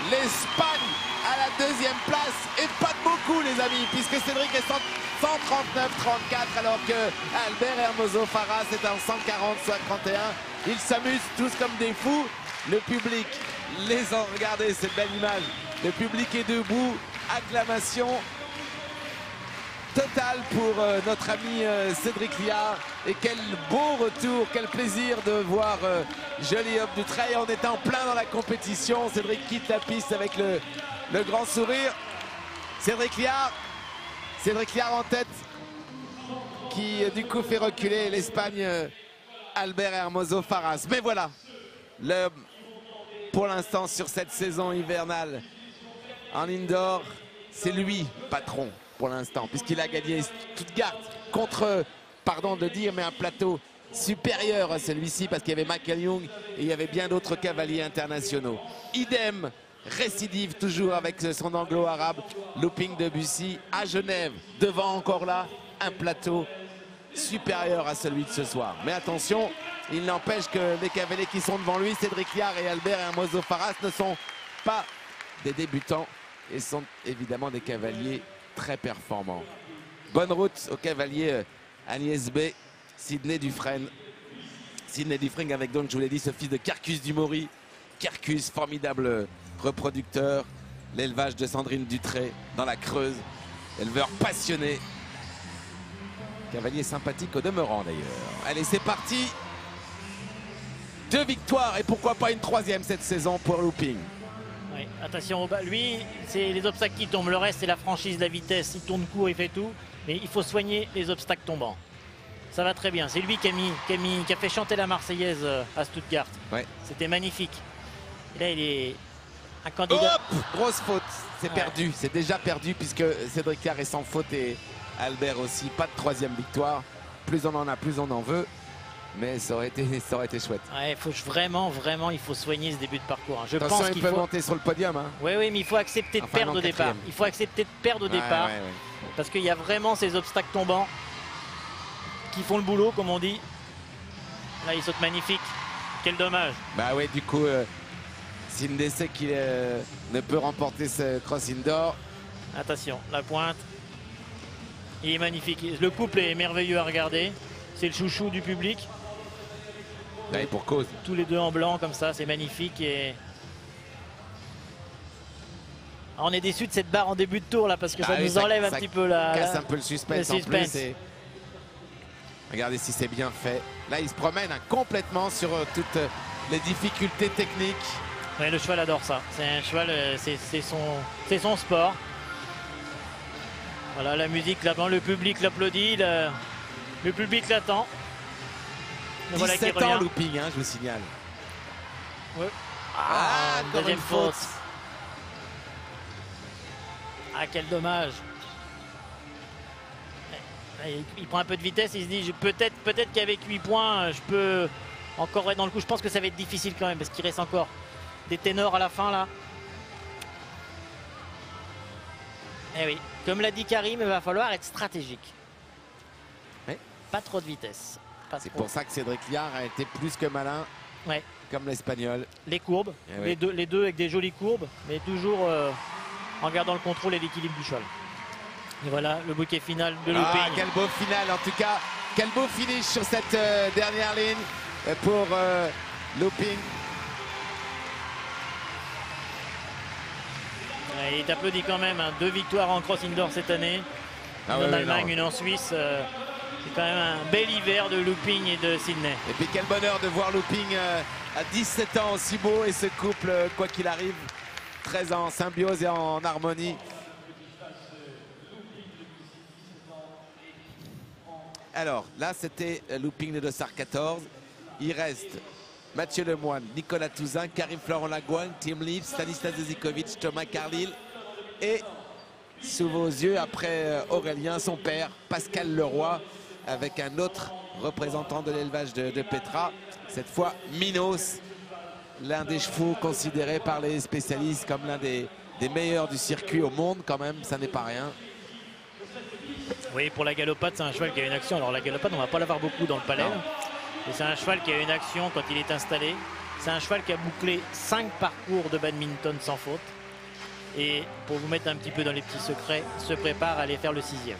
l'Espagne à la 2e place. Et pas de beaucoup, les amis, puisque Cédric est 139-34, alors que Albert Hermoso Faras est en 140-31. Ils s'amusent tous comme des fous. Le public les a regardés, cette belle image. Le public est debout. Acclamation totale pour notre ami Cédric Liard. Et quel beau retour, quel plaisir de voir Joli Hope du Trail. On est en plein dans la compétition. Cédric quitte la piste avec le grand sourire. Cédric Liard en tête, qui du coup fait reculer l'Espagne, Albert Hermoso Faras. Mais voilà, pour l'instant sur cette saison hivernale en indoor, c'est lui patron pour l'instant, puisqu'il a gagné Stuttgart contre, pardon de dire, mais un plateau supérieur à celui-ci, parce qu'il y avait Michael Young et il y avait bien d'autres cavaliers internationaux. Idem, récidive toujours avec son anglo-arabe, Looping Debussy à Genève, devant encore là un plateau supérieur à celui de ce soir. Mais attention, il n'empêche que les cavaliers qui sont devant lui, Cédric Liard et Albert Hermoso Faras, ne sont pas des débutants et sont évidemment des cavaliers très performants. Bonne route aux cavaliers Agnès B, Sidney Dufresne. Sidney Dufresne avec, donc je vous l'ai dit, ce fils de Carcus Dumori. Carcus, formidable reproducteur. L'élevage de Sandrine Dutré dans la Creuse. Éleveur passionné. Cavalier sympathique au demeurant d'ailleurs. Allez, c'est parti. 2 victoires et pourquoi pas une 3e cette saison pour Looping. Oui, attention, lui, c'est les obstacles qui tombent. Le reste, c'est la franchise, la vitesse. Il tourne court, il fait tout. Mais il faut soigner les obstacles tombants. Ça va très bien. C'est lui qui a fait chanter la Marseillaise à Stuttgart. Ouais. C'était magnifique. Et là, il est un candidat. Hop, grosse faute. C'est perdu. C'est déjà perdu puisque Cédric Liard est sans faute et Albert aussi. Pas de 3e victoire. Plus on en a, plus on en veut. Mais ça aurait été chouette. Ouais, vraiment, il faut soigner ce début de parcours. Hein. Je Attention, pense qu'il faut monter sur le podium. Hein. Oui, mais il faut accepter de perdre au départ. Il faut accepter de perdre au départ. Parce qu'il y a vraiment ces obstacles tombants qui font le boulot, comme on dit. Là, il saute magnifique. Quel dommage. Bah oui, du coup, Sidney sait qu'il ne peut remporter ce cross indoor. Attention, la pointe. Il est magnifique. Le couple est merveilleux à regarder. C'est le chouchou du public. Et pour cause. Tous les deux en blanc comme ça, c'est magnifique. Et on est déçu de cette barre en début de tour là parce que ça nous enlève un petit peu la. Ça casse un peu le suspense. En plus. Et regardez si c'est bien fait. Là, il se promène complètement sur toutes les difficultés techniques. Ouais, le cheval adore ça. C'est un cheval, c'est son sport. Voilà la musique là-bas, le public l'applaudit, le public l'attend. 17 ans Looping, hein, je vous signale. Ouais. Deuxième faute. Ah, quel dommage. Il prend un peu de vitesse, il se dit peut-être qu'avec 8 points, je peux encore être dans le coup. Je pense que ça va être difficile quand même parce qu'il reste encore des ténors à la fin là. Eh oui, comme l'a dit Karim, il va falloir être stratégique. Ouais. Pas trop de vitesse. C'est pour ça que Cédric Liard a été plus que malin, comme l'Espagnol. Les courbes, les deux avec des jolies courbes, mais toujours en gardant le contrôle et l'équilibre du cheval. Et voilà le bouquet final de Looping. Ah, quel beau final en tout cas. Quel beau finish sur cette dernière ligne pour Looping. Il est applaudi quand même. 2 victoires en cross indoor cette année. Une en Allemagne, une en Suisse. C'est quand même un bel hiver de Looping et de Sidney. Et puis quel bonheur de voir Looping à 17 ans aussi beau et ce couple, quoi qu'il arrive, très en symbiose et en harmonie. Alors là, c'était Looping de Dossard 14. Il reste Mathieu Lemoine, Nicolas Touzin, Karim Florent Lagouin, Tim Leaf, Stanislas Zizikovic, Thomas Carlyle et sous vos yeux, après Aurélien, son père, Pascal Leroy, avec un autre représentant de l'élevage de Petra, cette fois Minos, l'un des chevaux considérés par les spécialistes comme l'un des meilleurs du circuit au monde quand même, ça n'est pas rien. Oui, pour la galopade, c'est un cheval qui a une action. Alors la galopade, on ne va pas l'avoir beaucoup dans le palais. Mais c'est un cheval qui a une action quand il est installé. C'est un cheval qui a bouclé 5 parcours de badminton sans faute. Et pour vous mettre un petit peu dans les petits secrets, se prépare à aller faire le 6e.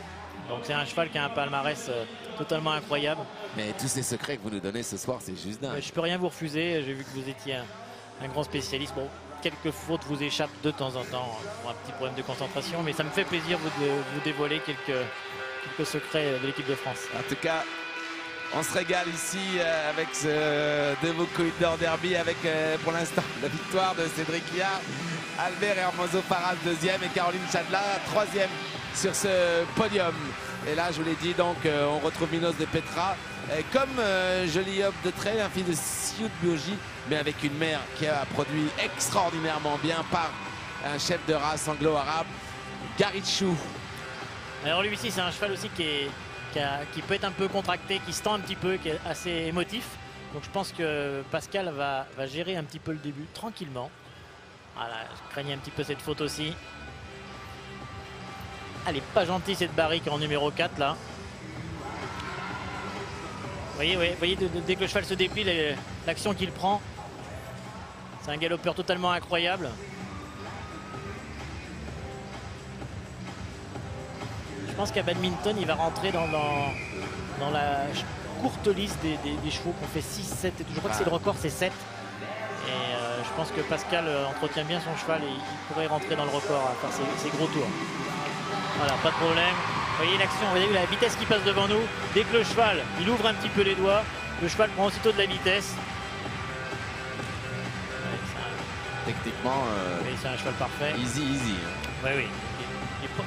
Donc c'est un cheval qui a un palmarès totalement incroyable. Mais tous ces secrets que vous nous donnez ce soir, c'est juste dingue. Je peux rien vous refuser. J'ai vu que vous étiez un grand spécialiste. Bon, quelques fautes vous échappent de temps en temps pour un petit problème de concentration. Mais ça me fait plaisir de vous dévoiler quelques secrets de l'équipe de France. En tout cas, on se régale ici avec ce Devo Corridor Derby avec pour l'instant la victoire de Cédric Liard, Albert Hermoso Faras 2e et Caroline Chadla 3e sur ce podium. Et là, je vous l'ai dit, donc on retrouve Minos de Petra comme Joli Hop de Trait, un fils de Siout Biogi, mais avec une mère qui a produit extraordinairement bien par un chef de race anglo-arabe, Garichou. Alors lui ici, c'est un cheval aussi qui peut être un peu contracté, qui se tend un petit peu, qui est assez émotif. Donc je pense que Pascal va gérer un petit peu le début tranquillement. Voilà, je craignais un petit peu cette faute aussi. Elle est pas gentille cette barrique en numéro 4 là. Vous voyez dès que le cheval se déplie, l'action qu'il prend. C'est un galopeur totalement incroyable. Je pense qu'à badminton, il va rentrer dans la courte liste des chevaux qu'on fait 6, 7. Je crois que c'est le record, c'est 7. Et je pense que Pascal entretient bien son cheval et il pourrait rentrer dans le record à faire ses gros tours. Voilà, pas de problème. Vous voyez l'action, vous voyez la vitesse qui passe devant nous. Dès que le cheval, il ouvre un petit peu les doigts, le cheval prend aussitôt de la vitesse. Techniquement, c'est un cheval parfait. Easy. Oui.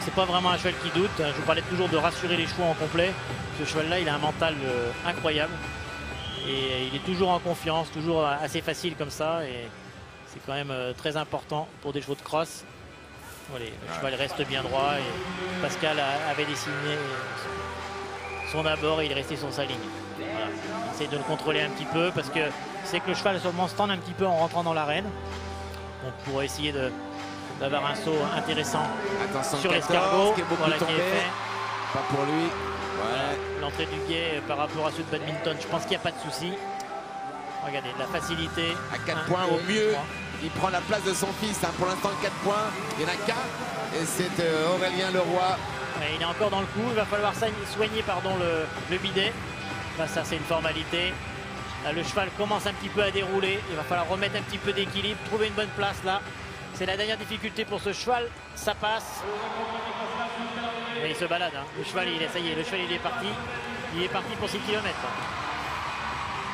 C'est pas vraiment un cheval qui doute. Je vous parlais toujours de rassurer les chevaux en complet. Ce cheval-là, il a un mental incroyable. Et il est toujours en confiance, toujours assez facile comme ça. Et c'est quand même très important pour des chevaux de cross. Voilà, le cheval reste bien droit. Et Pascal avait dessiné son abord et il est resté sur sa ligne. Voilà. Il essaie de le contrôler un petit peu parce que c'est que le cheval seulement se tend un petit peu en rentrant dans l'arène. Donc pour essayer d'avoir un saut intéressant. Attention, sur l'escargot, qui est beaucoup voilà, tombé. qui est fait. Pas pour lui. Voilà, l'entrée du guet par rapport à ceux de badminton, je pense qu'il n'y a pas de souci. Regardez, de la facilité. À 4 points au mieux, il prend la place de son fils. Pour l'instant, 4 points, il n'y en a qu'un. Et c'est Aurélien Leroy. Ouais, il est encore dans le coup, il va falloir soigner le bidet. Bah, ça, c'est une formalité. Là, le cheval commence un petit peu à dérouler. Il va falloir remettre un petit peu d'équilibre, trouver une bonne place là. C'est la dernière difficulté pour ce cheval. Ça passe. Et il se balade. Le cheval, ça y est, le cheval il est parti. Il est parti pour 6 km.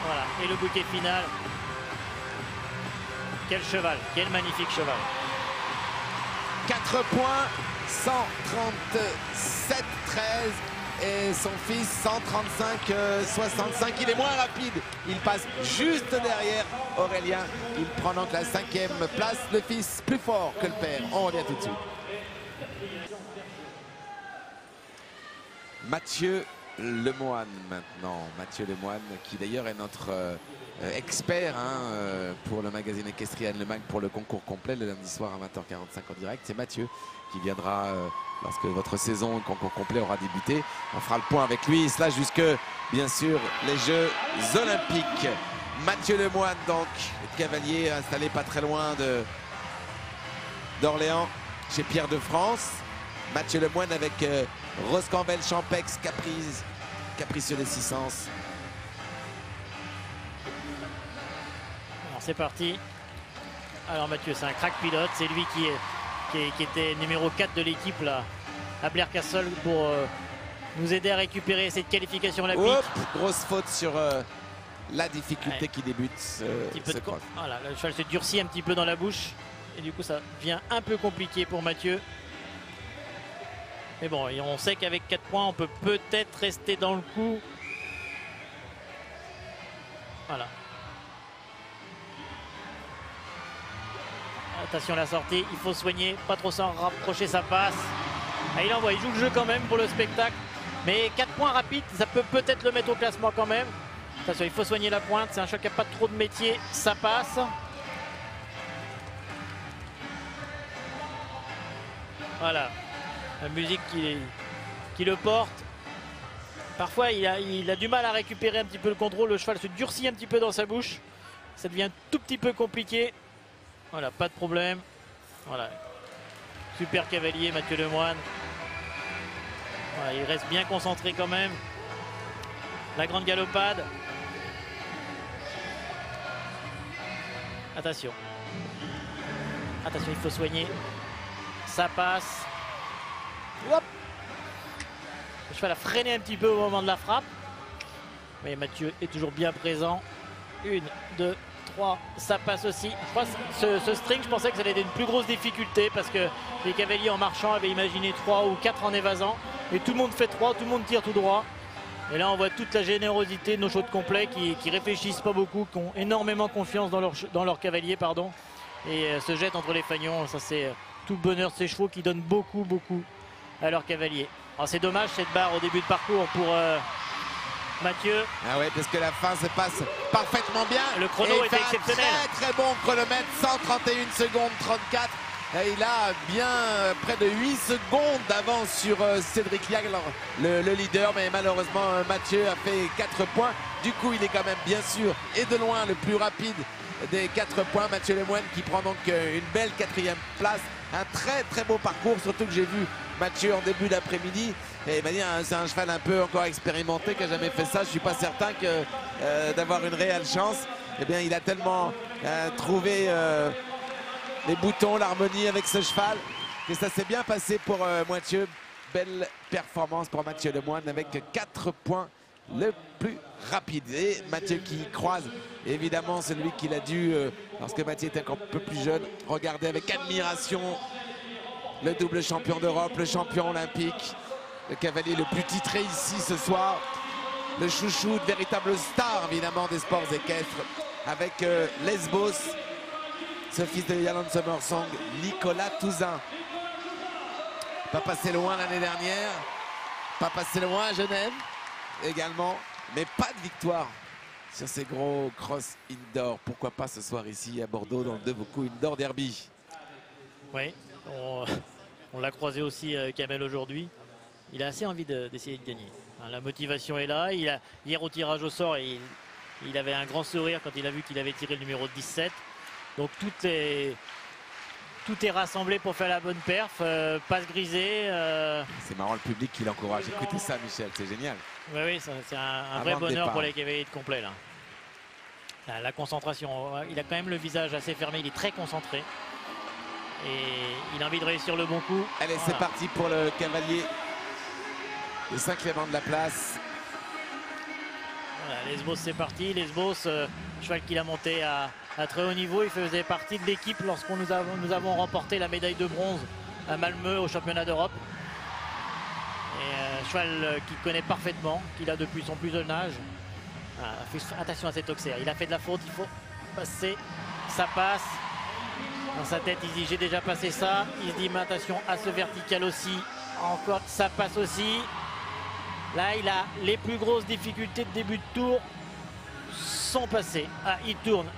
Voilà. Et le bouquet final. Quel cheval, quel magnifique cheval. 4 points, 137-13. Et son fils 135-65. Il est moins rapide. Il passe juste derrière Aurélien. Il prend donc la 5e place. Le fils plus fort que le père. On revient tout de suite. Mathieu Lemoine maintenant. Mathieu Lemoine qui d'ailleurs est notre expert pour le magazine Equestrian Le Mag pour le concours complet le lundi soir à 20h45 en direct. C'est Mathieu qui viendra lorsque votre saison concours complet aura débuté. On fera le point avec lui, cela jusque bien sûr les Jeux Olympiques. Mathieu Lemoine donc, cavalier installé pas très loin d'Orléans chez Pierre de France. Mathieu Lemoine avec Roscanvel, Champex, Capricieux des 600. C'est parti. Alors Mathieu, c'est un crack pilote. C'est lui qui était numéro 4 de l'équipe là à Blair Castle pour nous aider à récupérer cette qualification olympique. Grosse faute sur la difficulté qui débute ce cross. Voilà, le cheval se durcit un petit peu dans la bouche et du coup ça devient un peu compliqué pour Mathieu. Mais bon, on sait qu'avec 4 points, on peut peut-être rester dans le coup. Voilà. Attention la sortie, il faut soigner, pas trop s'en rapprocher, ça passe. Ah, il envoie, il joue le jeu quand même pour le spectacle. Mais 4 points rapides, ça peut peut-être le mettre au classement quand même. Attention, il faut soigner la pointe, c'est un choc qui n'a pas trop de métier, ça passe. Voilà, la musique qui le porte. Parfois, il a du mal à récupérer un petit peu le contrôle. Le cheval se durcit un petit peu dans sa bouche. Ça devient un tout petit peu compliqué. Voilà, pas de problème. Voilà. Super cavalier, Mathieu Lemoine. Voilà, il reste bien concentré quand même. La grande galopade. Attention. Attention, il faut soigner. Ça passe. Hop. Le cheval a freiné un petit peu au moment de la frappe. Mais Mathieu est toujours bien présent. 1, 2, 3, ça passe aussi. Je crois que ce string, je pensais que ça allait être une plus grosse difficulté parce que les cavaliers en marchant avaient imaginé 3 ou 4 en évasant. Et tout le monde fait 3, tout le monde tire tout droit. Et là, on voit toute la générosité de nos chevaux de complet qui réfléchissent pas beaucoup, qui ont énormément confiance dans leur cavalier, pardon, et se jettent entre les fagnons. Ça, c'est tout le bonheur de ces chevaux qui donnent beaucoup à leur cavalier. Alors, c'est dommage cette barre au début de parcours pour Mathieu. Ah ouais, parce que la fin se passe parfaitement bien. Le chrono est exceptionnel. Très bon chronomètre, 131 secondes 34. Et il a bien près de 8 secondes d'avance sur Cédric Liag, le leader. Mais malheureusement, Mathieu a fait 4 points. Du coup, il est quand même bien sûr et de loin le plus rapide des 4 points. Mathieu Lemoine qui prend donc une belle 4e place. Un très beau parcours, surtout que j'ai vu Mathieu en début d'après-midi. Et c'est un cheval un peu encore expérimenté qui n'a jamais fait ça. Je ne suis pas certain que d'avoir une réelle chance. Eh bien, il a tellement trouvé les boutons, l'harmonie avec ce cheval, que ça s'est bien passé pour Mathieu. Belle performance pour Mathieu Lemoine avec 4 points, le plus rapide. Et Mathieu qui croise évidemment celui qu'il a dû, lorsque Mathieu était encore un peu plus jeune, regarder avec admiration le double champion d'Europe, le champion olympique, le cavalier le plus titré ici ce soir, le chouchou, de véritable star évidemment des sports équestres, avec Lesbos, ce fils de Yalan Summersong, Nicolas Touzin. Pas passé loin l'année dernière, pas passé loin à Genève également, mais pas de victoire sur ces gros cross indoor. Pourquoi pas ce soir ici à Bordeaux dans le De Vaucoux Indoor Derby. Oui, on l'a croisé aussi Kamel aujourd'hui. Il a assez envie d'essayer de gagner. La motivation est là. Hier au tirage au sort, il avait un grand sourire quand il a vu qu'il avait tiré le numéro 17. Donc tout est rassemblé pour faire la bonne perf. Passe grisée. C'est marrant le public qui l'encourage. Écoutez ça Michel, c'est génial. Oui, c'est un vrai bonheur pour les cavaliers de complet là. La concentration, il a quand même le visage assez fermé, il est très concentré. Et il a envie de réussir le bon coup. Allez, c'est parti pour le cavalier. Le 5e de la place. Voilà, Lesbos c'est parti. Lesbos, cheval qu'il a monté à très haut niveau. Il faisait partie de l'équipe lorsque nous avons remporté la médaille de bronze à Malmö au championnat d'Europe. Et cheval qu'il connaît parfaitement, qu'il a depuis son plus jeune âge. Attention à cet Auxerre. Il a fait de la faute, il faut passer. Ça passe. Dans sa tête, il se dit j'ai déjà passé ça. Il se dit mais attention à ce vertical aussi. Encore, ça passe aussi. Là, il a les plus grosses difficultés de début de tour sont passées. Ah, il tourne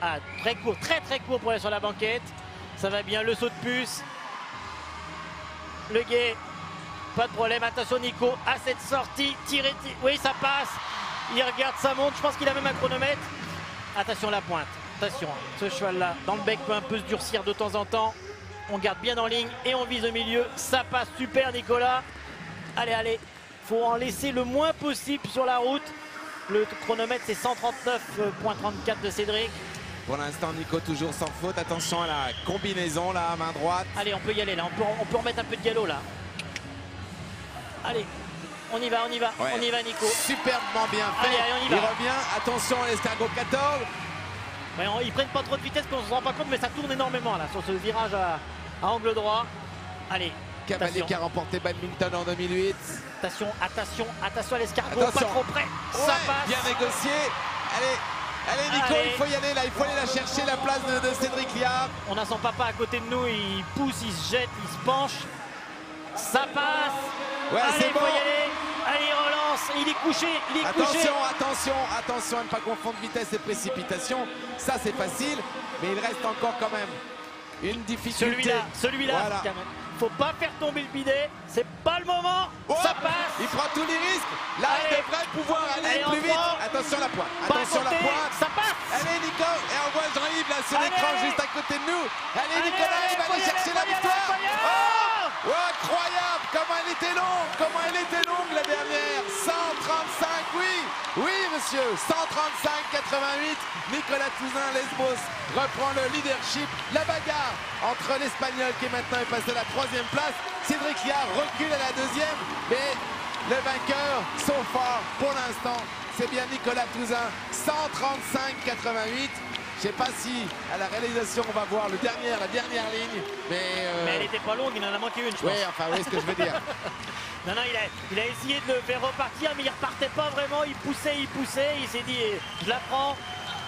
très court, très court pour aller sur la banquette. Ça va bien, le saut de puce. Le guet, pas de problème. Attention Nico, à cette sortie, tiré. Oui, ça passe. Il regarde sa montre. Je pense qu'il a même un chronomètre. Attention la pointe. Attention, ce cheval-là, dans le bec, peut un peu se durcir de temps en temps. On garde bien en ligne et on vise au milieu. Ça passe super, Nicolas. Allez. Faut en laisser le moins possible sur la route. Le chronomètre, c'est 139,34 de Cédric. Pour l'instant, Nico toujours sans faute. Attention à la combinaison, là, main droite. Allez, on peut y aller, là. On peut remettre un peu de galop, là. Allez, on y va. Ouais. On y va, Nico. Superbement bien fait. Allez, on y va. Il revient. Attention à l'escargot 14. Ouais, ils prennent pas trop de vitesse, qu'on ne se rend pas compte, mais ça tourne énormément, là, sur ce virage à angle droit. Allez. Cavalier qui a remporté badminton en 2008. Attention à l'escargot, pas trop près. Ça passe. Bien négocié. Allez, Allez Nico, Allez. il faut y aller là, il faut aller la chercher, la place de Cédric Liard. On a son papa à côté de nous, il pousse, il se jette, il se penche. Ça passe. Ouais, Allez, c'est il bon. faut y aller. Allez, il relance. Il est couché, il est couché. Attention à ne pas confondre vitesse et précipitation. Ça c'est facile, mais il reste encore quand même une difficulté. Celui-là, Voilà. quand même. Faut pas faire tomber le bidet, c'est pas le moment. Oh, ça passe. Il prend tous les risques. Là, Allez. il devrait pouvoir aller Allez, plus en vite. trois. Attention la pointe. Pas Attention à la côté, pointe. ça passe. Allez Nico, et on voit Jean-Yves là sur Allez. l'écran juste à côté de nous. Allez, Allez, Nicolas, il va faut aller y chercher aller, la faut y aller, victoire. faut y aller. Oh, incroyable. Comment elle était longue. Comment elle était longue la dernière. 135, oui monsieur. 135-88. Nicolas Touzin, Lesbos reprend le leadership. La bagarre entre l'Espagnol qui est maintenant passé à la 3e place. Cédric Liard recule à la 2e, mais le vainqueur, so far, pour l'instant, c'est bien Nicolas Touzin. 135-88. Je ne sais pas si à la réalisation on va voir la dernière ligne, mais elle était pas longue, il en a manqué une, je pense. oui, enfin, oui, ce que je veux dire. Non, il a essayé de le faire repartir, mais il repartait pas vraiment. Il poussait, il s'est dit, je la prends.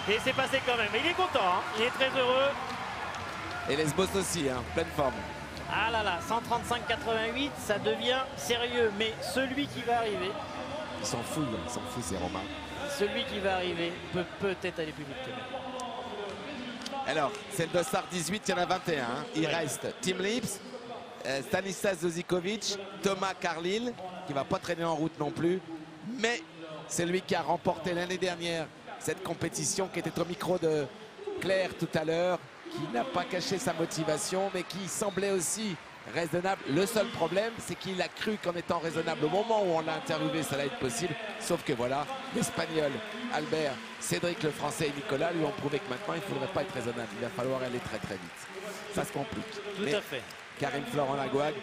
Et c'est passé quand même. Mais il est content, hein. Il est très heureux. Et Lesbos aussi, hein, pleine forme. Ah là là, 135-88, ça devient sérieux. Mais celui qui va arriver, Ils s'en foutent, ces Romains. celui qui va arriver peut peut-être aller plus vite que nous. Alors, c'est le dossard 18, il y en a 21. Hein. Il reste Tim Lips, Stanislas Zozikovic, Thomas Carlil, qui ne va pas traîner en route non plus. Mais c'est lui qui a remporté l'année dernière cette compétition, qui était au micro de Claire tout à l'heure, qui n'a pas caché sa motivation, mais qui semblait aussi raisonnable. Le seul problème, c'est qu'il a cru qu'en étant raisonnable au moment où on l'a interviewé, ça allait être possible. Sauf que voilà, l'Espagnol, Albert, Cédric le Français et Nicolas lui ont prouvé que maintenant, il ne faudrait pas être raisonnable. Il va falloir aller très très vite. Ça se complique. Tout à fait. Karim Florent Lagouag,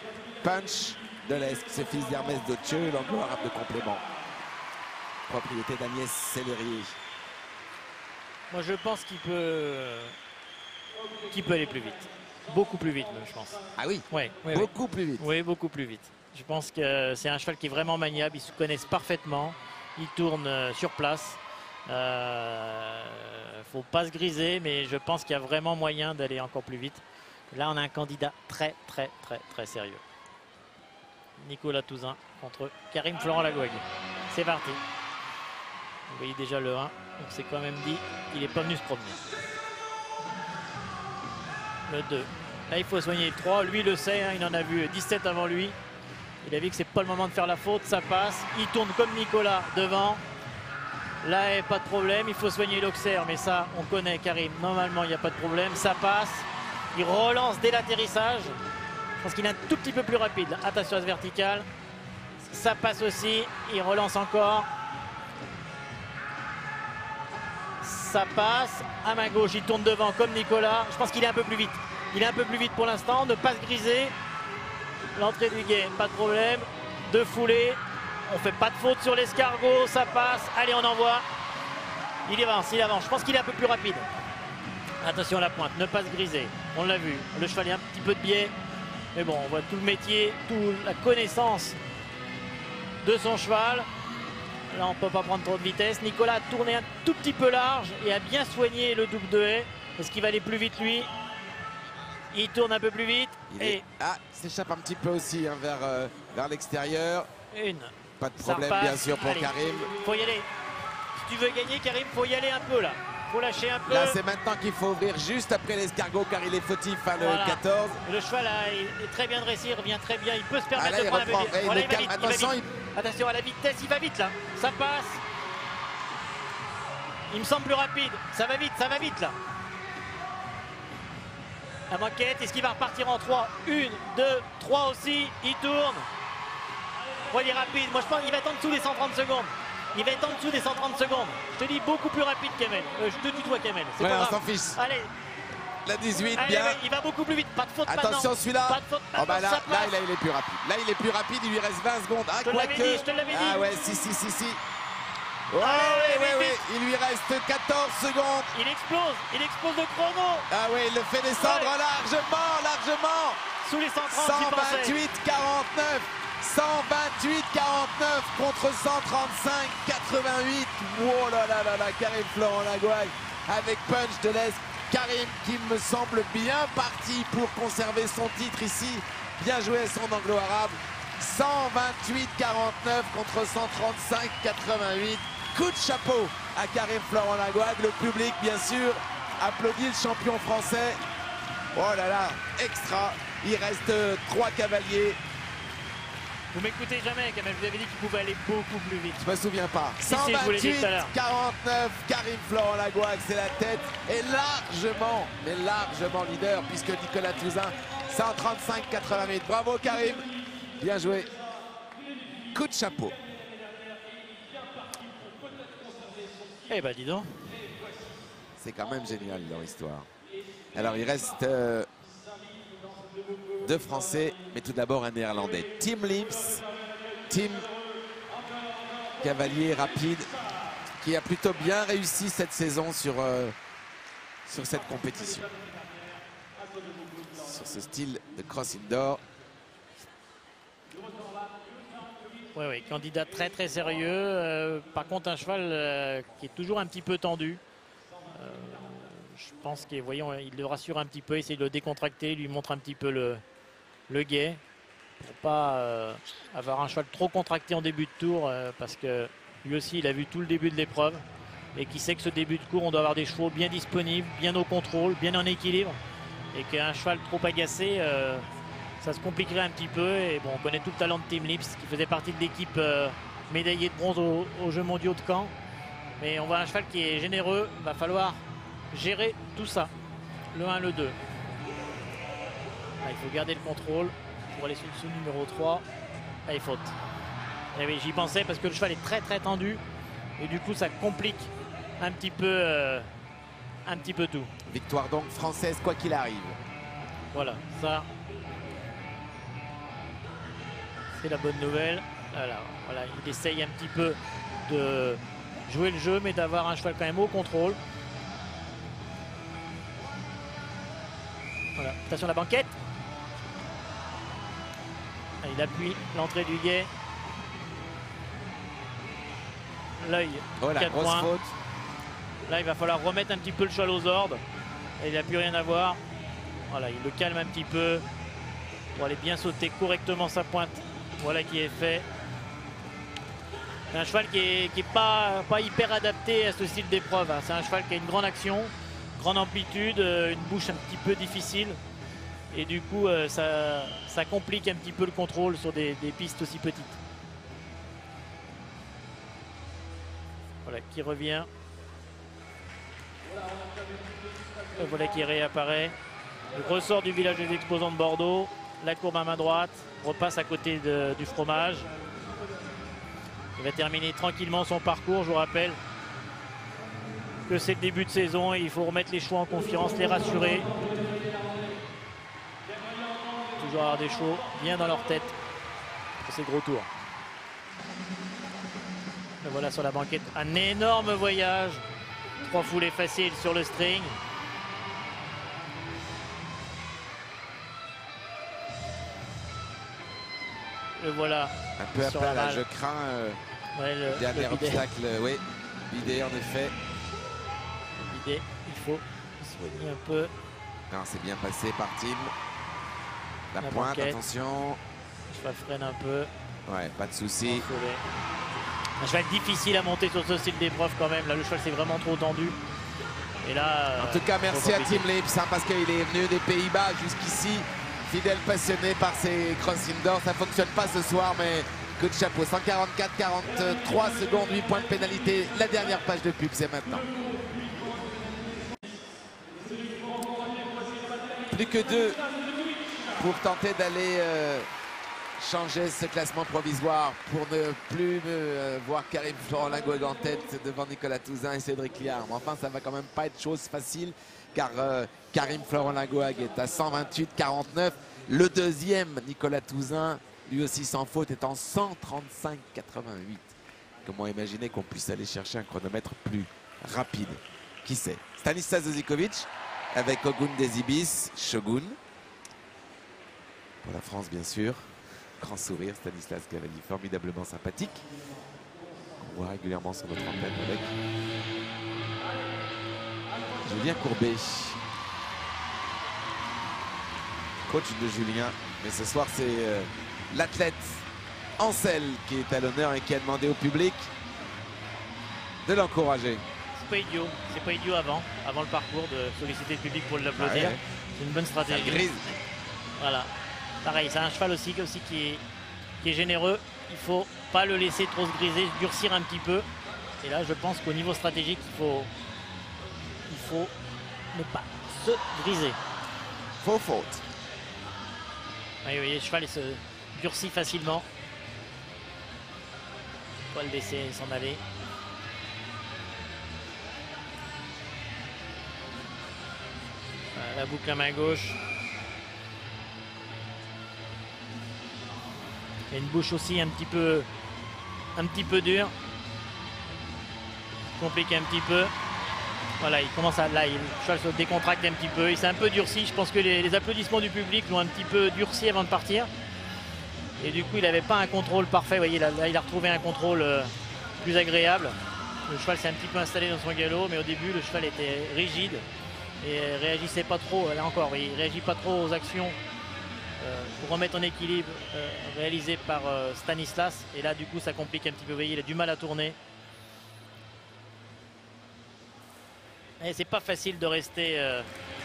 punch de l'Est, ce fils d'Hermès Dothieu, l'anglo-arabe de complément. Propriété d'Agnès Sellerier. Moi, je pense qu'il peut aller plus vite. Beaucoup plus vite, même, je pense. Ah oui, Ouais, beaucoup plus vite. Oui, beaucoup plus vite. Je pense que c'est un cheval qui est vraiment maniable. Ils se connaissent parfaitement. Ils tournent sur place. Faut pas se griser, mais je pense qu'il y a vraiment moyen d'aller encore plus vite. Là, on a un candidat très sérieux. Nicolas Touzin contre Karim Florent Lagouag. C'est parti. Vous voyez déjà le 1. On s'est quand même dit qu'il n'est pas venu se promener. Le 2. Là, il faut soigner le 3. Lui le sait, hein, il en a vu 17 avant lui. Il a vu que c'est pas le moment de faire la faute. Ça passe. Il tourne comme Nicolas devant. Là, pas de problème. Il faut soigner l'Auxerre. Mais ça, on connaît Karim. Normalement, il n'y a pas de problème. Ça passe. Il relance dès l'atterrissage. Je pense qu'il est un tout petit peu plus rapide. Attention à ce vertical. Ça passe aussi. Il relance encore. Ça passe. À main gauche, il tourne devant comme Nicolas. Je pense qu'il est un peu plus vite. Il est un peu plus vite pour l'instant. Ne pas se griser. L'entrée du guet, pas de problème. De foulée. On fait pas de faute sur l'escargot. Ça passe. Allez, on envoie. Il avance, il avance. Je pense qu'il est un peu plus rapide. Attention à la pointe, ne pas se griser. On l'a vu. Le cheval est un petit peu de biais. Mais bon, on voit tout le métier, toute la connaissance de son cheval. Là, on ne peut pas prendre trop de vitesse. Nicolas a tourné un tout petit peu large et a bien soigné le double de haie. Est-ce qu'il va aller plus vite, lui? Il tourne un peu plus vite. Il s'échappe un petit peu aussi, hein, vers l'extérieur. Une. Pas de problème, bien sûr, pour Allez, Karim. faut y aller. Si tu veux gagner, Karim, faut y aller un peu là. Faut lâcher un peu. Là, c'est maintenant qu'il faut ouvrir juste après l'escargot, car il est fautif à le Voilà. 14. Le cheval là, il est très bien dressé, il revient très bien. Il peut se permettre là, de il prendre un peu reprend. vite. Il Voilà, le il va calme. vite, il va Attention, vite. Attention à la vitesse, il va vite là. Ça passe. Il me semble plus rapide. Ça va vite là. La moquette, est-ce qu'il va repartir en 3? 1, 2, 3 aussi. Il tourne. Ouais, il est rapide. Moi, je pense qu'il va être en dessous des 130 secondes. Il va être en dessous des 130 secondes. Je te dis beaucoup plus rapide Kamel. Je te tutoie Kamel. C'est Ouais, pas on grave. s'en fiche. Allez. La 18, Allez, bien. ouais, il va beaucoup plus vite. Pas de faute Attention, maintenant. celui-là. Pas de faute Oh, bah maintenant, là, ça passe. il est plus rapide. Là, il est plus rapide. Il lui reste 20 secondes. Ah, Je te l'avais quoique. dit, je te l'avais dit. Ah ouais, si. Ouais, Allez, ouais. vite. Il lui reste 14 secondes. Il explose le chrono. Ah ouais, il le fait descendre Ouais. largement. Sous les 130, j'y pensais. 128, 49. 128-49 contre 135-88. Oh là là là là, Karim Florent Lagouague avec punch de l'Est. Karim qui me semble bien parti pour conserver son titre ici. Bien joué son anglo-arabe. 128-49 contre 135-88. Coup de chapeau à Karim Florent Lagouague. Le public, bien sûr, applaudit le champion français. Oh là là, extra. Il reste 3 cavaliers. Vous m'écoutez jamais, Kamel, vous avez dit qu'il pouvait aller beaucoup plus vite. Je me souviens pas. Si, je vous l'ai dit tout à l'heure. 128-49, Karim Florent Lagouague, c'est la tête. Et largement, mais largement leader, puisque Nicolas Touzin, 135-88. Bravo Karim, bien joué. Coup de chapeau. Eh ben dis donc. C'est quand même génial leur histoire. Alors il reste 2 Français, mais tout d'abord un Néerlandais. Tim Lips, Tim cavalier rapide, qui a plutôt bien réussi cette saison sur cette compétition. Sur ce style de cross indoor. Oui, candidat très très sérieux. Par contre, un cheval qui est toujours un petit peu tendu. Je pense qu'il il le rassure un petit peu, essaie de le décontracter, lui montre un petit peu le guet. Pour pas avoir un cheval trop contracté en début de tour, parce que lui aussi il a vu tout le début de l'épreuve et qui sait que ce début de cours on doit avoir des chevaux bien disponibles, bien au contrôle, bien en équilibre, et qu'un cheval trop agacé, ça se compliquerait un petit peu. Et bon, on connaît tout le talent de Tim Lips qui faisait partie de l'équipe médaillée de bronze aux Jeux mondiaux de Caen. Mais on voit un cheval qui est généreux, il va falloir gérer tout ça, le 1, le 2. Là, il faut garder le contrôle pour aller sur le numéro 3. Là, il faute. Et oui, j'y pensais parce que le cheval est très très tendu et du coup ça complique un petit peu tout. Victoire donc française quoi qu'il arrive. Voilà, ça c'est la bonne nouvelle. Alors, voilà, il essaye un petit peu de jouer le jeu mais d'avoir un cheval quand même au contrôle. Voilà, attention à la banquette. Il appuie l'entrée du guet. L'œil, oh, la 4 grosse points. faute. Là, il va falloir remettre un petit peu le cheval aux ordres. Et il n'a plus rien à voir. Voilà, il le calme un petit peu pour aller bien sauter correctement sa pointe. Voilà qui est fait. C'est un cheval qui est pas hyper adapté à ce style d'épreuve. C'est un cheval qui a une grande action, grande amplitude, une bouche un petit peu difficile. Et du coup, ça complique un petit peu le contrôle sur des pistes aussi petites. Voilà, qui revient. Et voilà qui réapparaît. Il ressort du village des exposants de Bordeaux. La courbe à main droite. Repasse à côté du fromage. Il va terminer tranquillement son parcours. Je vous rappelle que c'est le début de saison et il faut remettre les chevaux en confiance, les rassurer. Toujours avoir des chevaux bien dans leur tête pour ces gros tours. Le voilà sur la banquette, un énorme voyage. 3 foulées faciles sur le string. Le voilà. Un peu sur après la là, malle. je crains le dernier bidet. obstacle. Oui, bidet en effet. Bidet, il faut soigner un peu. Non, c'est bien passé par Tim. La pointe, banquette. attention. Le cheval freine un peu. Ouais, pas de souci. Un cheval difficile à monter sur ce style d'épreuve quand même. Là, le cheval c'est vraiment trop tendu. Et là, En tout cas, merci à Tim Lips parce qu'il est venu des Pays-Bas jusqu'ici. Fidèle, passionné par ses cross indoor. Ça ne fonctionne pas ce soir, mais coup de chapeau. 144-43 secondes, 8 points de pénalité. La dernière page de pub, c'est maintenant. Plus que 2 pour tenter d'aller changer ce classement provisoire pour ne plus voir Karim Florent Lagouague en tête devant Nicolas Touzin et Cédric Liard. Mais enfin, ça va quand même pas être chose facile car Karim Florent Lagouague est à 128-49. Le deuxième, Nicolas Touzin, lui aussi sans faute, est en 135-88. Comment imaginer qu'on puisse aller chercher un chronomètre plus rapide? Qui sait? Stanislas Zozikovic avec Ogun Desibis, Shogun. Pour la France, bien sûr. Grand sourire, Stanislas Cavalli, formidablement sympathique. On voit régulièrement sur notre antenne avec Julien Courbet, coach de Julien. Mais ce soir, c'est l'athlète Ancel qui est à l'honneur et qui a demandé au public de l'encourager. C'est pas idiot avant le parcours de solliciter le public pour l'applaudir. Ouais. C'est une bonne stratégie. Ça grise. Voilà. Pareil, c'est un cheval aussi qui est généreux. Il faut pas le laisser trop se griser, durcir un petit peu. Et là, je pense qu'au niveau stratégique, il faut ne pas se griser. Faux faute. Oui, vous voyez, le cheval il se durcit facilement. Il faut le laisser s'en aller. Voilà, la boucle à main gauche. Et une bouche aussi un petit peu dure. Complique un petit peu. Voilà, il commence à. Là, le cheval se décontracte un petit peu. Il s'est un peu durci. Je pense que les applaudissements du public l'ont un petit peu durci avant de partir. Et du coup, il n'avait pas un contrôle parfait. Vous voyez, là, il a retrouvé un contrôle plus agréable. Le cheval s'est un petit peu installé dans son galop, mais au début, le cheval était rigide et réagissait pas trop. Là encore, il réagit pas trop aux actions pour remettre en équilibre réalisé par Stanislas. Et là, du coup, ça complique un petit peu. Vous voyez, il a du mal à tourner. Et c'est pas facile de rester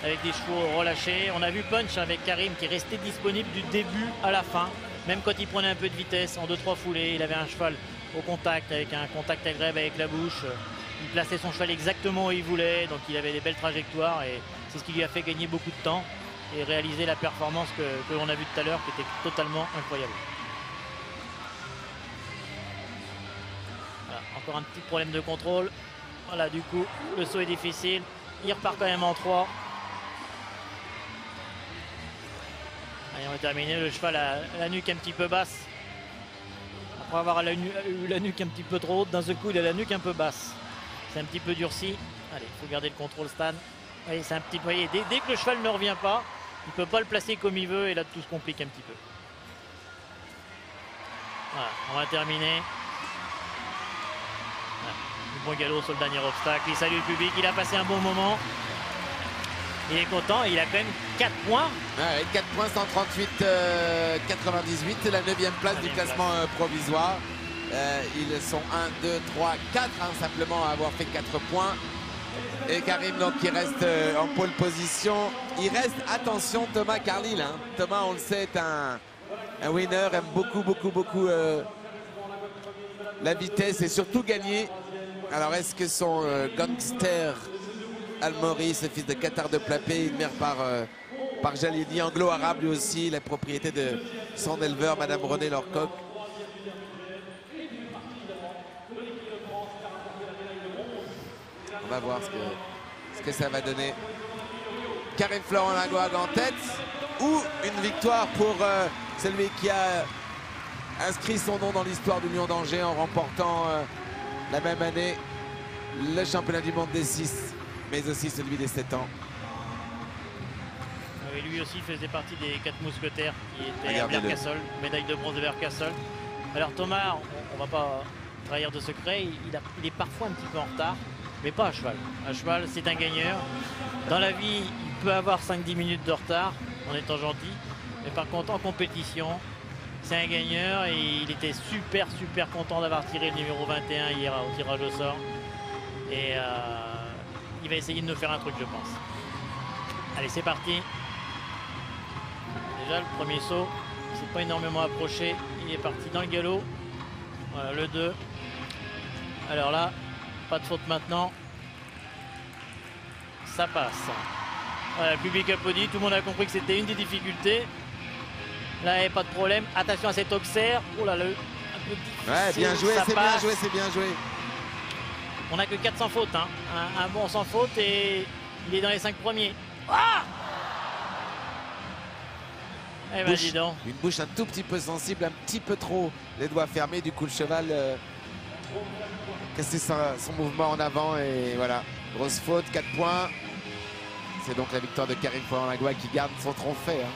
avec des chevaux relâchés. On a vu Punch avec Karim qui est resté disponible du début à la fin. Même quand il prenait un peu de vitesse en 2-3 foulées, il avait un cheval au contact, avec un contact agréable avec la bouche. Il plaçait son cheval exactement où il voulait, donc il avait des belles trajectoires et c'est ce qui lui a fait gagner beaucoup de temps et réaliser la performance que l'on a vue tout à l'heure qui était totalement incroyable. Voilà, encore un petit problème de contrôle. Voilà, du coup, le saut est difficile. Il repart quand même en 3. Allez, on va terminer. Le cheval a la nuque un petit peu basse. Après avoir eu la nuque un petit peu trop haute, d'un seul coup, il a la nuque un peu basse. C'est un petit peu durci. Allez, il faut garder le contrôle, Stan. Voyez, c'est un petit peu. Dès que le cheval ne revient pas, il ne peut pas le placer comme il veut et là, tout se complique un petit peu. Voilà, on va terminer. Bon galop sur le dernier obstacle, il salue le public, il a passé un bon moment. Il est content, il a quand même 4 points. Ouais, 4 points, 138,98, c'est la 9e place du classement provisoire. Ils sont 1, 2, 3, 4 simplement à avoir fait 4 points. Et Karim donc qui reste en pole position. Il reste, attention, Thomas Carlyle. Hein. Thomas, on le sait, est un winner, aime beaucoup la vitesse et surtout gagner. Alors est-ce que son gangster Al-Mori, ce fils de Qatar de Plapé, une mère par Jalini, anglo-arabe lui aussi, la propriété de son éleveur, Madame René Lorcoq. On va voir ce que ça va donner. Karim Florent Lagouag en tête ou une victoire pour celui qui a inscrit son nom dans l'histoire du Lion d'Angers en remportant la même année le championnat du monde des 6, mais aussi celui des 7 ans. Et lui aussi faisait partie des 4 mousquetaires qui étaient à Vercassol, médaille de bronze de Vercassol. Alors Thomas, on va pas trahir de secret, il est parfois un petit peu en retard, mais pas à cheval. À cheval, c'est un gagneur. Dans la vie, il peut avoir 5-10 minutes de retard en étant gentil, mais par contre en compétition, c'est un gagneur et il était super content d'avoir tiré le numéro 21 hier au tirage au sort. Et il va essayer de nous faire un truc, je pense. Allez, c'est parti. Déjà, le premier saut, c'est pas énormément approché. Il est parti dans le galop. Voilà, le 2. Alors là, pas de faute maintenant. Ça passe. Voilà, le public applaudit. Tout le monde a compris que c'était une des difficultés. Là, il n'y a pas de problème. Attention à cet Auxerre. Oh là là, un peu difficile. Ouais, bien joué, c'est bien joué, c'est bien joué. On n'a que 4 sans faute. Hein. Un bon sans faute et il est dans les 5 premiers. Ah, eh ben, dis donc. Une bouche un tout petit peu sensible, un petit peu trop les doigts fermés. Du coup, le cheval cassé son mouvement en avant. Et voilà, grosse faute, 4 points. C'est donc la victoire de Karim Florent Lagouag qui garde son trophée. Hein.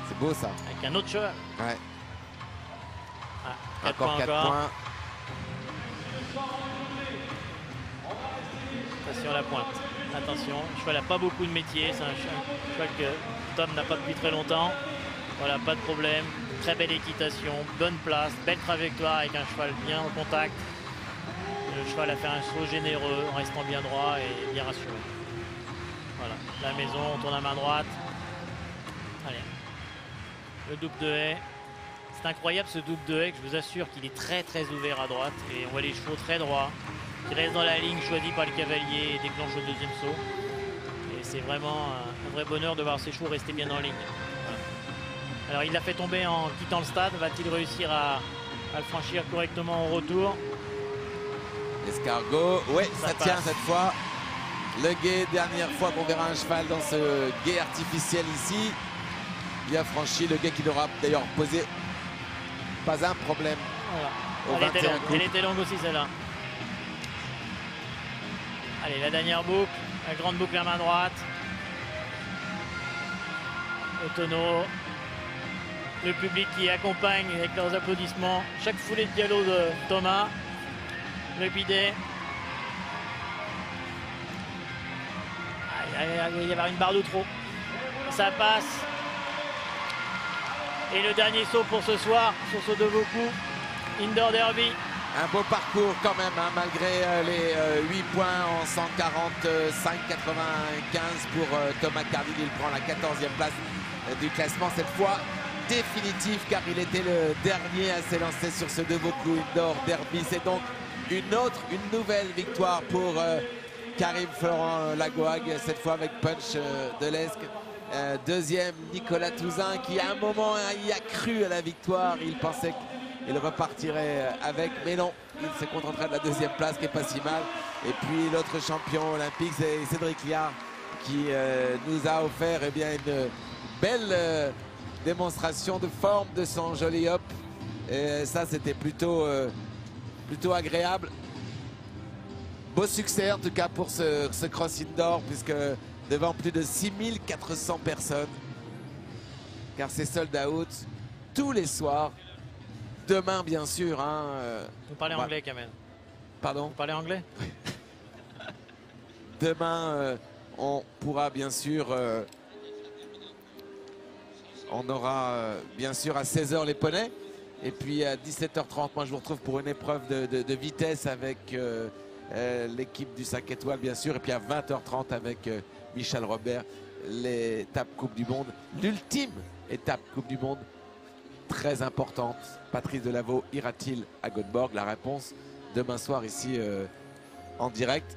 C'est beau ça. Avec un autre cheval. Ouais. Encore 4 points. Attention à la pointe. Attention, le cheval n'a pas beaucoup de métier. C'est un cheval que Tom n'a pas depuis très longtemps. Voilà, pas de problème. Très belle équitation, bonne place, belle trajectoire avec un cheval bien au contact. Le cheval a fait un saut généreux en restant bien droit et bien rassuré. Voilà, la maison, on tourne à main droite. Allez, le double de haie. C'est incroyable ce double de haie, que je vous assure qu'il est très très ouvert à droite. Et on voit les chevaux très droits, qui restent dans la ligne choisie par le cavalier et déclenchent le deuxième saut. Et c'est vraiment un vrai bonheur de voir ces chevaux rester bien en ligne. Voilà. Alors il l'a fait tomber en quittant le stade. Va-t-il réussir à le franchir correctement au retour? Escargot, ouais, ça tient cette fois. Le guet, dernière fois qu'on verra un cheval dans ce guet artificiel ici. Bien franchi, le guet qui n'aura d'ailleurs posé pas un problème. Voilà. Elle était longue aussi celle-là. Allez, la dernière boucle, la grande boucle à main droite. Au tonneau. Le public qui accompagne avec leurs applaudissements chaque foulée de galop de Thomas. Le bidet. Il va y avoir une barre de trop. Ça passe. Et le dernier saut pour ce soir, sur ce de beaucoup. Indoor Derby. Un beau parcours quand même, hein, malgré les 8 points en 145,95 pour Thomas Carlile. Il prend la 14e place du classement cette fois. Définitif, car il était le dernier à s'élancer sur ce de beaucoup Indoor Derby. C'est donc une nouvelle victoire pour Karim Florent Lagoag, cette fois avec punch de l'Esque. Deuxième, Nicolas Touzin, qui à un moment y a cru à la victoire. Il pensait qu'il repartirait avec, mais non, il s'est contenté de la deuxième place, qui est pas si mal. Et puis l'autre champion olympique, c'est Cédric Liard, qui nous a offert une belle démonstration de forme de son joli hop. Et ça, c'était plutôt agréable. Beau succès en tout cas pour ce Cross Indoor, puisque devant plus de 6400 personnes, car c'est sold out tous les soirs. Demain, bien sûr. Hein, vous parlez anglais, Kamel. Pardon? Vous parlez anglais? Demain, on pourra bien sûr... on aura bien sûr à 16h les poneys. Et puis à 17h30, moi je vous retrouve pour une épreuve de vitesse avec l'équipe du 5 étoiles, bien sûr. Et puis à 20h30 avec Michel Robert, l'étape Coupe du Monde. L'ultime étape Coupe du Monde, très importante. Patrice Delaveau ira-t-il à Göteborg? La réponse demain soir ici en direct.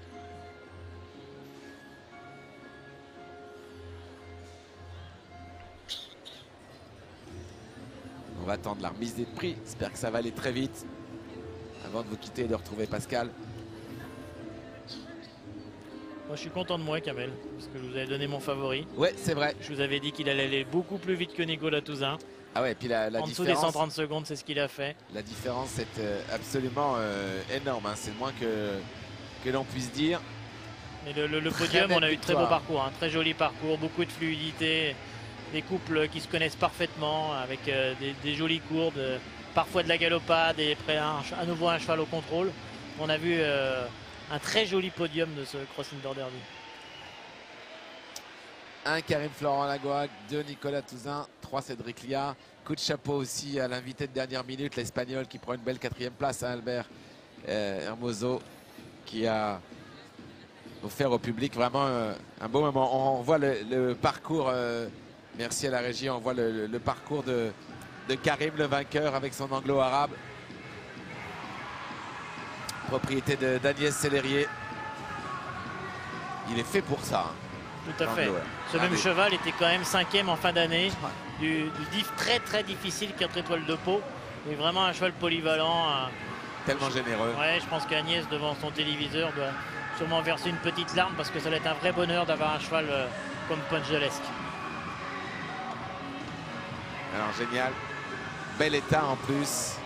On va attendre la remise des prix. J'espère que ça va aller très vite avant de vous quitter et de retrouver Pascal. Moi, je suis content de moi, Kamel, parce que je vous avais donné mon favori. Ouais, c'est vrai. Je vous avais dit qu'il allait aller beaucoup plus vite que Nicolas Touzin. Ah ouais, et puis la en dessous différence, des 130 secondes, c'est ce qu'il a fait. La différence est absolument énorme. Hein. C'est le moins que l'on puisse dire. Et le podium, on a eu de très beau parcours, un très joli parcours, beaucoup de fluidité. Des couples qui se connaissent parfaitement, avec des jolies courdes, parfois de la galopade et après à nouveau un cheval au contrôle. On a vu un très joli podium de ce Cross Indoor Derby. Un Karim Florent Lagoag, 2 Nicolas Touzin, 3 Cédric Liard. Coup de chapeau aussi à l'invité de dernière minute, l'Espagnol, qui prend une belle 4e place, hein, Albert Hermoso, qui a offert au public vraiment un beau moment. On voit le parcours... merci à la régie, on voit le parcours de Karim, le vainqueur, avec son anglo-arabe. Propriété d'Agnès Sellerier. Il est fait pour ça. Hein, tout à fait. Ce même cheval était quand même 5e en fin d'année. Du diff très difficile, 4 étoiles de peau. Mais vraiment un cheval polyvalent. Tellement généreux. Ouais, je pense qu'Agnès, devant son téléviseur, doit sûrement verser une petite larme, parce que ça va être un vrai bonheur d'avoir un cheval comme Punch de l'Esque. Alors génial, bel état en plus.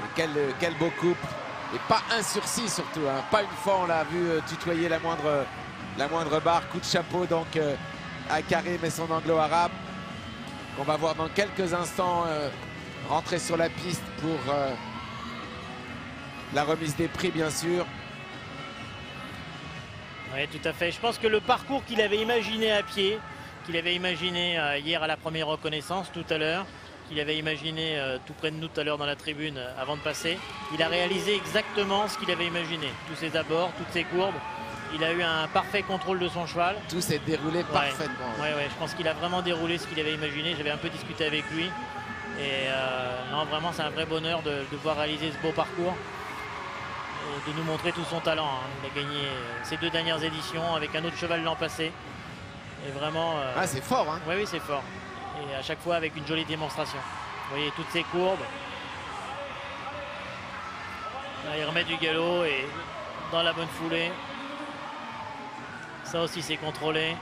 Et quel beau couple. Et pas un sursis surtout, hein. Pas une fois on l'a vu tutoyer la moindre barre. Coup de chapeau donc à Karim et son anglo-arabe. On va voir dans quelques instants rentrer sur la piste pour la remise des prix, bien sûr. Oui, tout à fait. Je pense que le parcours qu'il avait imaginé à pied, qu'il avait imaginé hier à la première reconnaissance, tout à l'heure, qu'il avait imaginé tout près de nous tout à l'heure dans la tribune avant de passer, il a réalisé exactement ce qu'il avait imaginé. Tous ses abords, toutes ses courbes. Il a eu un parfait contrôle de son cheval. Tout s'est déroulé parfaitement. Ouais, je pense qu'il a vraiment déroulé ce qu'il avait imaginé. J'avais un peu discuté avec lui. Et non, vraiment, c'est un vrai bonheur de voir réaliser ce beau parcours. Et de nous montrer tout son talent. Hein. Il a gagné ses 2 dernières éditions avec un autre cheval l'an passé. Et vraiment... Ah, c'est fort, hein. Oui, c'est fort. Et à chaque fois avec une jolie démonstration. Vous voyez toutes ces courbes. Là, il remet du galop et dans la bonne foulée. Ça aussi, c'est contrôlé.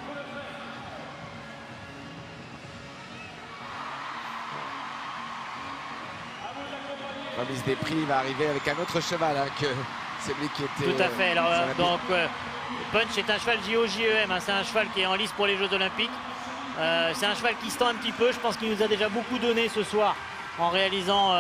Remise des prix, il va arriver avec un autre cheval hein, que celui qui était... Tout à fait. Alors, donc, Punch est un cheval JOJEM. Hein, c'est un cheval qui est en lice pour les Jeux Olympiques. C'est un cheval qui se tend un petit peu. Je pense qu'il nous a déjà beaucoup donné ce soir en réalisant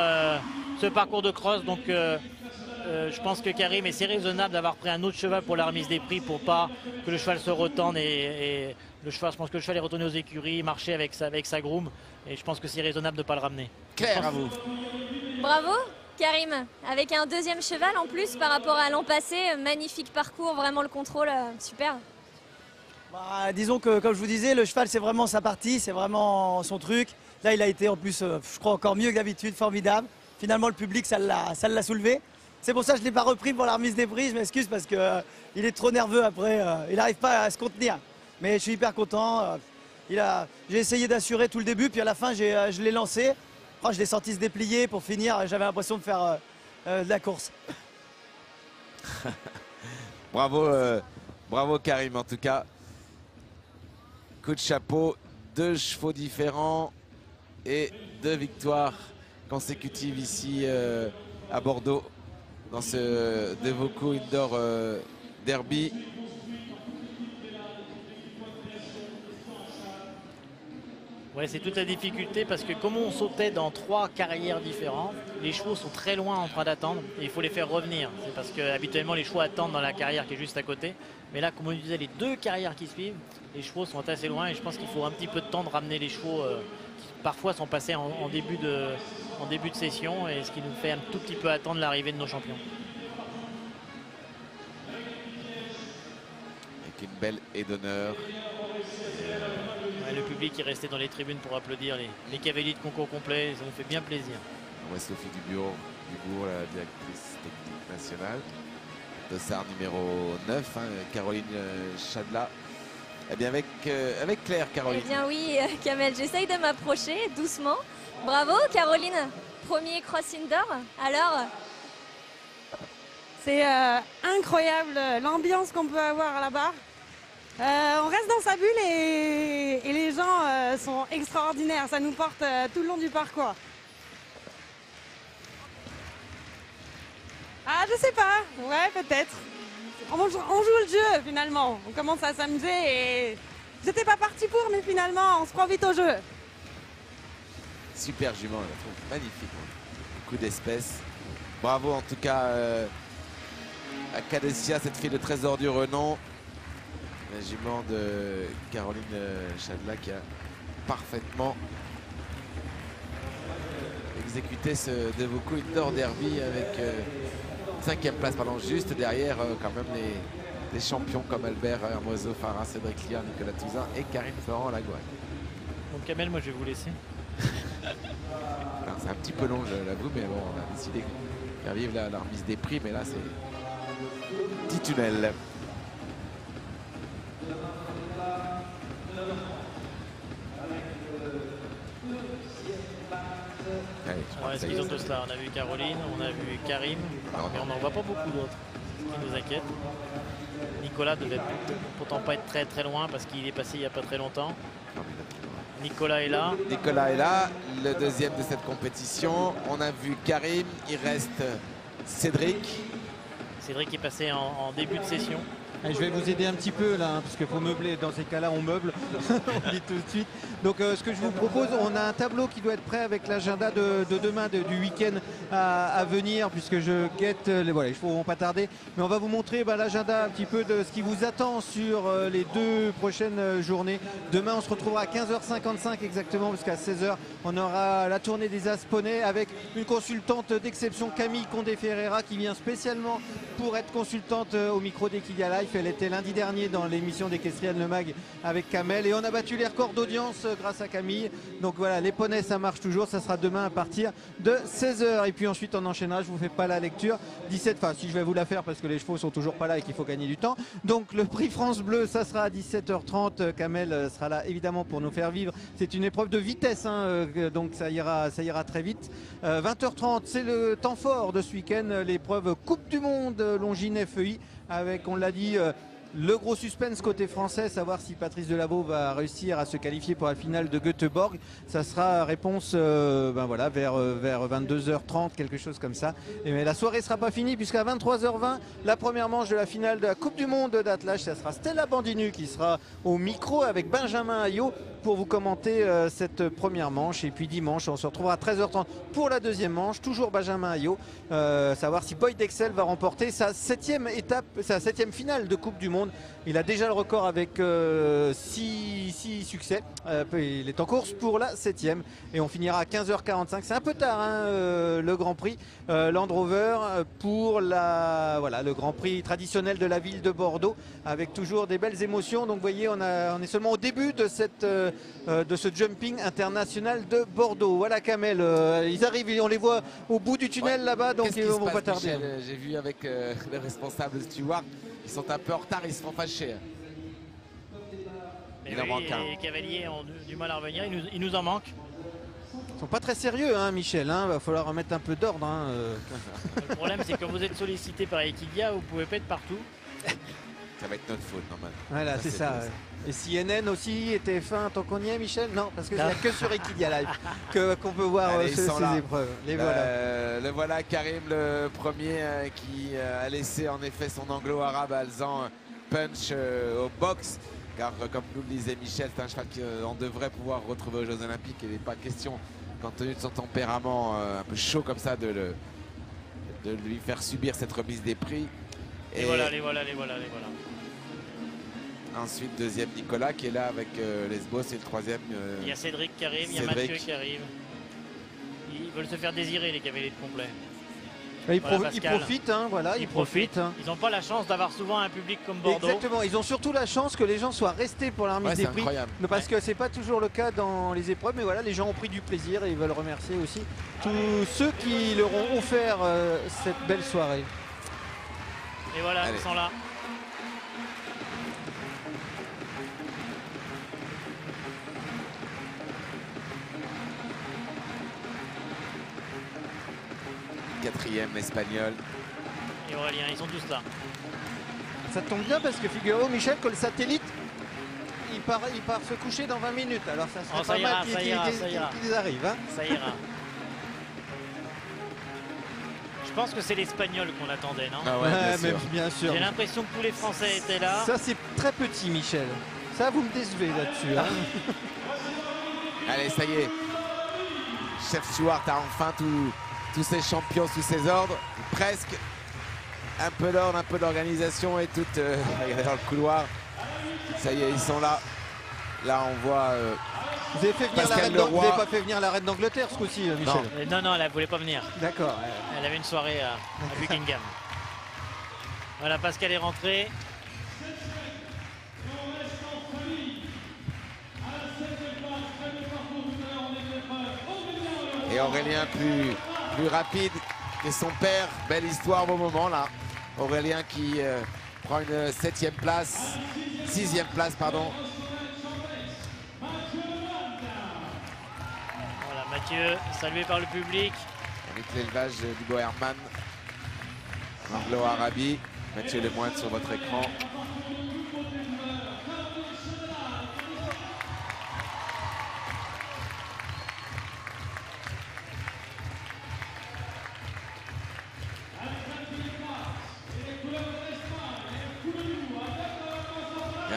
ce parcours de cross. Donc, je pense que Karim, et c'est raisonnable d'avoir pris un autre cheval pour la remise des prix pour pas que le cheval se retende et le cheval, je pense que le cheval est retourné aux écuries, marcher avec sa groom et je pense que c'est raisonnable de ne pas le ramener. Claire, à vous. Bravo Karim, avec un 2e cheval en plus par rapport à l'an passé, magnifique parcours, vraiment le contrôle, super. Bah, disons que comme je vous disais, le cheval c'est vraiment sa partie, c'est vraiment son truc. Là il a été en plus, je crois encore mieux que d'habitude, formidable. Finalement le public ça l'a soulevé. C'est pour ça que je ne l'ai pas repris pour la remise des prix, je m'excuse parce qu'il est trop nerveux après, il n'arrive pas à se contenir. Mais je suis hyper content, j'ai essayé d'assurer tout le début, puis à la fin je l'ai lancé. Oh, je l'ai senti se déplier pour finir, j'avais l'impression de faire de la course. Bravo Karim en tout cas. Coup de chapeau, 2 chevaux différents et 2 victoires consécutives ici à Bordeaux. Dans ce Devoco Indoor Derby. Ouais, c'est toute la difficulté parce que comme on sautait dans 3 carrières différentes, les chevaux sont très loin en train d'attendre et il faut les faire revenir. C'est parce que habituellement les chevaux attendent dans la carrière qui est juste à côté. Mais là, comme on disait, les 2 carrières qui suivent, les chevaux sont assez loin et je pense qu'il faut un petit peu de temps de ramener les chevaux qui parfois sont passés en début de session et ce qui nous fait un tout petit peu attendre l'arrivée de nos champions. Avec une belle haie d'honneur. Le public est resté dans les tribunes pour applaudir les cavaliers de concours complet, ça nous fait bien plaisir. Ouais, Sophie Dubourg, la directrice technique nationale. Dossard numéro 9, hein, Caroline Chadla. Eh bien avec Claire, Caroline. Eh bien oui, Kamel, j'essaye de m'approcher doucement. Bravo Caroline, premier cross indoor. Alors c'est incroyable l'ambiance qu'on peut avoir là-bas. On reste dans sa bulle et les gens sont extraordinaires. Ça nous porte tout le long du parcours. Ah, je sais pas. Ouais, peut-être. On joue le jeu finalement. On commence à s'amuser et j'étais pas parti pour, mais finalement, on se prend vite au jeu. Super jument, je la trouve magnifique. Beaucoup d'espèces. Bravo en tout cas à Cadecia, cette fille de trésor du renom. La jument de Caroline Chadla qui a parfaitement exécuté ce Devoco Indoor Derby avec 5e place, pardon, juste derrière quand même les champions comme Albert Hermoso, Farah, Cédric Liard, Nicolas Touzin et Karine Florent-Lagouac. Bon, Kamel, moi je vais vous laisser. C'est un petit peu long, je l'avoue, mais bon, on a décidé de faire vivre la remise des prix, mais là c'est petit tunnel. Ouais, ce qu'ils ont tous là. On a vu Caroline, on a vu Karim, mais on n'en voit pas beaucoup d'autres. C'est ce qui nous inquiète. Nicolas devait pourtant pas être très très loin parce qu'il est passé il n'y a pas très longtemps. Nicolas est là. Nicolas est là, le deuxième de cette compétition. On a vu Karim, il reste Cédric. Cédric est passé en début de session. Allez, je vais vous aider un petit peu là, parce qu'il faut meubler. Dans ces cas-là, on meuble. On dit tout de suite. Donc, ce que je vous propose, on a un tableau qui doit être prêt avec l'agenda de demain, du week-end à venir, puisque je guette. Voilà, il faut pas tarder. Mais on va vous montrer l'agenda un petit peu de ce qui vous attend sur les 2 prochaines journées. Demain, on se retrouvera à 15h55 exactement, parce qu'à 16h, on aura la tournée des As Poney avec une consultante d'exception, Camille Condé-Ferreira, qui vient spécialement pour être consultante au micro d'Equidia Life. Elle était lundi dernier dans l'émission d'Equestrian Le Mag avec Kamel, et on a battu les records d'audience grâce à Camille. Donc voilà, les poneys, ça marche toujours. Ça sera demain à partir de 16h, et puis ensuite on enchaînera. Je vous fais pas la lecture. 17, enfin si, je vais vous la faire parce que les chevaux sont toujours pas là et qu'il faut gagner du temps. Donc le prix France Bleu, ça sera à 17h30. Kamel sera là évidemment pour nous faire vivre. C'est une épreuve de vitesse, hein, donc ça ira très vite. 20h30, c'est le temps fort de ce week-end, l'épreuve Coupe du Monde Longines FEI, avec, on l'a dit, le gros suspense côté français, savoir si Patrice Delaveau va réussir à se qualifier pour la finale de Göteborg. Ça sera réponse voilà, vers 22h30, quelque chose comme ça. Mais la soirée ne sera pas finie, puisqu'à 23h20, la première manche de la finale de la Coupe du Monde d'attelage, ça sera Stella Bandinu qui sera au micro avec Benjamin Ayot pour vous commenter cette première manche. Et puis dimanche, on se retrouvera à 13h30 pour la deuxième manche, toujours Benjamin Ayot, savoir si Boyd Excel va remporter sa 7e étape, sa 7e finale de Coupe du Monde. Il a déjà le record avec 6 succès. Il est en course pour la 7e, et on finira à 15h45. C'est un peu tard, hein, le Grand Prix Land Rover pour le Grand Prix traditionnel de la ville de Bordeaux, avec toujours des belles émotions. Donc vous voyez, on est seulement au début de ce jumping international de Bordeaux. Voilà Kamel, ils arrivent, on les voit au bout du tunnel là-bas, donc ils ne vont pas tarder. J'ai vu avec les responsables Stewart, ils sont un peu en retard, ils se font fâcher. Il en manque un. Les cavaliers ont du mal à revenir, il nous en manque. Ils sont pas très sérieux, hein, Michel, hein, va falloir remettre un peu d'ordre. Hein. Le problème, c'est que quand vous êtes sollicité par Equidia, vous pouvez pas être partout. Ça va être notre faute, normalement. Voilà, c'est ça. Ouais. Et CNN aussi, et TF1, tant qu'on y est, Michel? Non, parce que c'est que sur Equidia Live qu'on peut voir ces épreuves. Le voilà, Karim, le premier qui a laissé en effet son anglo-arabe alezan punch au box. Car comme nous le disait Michel, c'est un cheval qu'on devrait pouvoir retrouver aux Jeux Olympiques. Il n'est pas question, compte tenu de son tempérament un peu chaud comme ça, de lui faire subir cette remise des prix. Et voilà. Ensuite, deuxième Nicolas qui est là avec Lesbos, et le troisième. Il y a Cédric qui arrive, il y a Mathieu qui arrive. Ils veulent se faire désirer, les cavaliers de complet. Ils profitent, hein, voilà, ils profitent. Hein. Ils n'ont pas la chance d'avoir souvent un public comme Bordeaux. Exactement, ils ont surtout la chance que les gens soient restés pour la remise des prix. Incroyable. Parce que c'est pas toujours le cas dans les épreuves, mais voilà, les gens ont pris du plaisir et ils veulent remercier aussi tous ceux qui leur ont offert cette belle soirée. Et voilà, ils sont là. Quatrième espagnol. Et Aurélien, ils sont tous là. Ça tombe bien parce que figurez-vous, Michel, que le satellite il part se coucher dans 20 minutes. Alors ça serait pas mal qu'ils arrivent. Hein. Ça ira. Je pense que c'est l'espagnol qu'on attendait, non? Ah ouais, bien sûr. J'ai l'impression que tous les Français étaient là. Ça c'est très petit, Michel. Ça vous me décevez là-dessus. Hein. Allez, ça y est. Chef Stewart a enfin tous ses champions sous ses ordres, presque. Un peu d'ordre, un peu d'organisation et tout. Regardez dans le couloir. Ça y est, ils sont là. Là, on voit. Vous avez pas fait venir la reine d'Angleterre ce coup-ci, Michel? Non, elle ne voulait pas venir. D'accord. Elle avait une soirée à Buckingham. Voilà, Pascal est rentré. Et Aurélien plus rapide que son père. Belle histoire, beau moment là. Aurélien qui prend une 6e place, pardon. Voilà, Mathieu, salué par le public. Avec l'élevage d'Hugo Herman, Anglo-Arabie. Mathieu Lemoine sur votre écran.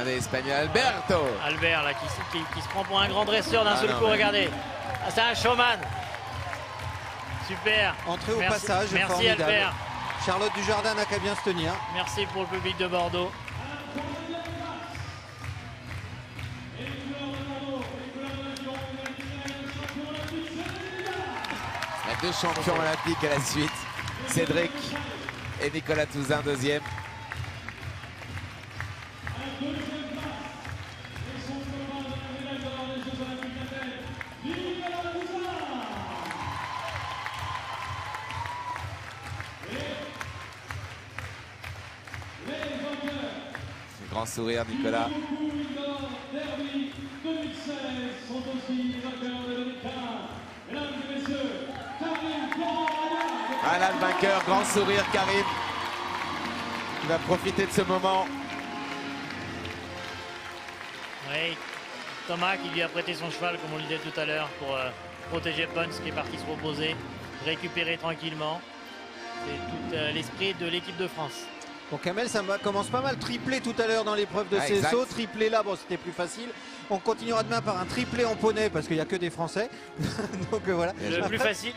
L'Irlandais espagnol Alberto. Albert là, qui se prend pour un grand dresseur d'un seul coup, regardez. Ah, c'est un showman. Super. Entrée au passage, merci formidable. Albert. Charlotte Dujardin n'a qu'à bien se tenir. Merci pour le public de Bordeaux. Deux champions olympiques à la suite, Cédric et Nicolas Touzin, deuxième. Grand sourire, Nicolas. Ah là, le vainqueur, grand sourire, Karim, qui va profiter de ce moment. Oui, Thomas qui lui a prêté son cheval, comme on le disait tout à l'heure, pour protéger Pons qui est parti se reposer, récupérer tranquillement. C'est tout l'esprit de l'équipe de France. Bon, Kamel, ça commence pas mal. Triplé tout à l'heure dans l'épreuve de ces sauts. Triplé là, bon, c'était plus facile. On continuera demain par un triplé en poney parce qu'il n'y a que des Français. Donc voilà. Le plus facile,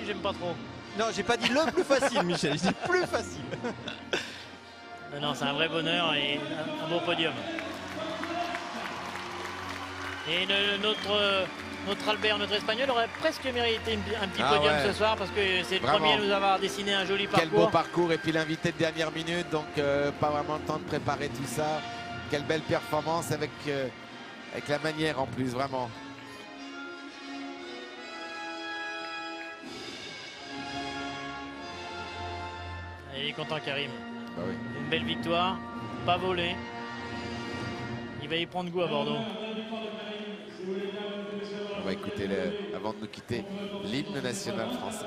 j'aime pas trop. Non, j'ai pas dit le plus facile, Michel. Je dis plus facile. Non, c'est un vrai bonheur et un beau podium. Et notre Albert, notre Espagnol, aurait presque mérité un petit podium ce soir parce que c'est le premier à nous avoir dessiné un joli parcours. Quel beau parcours, et puis l'invité de dernière minute, donc pas vraiment le temps de préparer tout ça. Quelle belle performance avec la manière en plus, vraiment. Il est content, Karim. Ah oui. Une belle victoire, pas volée. Il va y prendre goût à Bordeaux. On va écouter, avant de nous quitter, l'hymne national français.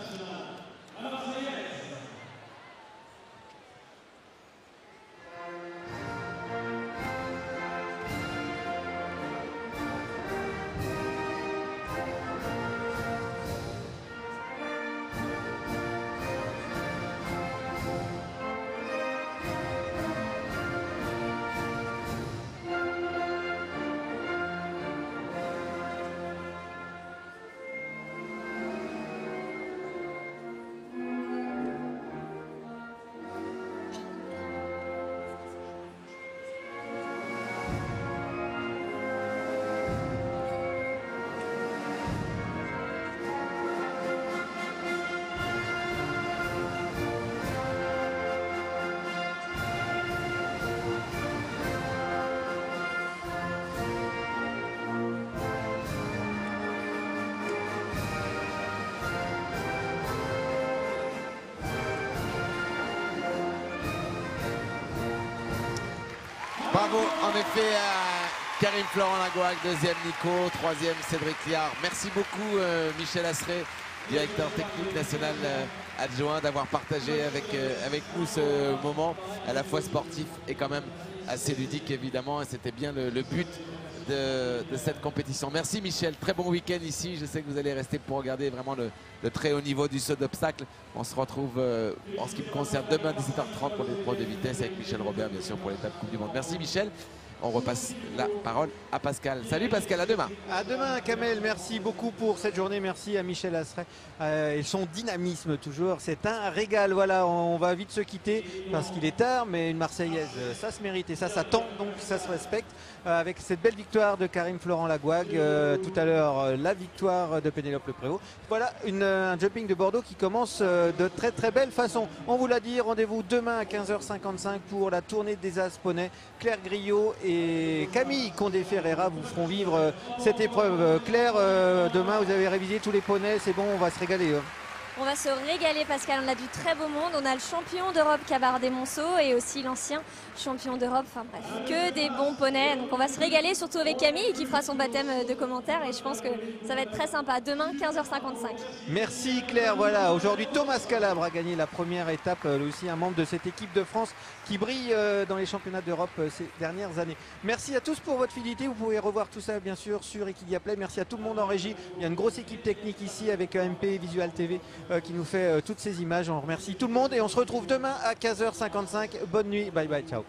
Bravo en effet à Karim Florent Lagouac, deuxième Nico, troisième Cédric Liard. Merci beaucoup Michel Asseret, directeur technique national adjoint, d'avoir partagé avec nous ce moment à la fois sportif et quand même assez ludique évidemment. Et c'était bien le but de cette compétition. Merci Michel, très bon week-end ici. Je sais que vous allez rester pour regarder vraiment le très haut niveau du saut d'obstacle. On se retrouve en ce qui me concerne demain 17h30 pour l'épreuve de vitesse avec Michel Robert bien sûr pour l'étape Coupe du Monde. Merci Michel. On repasse la parole à Pascal. Salut Pascal, à demain. À demain Kamel, merci beaucoup pour cette journée. Merci à Michel Asseret et son dynamisme toujours. C'est un régal. Voilà, on va vite se quitter parce qu'il est tard, mais une Marseillaise, ça se mérite et ça tend, donc ça se respecte. Avec cette belle victoire de Karim Florent Lagouac, tout à l'heure la victoire de Pénélope Le Prévost. Voilà un jumping de Bordeaux qui commence de très très belle façon. On vous l'a dit, rendez-vous demain à 15h55 pour la tournée des As Poney. Claire Griot et Camille Condé-Ferreira vous feront vivre cette épreuve. Claire, demain vous avez révisé tous les poneys, c'est bon, on va se régaler. On va se régaler Pascal, on a du très beau monde, on a le champion d'Europe Cabardé-Monceau et aussi l'ancien champion d'Europe, enfin bref, que des bons poneys. Donc on va se régaler, surtout avec Camille qui fera son baptême de commentaires et je pense que ça va être très sympa. Demain 15h55. Merci Claire, voilà, aujourd'hui Thomas Calabre a gagné la première étape, lui aussi un membre de cette équipe de France qui brille dans les championnats d'Europe ces dernières années. Merci à tous pour votre fidélité, vous pouvez revoir tout ça bien sûr sur Equidia Play. Merci à tout le monde en régie, il y a une grosse équipe technique ici avec MP Visual TV qui nous fait toutes ces images. On remercie tout le monde et on se retrouve demain à 15h55. Bonne nuit, bye bye, ciao.